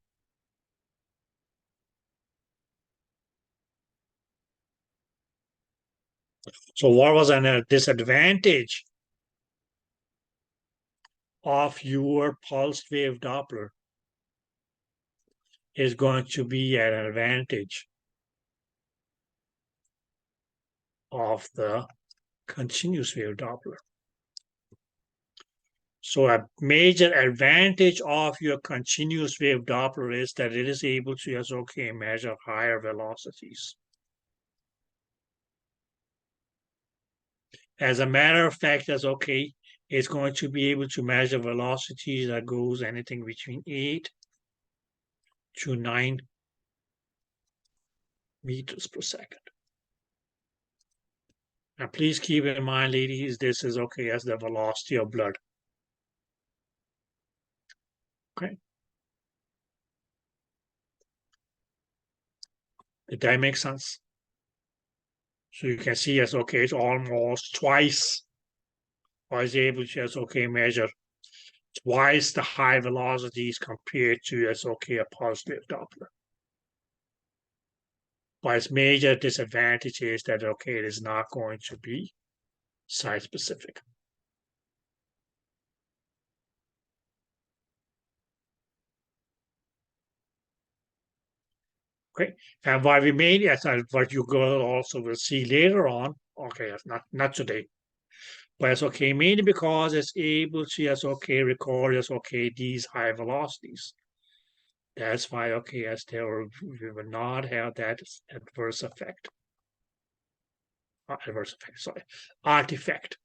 So what was a disadvantage of your pulsed wave Doppler is going to be an advantage of the continuous wave Doppler. So a major advantage of your continuous wave Doppler is that it is able to just, okay, measure higher velocities. As a matter of fact, that's okay, it's going to be able to measure velocities that goes anything between 8 to 9 meters per second. Now, please keep in mind, ladies, this is okay as the velocity of blood. Okay. Did that make sense? So you can see as okay, it's almost twice. I was able to just, okay, measure twice the high velocities compared to as, okay, a pulsed wave Doppler. But its major disadvantage is that, okay, it is not going to be site specific. Okay, and why we made it, what you girl also will see later on, okay, not today, but it's okay, mainly because it's able to just, okay, record as, okay, these high velocities. That's why, okay, as we will not have that adverse effect. Artifact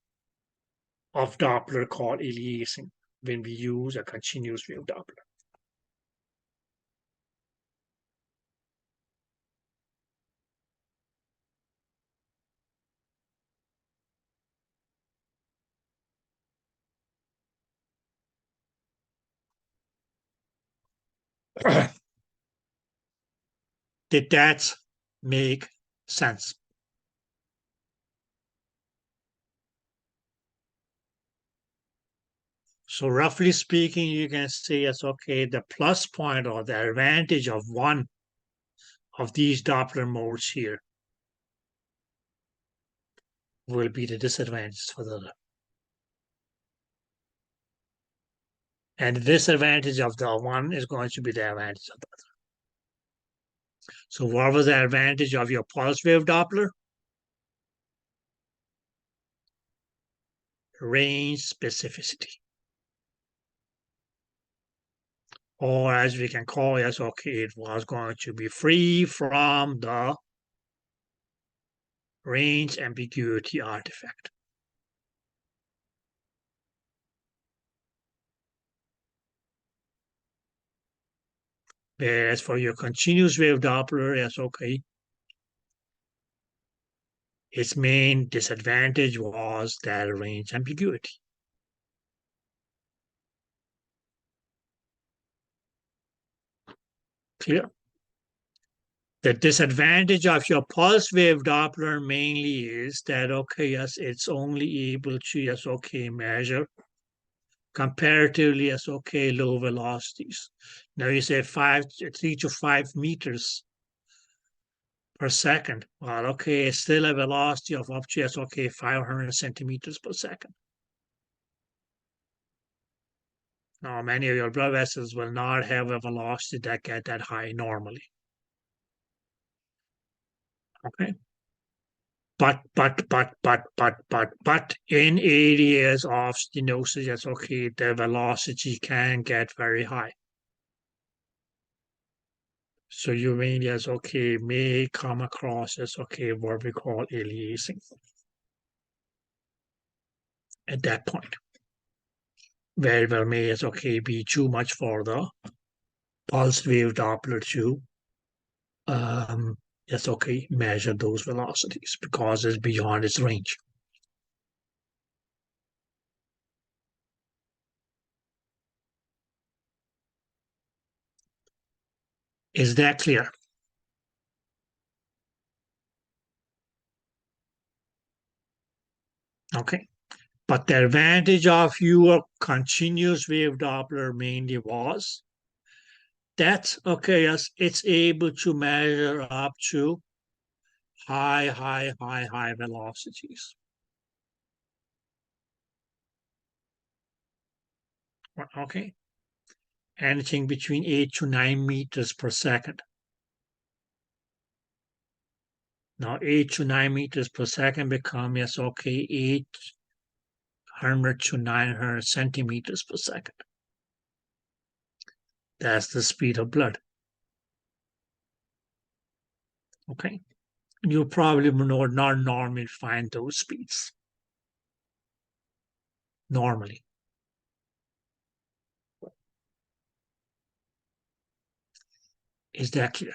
of Doppler called aliasing when we use a continuous wave Doppler. Did that make sense? So roughly speaking, you can say it's okay, the plus point or the advantage of one of these Doppler modes here will be the disadvantage for the other. And the disadvantage of the one is going to be the advantage of the other. So what was the advantage of your pulse wave Doppler? Range specificity. Or as we can call it, okay, it was going to be free from the range ambiguity artifact. Whereas for your continuous wave Doppler, yes, okay, its main disadvantage was that range ambiguity. Clear? The disadvantage of your pulse wave Doppler mainly is that, okay, yes, it's only able to, yes, okay, measure comparatively, yes, okay, low velocities. Now you say 3 to 5 meters per second. Well, okay, it's still a velocity of up to, yes, okay, 500 centimeters per second. Now, many of your blood vessels will not have a velocity that get that high normally. Okay. But in areas of stenosis, yes, okay, the velocity can get very high. So you may, yes, okay, may come across as, okay, what we call aliasing at that point. Very well may, yes, okay, be too much for the pulse wave Doppler to, yes, okay, measure those velocities because it's beyond its range. Is that clear? Okay. But the advantage of your continuous wave Doppler mainly was that, okay, yes, it's able to measure up to high velocities. Okay. Anything between 8 to 9 meters per second. Now, 8 to 9 meters per second become, yes, okay, 800 to 900 centimeters per second. That's the speed of blood. Okay. You probably not normally find those speeds. Normally. Is that clear?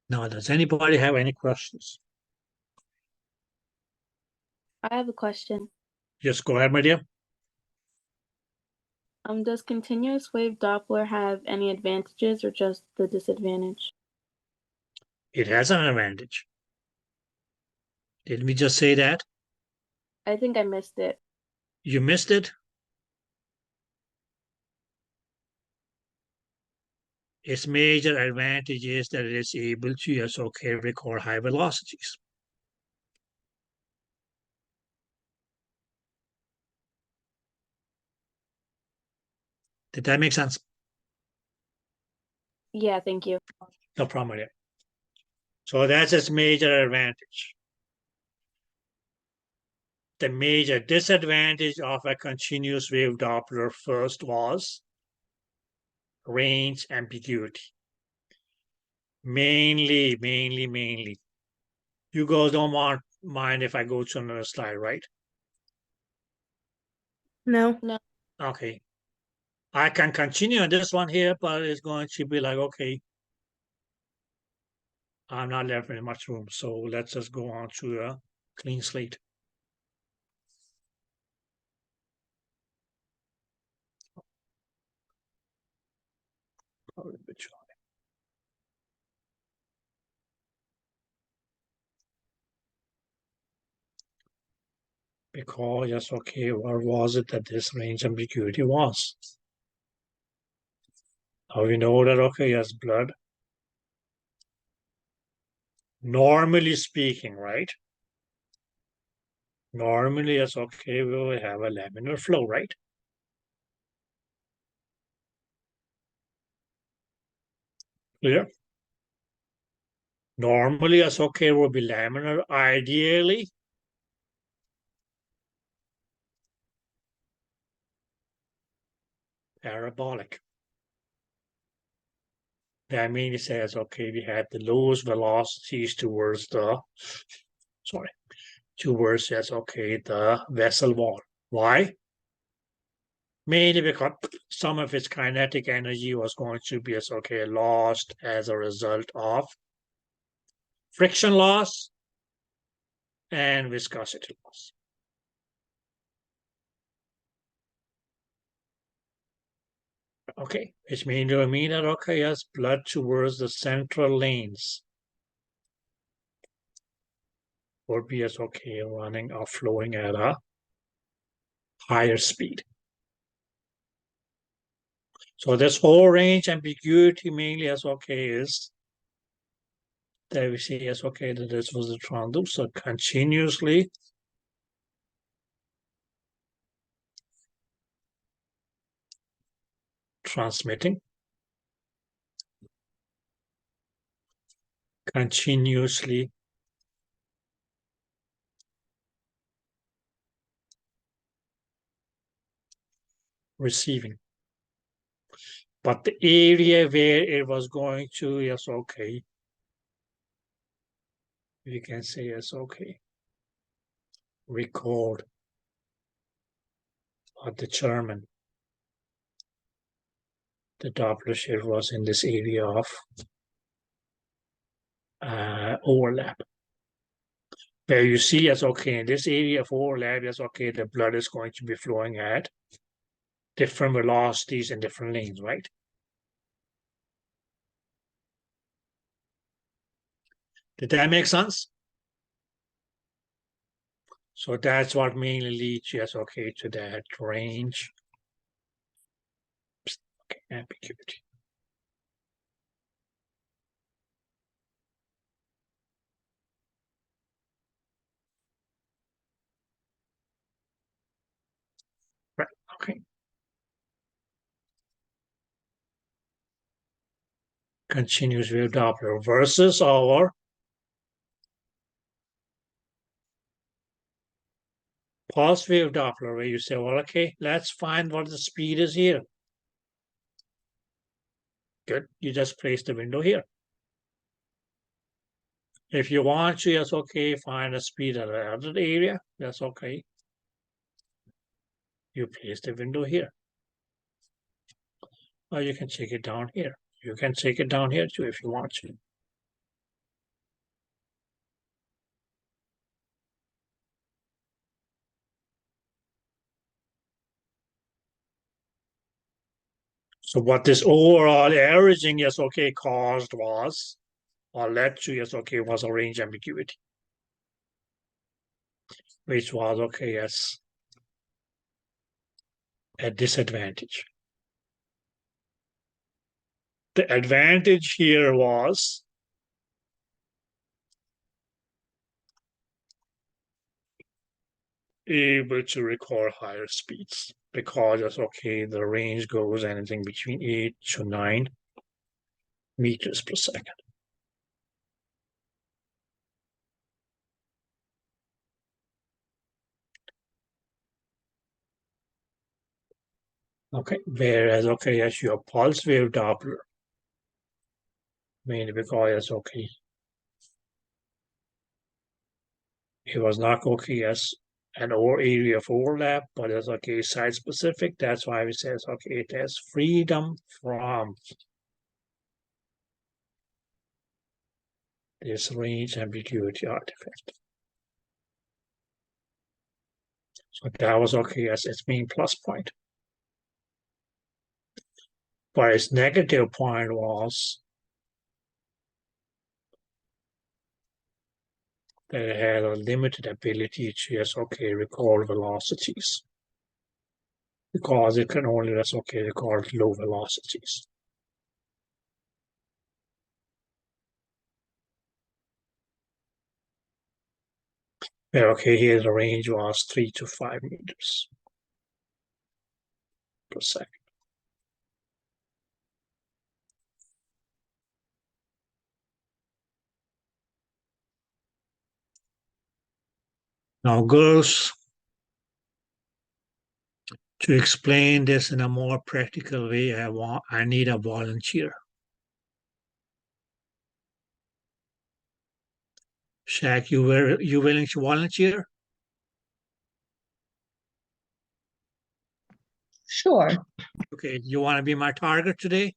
Now, does anybody have any questions? I have a question. Yes, go ahead, my dear. Does continuous wave Doppler have any advantages or just the disadvantage? It has an advantage. Didn't we just say that? I think I missed it. You missed it? Its major advantage is that it is able to, yes, okay, record high velocities. Did that make sense? Yeah, thank you. No problem there. So that's its major advantage. The major disadvantage of a continuous wave Doppler first was range ambiguity. Mainly. You guys don't mind if I go to another slide, right? No. Okay. I can continue on this one here, but it's going to be like, okay, I'm not left in much room. So let's just go on to a clean slate. Probably a bit shy. Because, yes, okay, what was it that this range ambiguity was? Now we know that, okay, yes, blood. Normally speaking, right? Normally, yes, okay, we will have a laminar flow, right? Clear? Normally, yes, okay, will be laminar. Ideally, parabolic. That means it says, okay, we had the lowest velocities towards the, yes, okay, the vessel wall. Why? Mainly because some of its kinetic energy was going to be, yes, okay, lost as a result of friction loss and viscosity loss. Okay, which means to mean that okay, yes, blood towards the central lanes would be as okay running or flowing at a higher speed. So this whole range ambiguity mainly as okay is that we see as okay that this was the transducer continuously transmitting, continuously receiving. But the area where it was going to, yes, okay. We can say yes, okay. Record or determine the Doppler shift was in this area of overlap. Where you see, yes, okay, in this area of overlap, yes, okay, the blood is going to be flowing at different velocities in different lanes, right? Did that make sense? So that's what mainly leads, yes, okay, to that range. Okay, ambiguity. Right, okay. Continuous wave Doppler versus our pulse wave Doppler, where you say, well, okay, let's find what the speed is here. Good, you just place the window here. If you want to, that's okay, find a speed at another area, that's okay. You place the window here. Or you can take it down here. You can take it down here too if you want to. So what this overall averaging, yes, okay, caused was, or led to, yes, okay, was a range ambiguity. Which was, okay, yes, a disadvantage. The advantage here was able to record higher speeds because it's okay, the range goes anything between 8 to 9 meters per second. Okay, whereas okay, as your pulse wave Doppler, mainly because it's okay, it was not okay as an area of overlap, but it's okay site specific. That's why we say it's okay, it has freedom from this range ambiguity artifact. So that was okay as its main plus point. But its negative point was that it had a limited ability to just okay record velocities because it can only just okay record low velocities. Where okay, here the range was 3 to 5 meters per second. Now, girls, to explain this in a more practical way, I need a volunteer. Shaq, you willing to volunteer? Sure. Okay, you want to be my target today?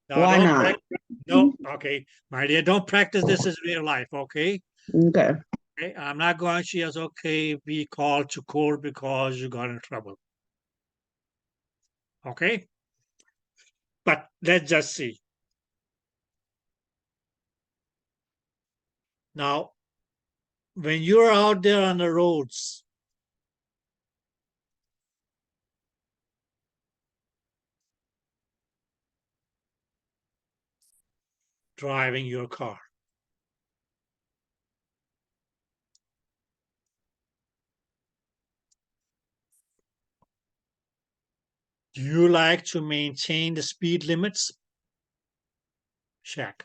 No, Why don't not? No, okay, my dear, don't practice this as real life, okay? Okay. Okay, I'm not going to, as okay, be called to court because you got in trouble. Okay? But let's just see. Now, when you're out there on the roads, driving your car, do you like to maintain the speed limits? Shaq.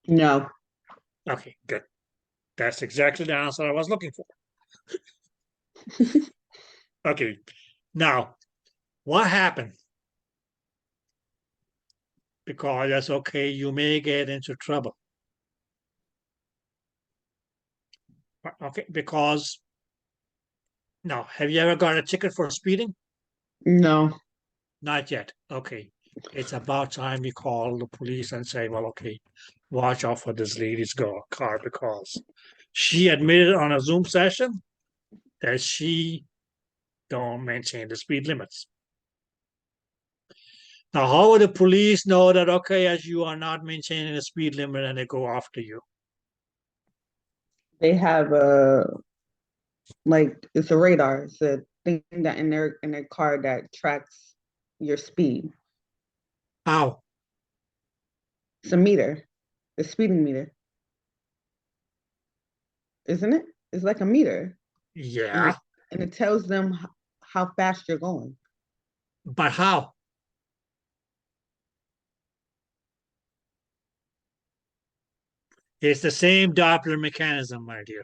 No. Okay, good. That's exactly the answer I was looking for. Okay, now, what happened? Because that's okay, you may get into trouble. Okay, because now, have you ever got a ticket for speeding? No. Not yet. Okay. It's about time we call the police and say, well, okay, watch out for this lady's car because she admitted on a Zoom session that she don't maintain the speed limits. Now, how would the police know that, okay, as you are not maintaining the speed limit and they go after you? They have a like it's a radar. It's a thing that in their car that tracks your speed. How? It's a meter, a speeding meter, isn't it? It's like a meter, and Yeah, it tells them how fast you're going. but how? It's the same Doppler mechanism, my dear.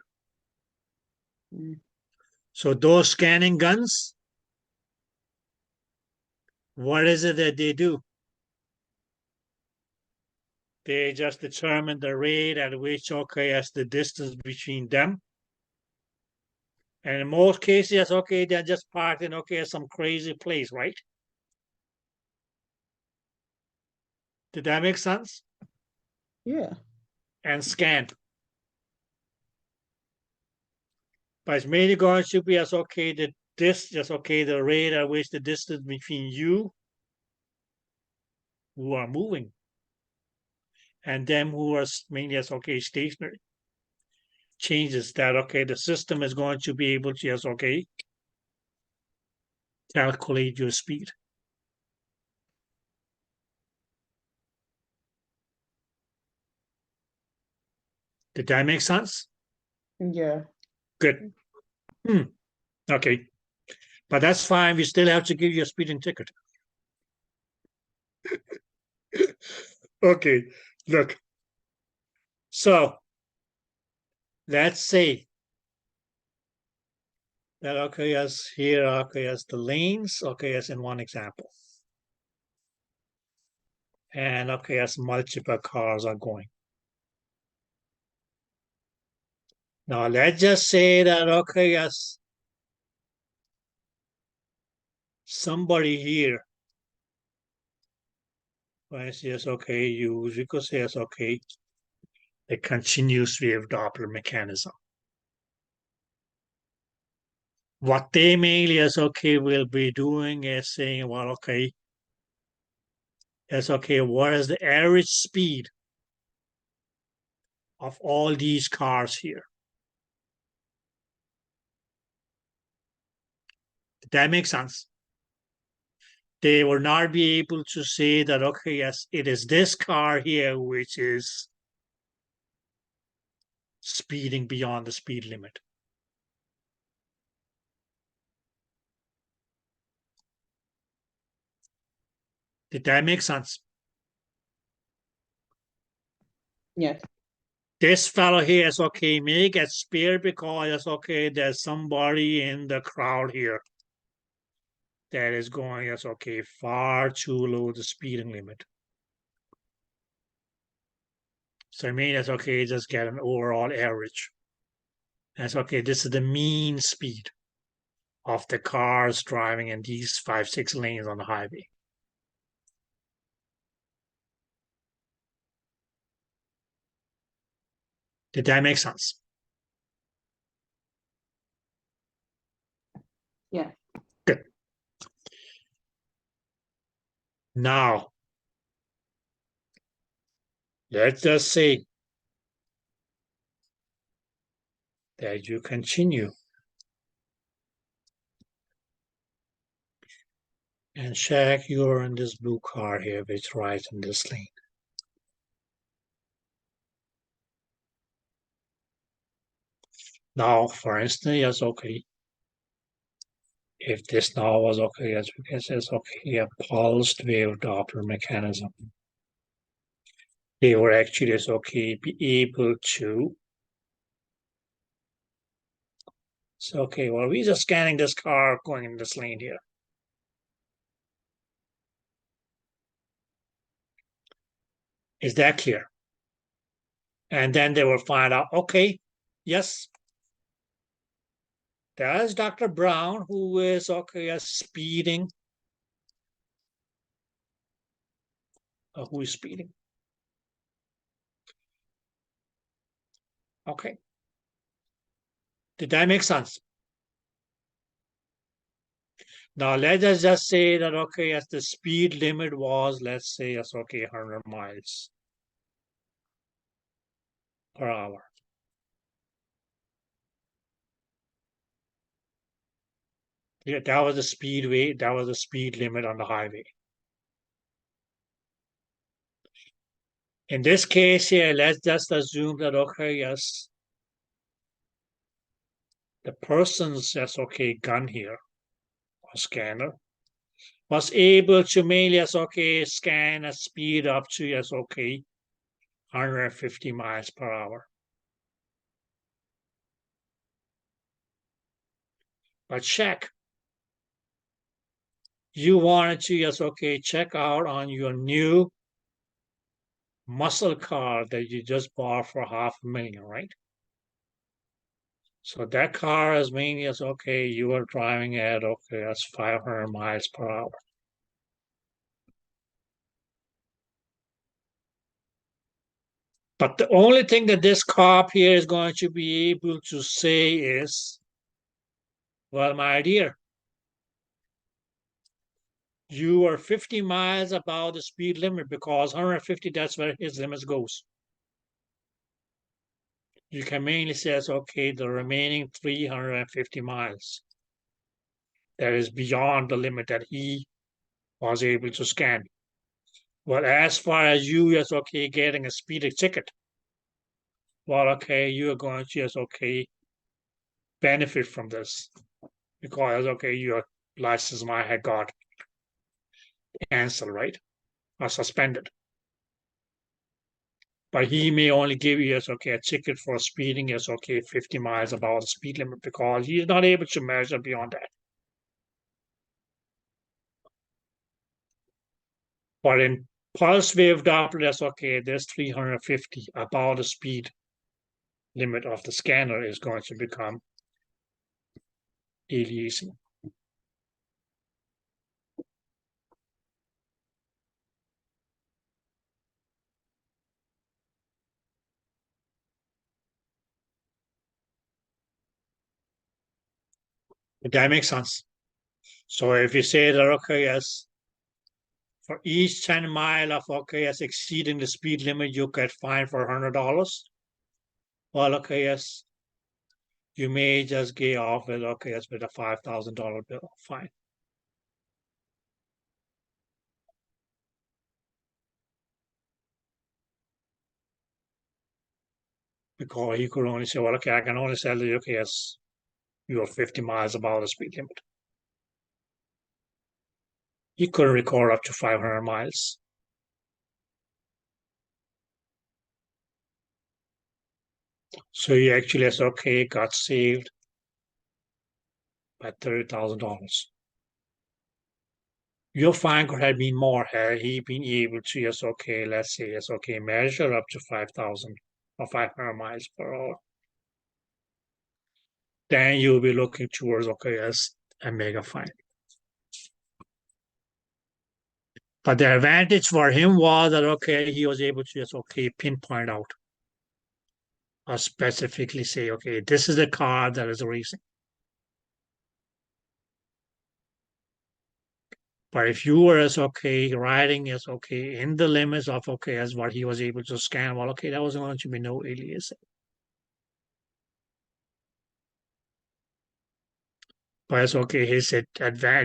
Mm. So those scanning guns, what is it that they do? They just determine the rate at which, okay, as the distance between them. And in most cases, okay, they're just parked in, okay, some crazy place, right? Did that make sense? Yeah. And scan. But it's mainly going to be as, okay, the rate at which the distance between you who are moving and them who are mainly as, okay, stationary. Changes that, okay, the system is going to be able to just, okay, calculate your speed. Did that make sense? Yeah. Good. Okay. But that's fine. We still have to give you a speeding ticket. Okay. Look. So let's say that, okay, as here, okay, as the lanes, okay, as in one example. And okay, as multiple cars are going. Now let's just say that, okay, as somebody here, for instance, okay, you could say, yes, okay, the continuous wave Doppler mechanism. What they mainly is, okay, will be doing is saying, well, okay, yes, okay, what is the average speed of all these cars here? Did that make sense? They will not be able to say that, okay, yes, it is this car here which is speeding beyond the speed limit. Did that make sense? Yes. This fellow here is, okay, may get spared because it's, okay, there's somebody in the crowd here that is going, it's, okay, far too low the speeding limit. So I mean, it's, okay, just get an overall average. That's, okay, this is the mean speed of the cars driving in these 5-6 lanes on the highway. Did that make sense? Yeah. Good. Now, let's just say that you continue and check you're in this blue car here, which right in this lane. Now, for instance, yes, okay. If this now was okay, as we can say, it's okay, a pulsed wave Doppler mechanism. They were actually, it's okay, be able to. So, okay, well, we're just scanning this car going in this lane here. Is that clear? And then they will find out, okay, yes, there's Dr. Brown, who is, okay, speeding. Who is speeding? Okay. Did that make sense? Now, let us just say that, okay, as the speed limit was, let's say, it's okay, 100 miles per hour. Yeah, that was the speedway, that was the speed limit on the highway. In this case here, let's just assume that, okay, yes, the person's, yes, okay, gun here, or scanner, was able to mainly, yes, okay, scan a speed up to, yes, okay, 150 miles per hour. But check. You wanted to, yes, okay, check out on your new muscle car that you just bought for $500,000, right? So that car is mainly as okay, you are driving at okay, that's 500 miles per hour. But the only thing that this cop here is going to be able to say is, well, my dear, you are 50 miles above the speed limit because 150, that's where his limit goes. You can mainly say, okay, the remaining 350 miles. That is beyond the limit that he was able to scan. Well, as far as you, yes, okay, getting a speeding ticket, well, okay, you are going to, yes, okay, benefit from this because, okay, your license might have got canceled, right, or suspended. But he may only give you, yes, okay, a ticket for speeding, yes, okay, 50 miles above the speed limit because he's not able to measure beyond that. But in pulse wave Doppler, that's okay, there's 350 above the speed limit of the scanner is going to become aliasing. That makes sense. So if you say that, okay, yes, for each 10 mile of, okay, yes, exceeding the speed limit, you get fined for $100. Well, okay, yes, you may just get off with, okay, yes, with a $5,000 bill fine. Because he could only say, well, okay, I can only sell you, okay, yes, you're 50 miles above the speed limit. He couldn't record up to 500 miles. So he actually said, okay, got saved by $30,000. Your fine could have been more had he been able to, yes, okay, let's say, yes, okay, measure up to 5,000 or 500 miles per hour. Then you'll be looking towards, okay, yes, a mega fine. But the advantage for him was that, okay, he was able to just, okay, pinpoint out or specifically say, okay, this is the car that is racing. But if you were as okay, riding as okay in the limits of okay as what he was able to scan, well, okay, that was going to be no aliasing. But it's okay, his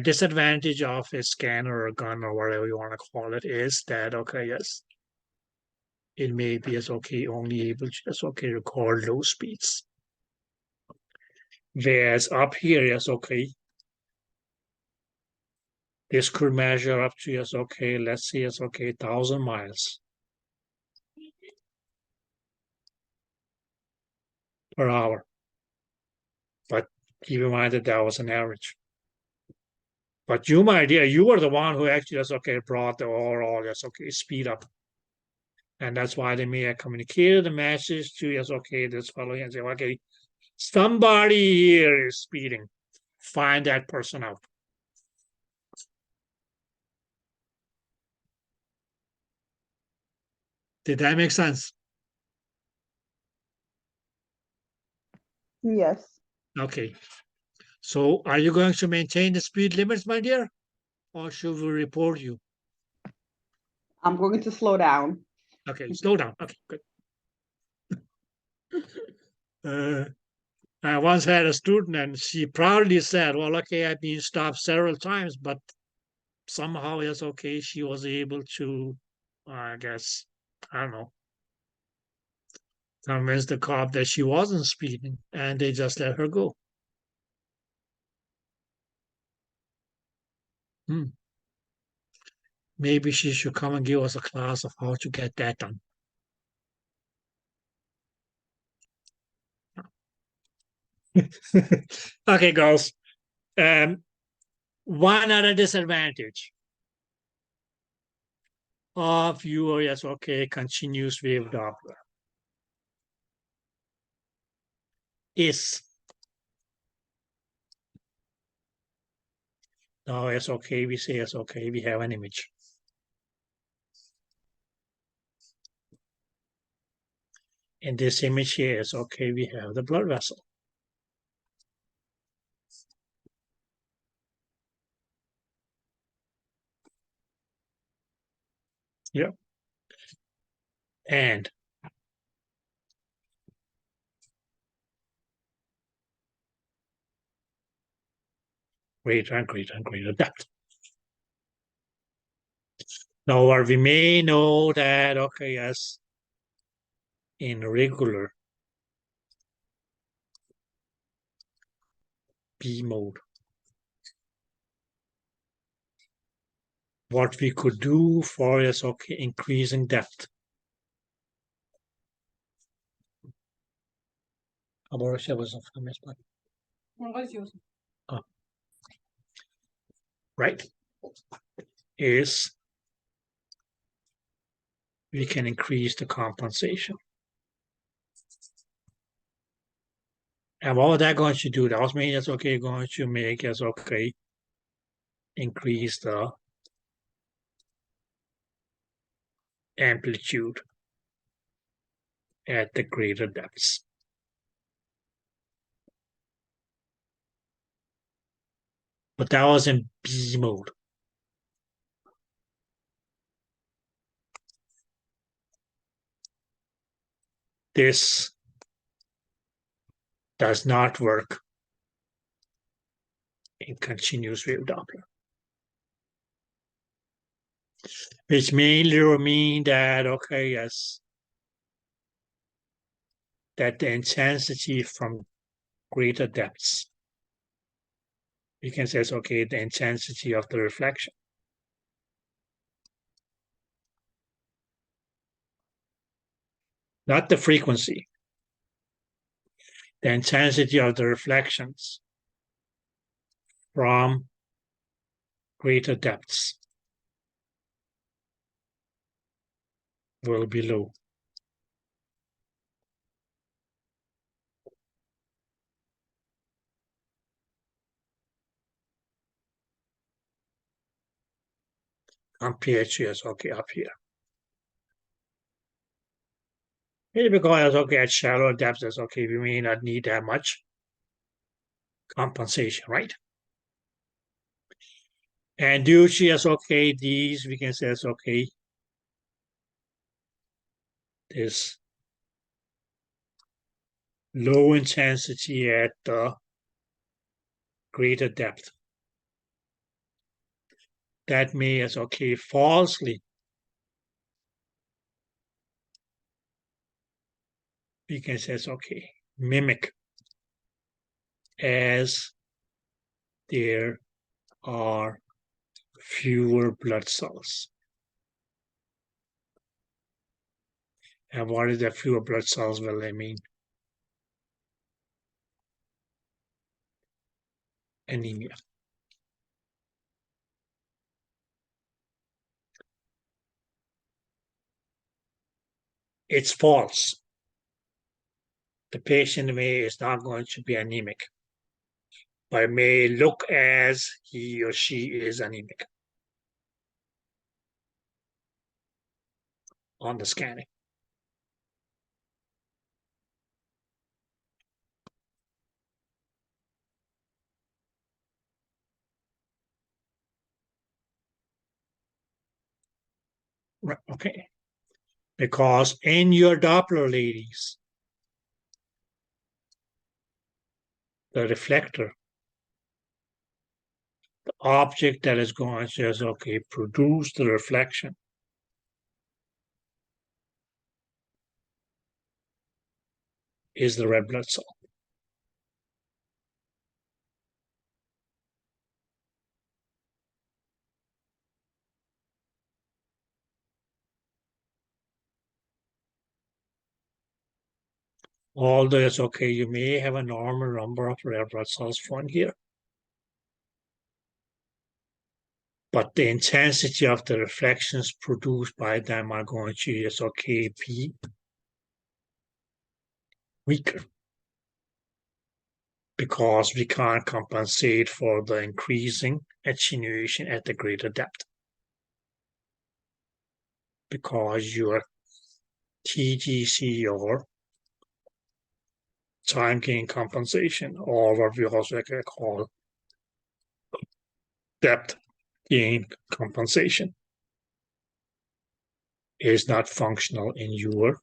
disadvantage of his scanner or gun or whatever you want to call it is that, okay, yes, it may be as okay, only able to as okay record low speeds. Whereas up here, yes, okay, this could measure up to, yes, okay, let's say it's okay, 1,000 miles per hour. But keep in mind that that was an average. But you, my dear, you were the one who actually just okay brought the overall yes okay speed up, and that's why they may have communicated the message to yes okay this fellow and say okay somebody here is speeding, find that person out. Did that make sense? Yes. Okay. So are you going to maintain the speed limits, my dear, or should we report you? I'm going to slow down. Okay, slow down. Okay, good. I once had a student and she proudly said, well, okay, I've been stopped several times, but somehow, yes, okay, she was able to, I guess, I don't know, convince the cop that she wasn't speeding and they just let her go. Maybe she should come and give us a class of how to get that done. Okay, girls. One other disadvantage of your, yes, okay, continuous wave Doppler is now, yes, okay, we say, yes, okay, we have an image. In this image here is okay, we have the blood vessel. Yeah. And greater and greater and greater depth. Now, or we may know that, okay, yes, in regular B mode, what we could do for is, okay, increasing depth. Right, is we can increase the compensation. And what was that going to do? That was mean that's okay, going to make us okay, increase the amplitude at the greater depths. But that was in B mode. This does not work in continuous wave Doppler. Which mainly will mean that, okay, yes, that the intensity from greater depths, you can say, it's okay, the intensity of the reflection. Not the frequency, the intensity of the reflections from greater depths will be low. Compared to, yes, okay, up here. Maybe because, okay, at shallower depths, okay, we may not need that much compensation, right? And due to yes, okay, these we can say yes, okay, this low intensity at the greater depth. That may as okay falsely we can say it's okay mimic as there are fewer blood cells. And what is that fewer blood cells? Well, I mean anemia. It's false. The patient is not going to be anemic, but may look as he or she is anemic on the scanning. Right, okay. Because in your Doppler, ladies, the reflector, the object that is going to just, okay, produce the reflection is the red blood cell. Although it's okay, you may have a normal number of red blood cells found here. But the intensity of the reflections produced by them are going to just okay be weaker. Because we can't compensate for the increasing attenuation at the greater depth. Because your TGC or time gain compensation, or what we also call depth gain compensation, is not functional in your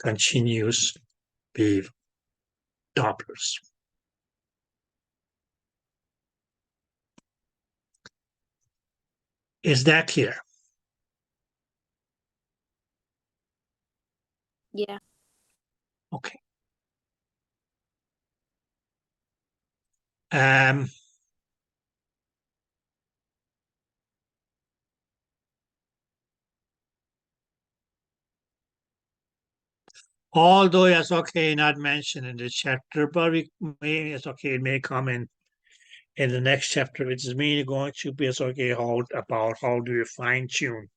continuous wave Dopplers. Is that clear? Yeah. Okay. Although it's okay, not mentioned in this chapter, but we may, it's okay, it may come in the next chapter, which is mainly going to be it's okay about how do you fine tune.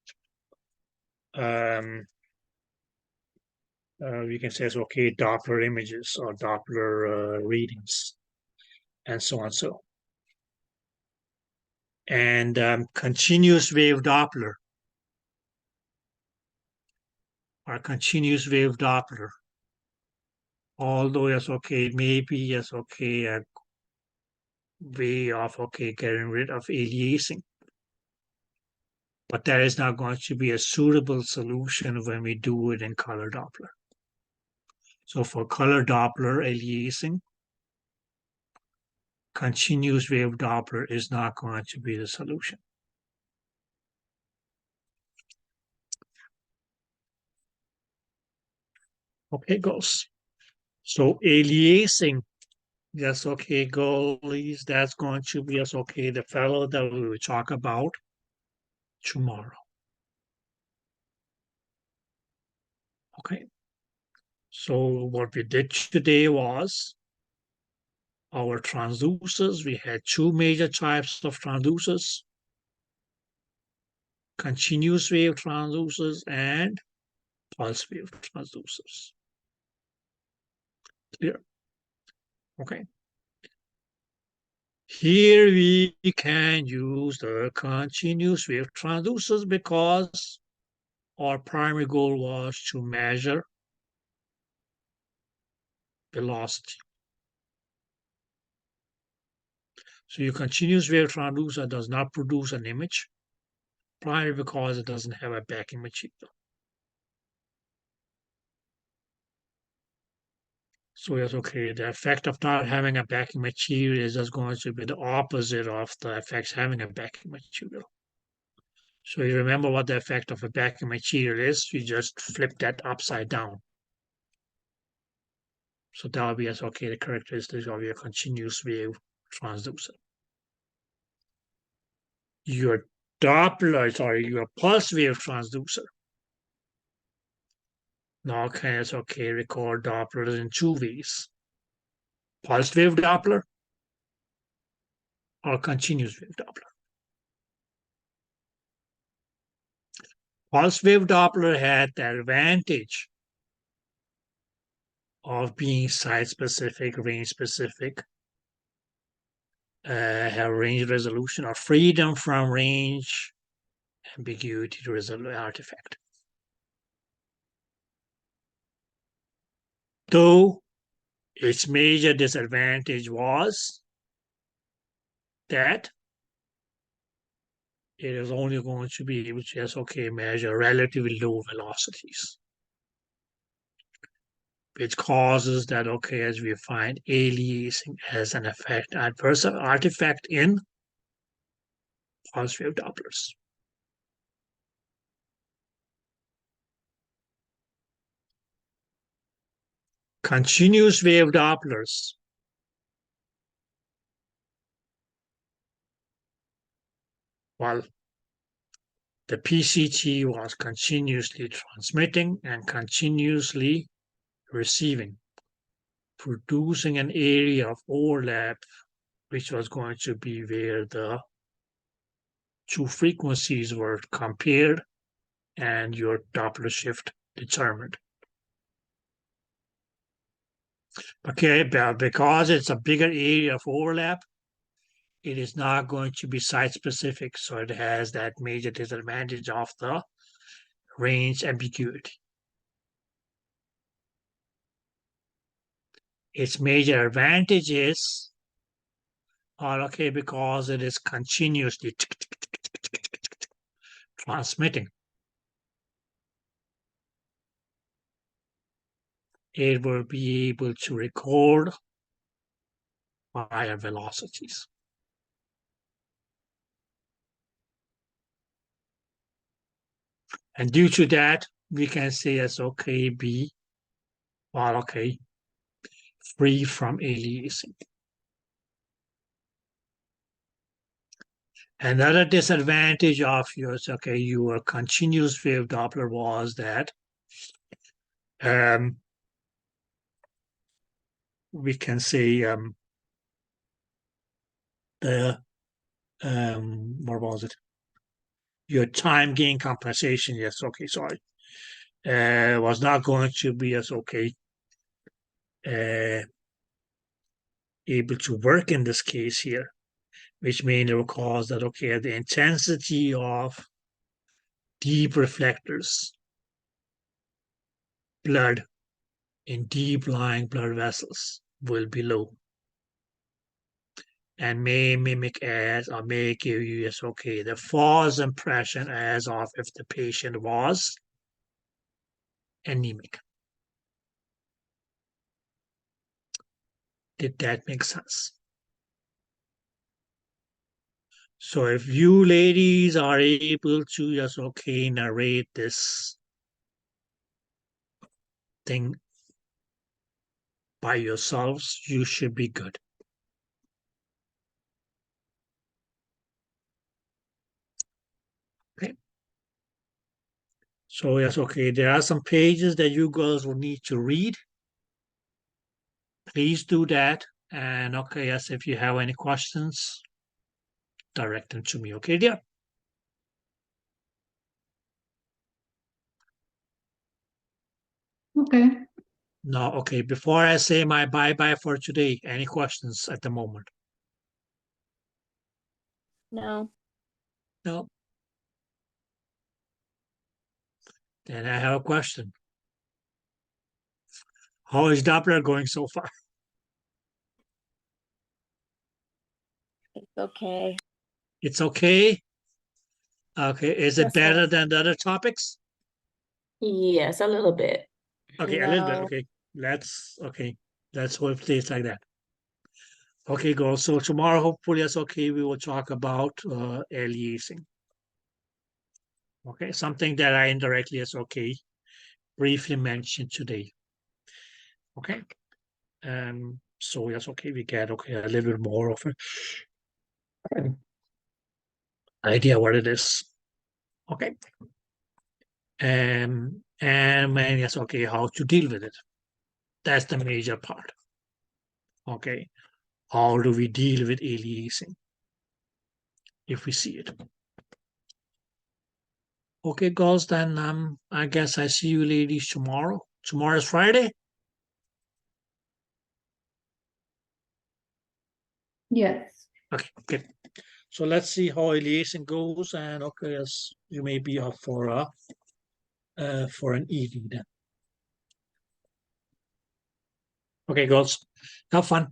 We can say it's okay Doppler images or Doppler readings, and so on. So, and continuous wave Doppler. Or continuous wave Doppler. Although yes, okay, maybe yes, okay, a way of okay getting rid of aliasing. But that is not going to be a suitable solution when we do it in color Doppler. So for color Doppler aliasing, continuous wave Doppler is not going to be the solution. Okay, goals. So aliasing, yes, okay, goalies, that's going to be yes, okay, the fellow that we will talk about tomorrow. Okay. So what we did today was our transducers. We had two major types of transducers: continuous wave transducers and pulse wave transducers. Clear? Okay. Here we can use the continuous wave transducers because our primary goal was to measure velocity. So your continuous wave transducer does not produce an image, primarily because it doesn't have a backing material. So yes, okay, the effect of not having a backing material is just going to be the opposite of the effects having a backing material. So you remember what the effect of a backing material is, you just flip that upside down. So that will be as okay the characteristics of your continuous wave transducer. Your your pulse wave transducer. Now can it's okay record Dopplers in two ways. Pulse wave Doppler or continuous wave Doppler. Pulse wave Doppler had the advantage of being site-specific, range-specific, have range resolution or freedom from range ambiguity to resolve artifact. Though its major disadvantage was that it is only going to be able to just measure relatively low velocities, which causes that as we find aliasing as an effect adverse artifact in pulse wave Dopplers. Continuous wave Dopplers while the PCT was continuously transmitting and continuously receiving, producing an area of overlap, which was going to be where the two frequencies were compared and your Doppler shift determined. Okay, but because it's a bigger area of overlap, it is not going to be site-specific, so it has that major disadvantage of the range ambiguity. Its major advantage is because it is continuously transmitting. It will be able to record higher velocities. And due to that, we can say as be free from aliasing. Another disadvantage of your continuous wave Doppler was that we can say what was it? Your time gain compensation, was not going to be as able to work in this case here, which means it will cause that the intensity of deep reflectors, blood in deep lying blood vessels will be low and may mimic as or may give you the false impression as of if the patient was anemic. Did that make sense? So if you ladies are able to just narrate this thing by yourselves, you should be good. Okay. So yes, there are some pages that you girls will need to read. Please do that. And yes, if you have any questions, direct them to me, okay, dear? Okay. No, before I say my bye-bye for today, any questions at the moment? No. No. Then I have a question. How is Doppler going so far? Okay. It's okay. Okay, is it Yes, sir. better than the other topics? Yes, a little bit. Okay, a little bit. No. Okay, let's hold place like that. Okay, girls. So tomorrow, hopefully, that's okay. We will talk about aliasing. Okay, something that I indirectly as okay briefly mentioned today. Okay, so that's okay. We get okay a little bit more of an idea what it is. Okay, and then yes, okay, how to deal with it. That's the major part. Okay, how do we deal with aliasing if we see it? Okay, girls, then I guess I see you ladies tomorrow. Tomorrow is Friday. Yes. Okay, good. So let's see how aliasing goes, and okay, yes, you may be up for an evening then. Okay, girls, have fun.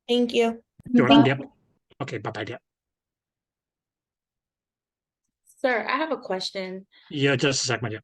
Thank you. You're Bye. welcome. Yep. Okay, bye bye. Dear. Sir, I have a question. Yeah, just a second. Yeah.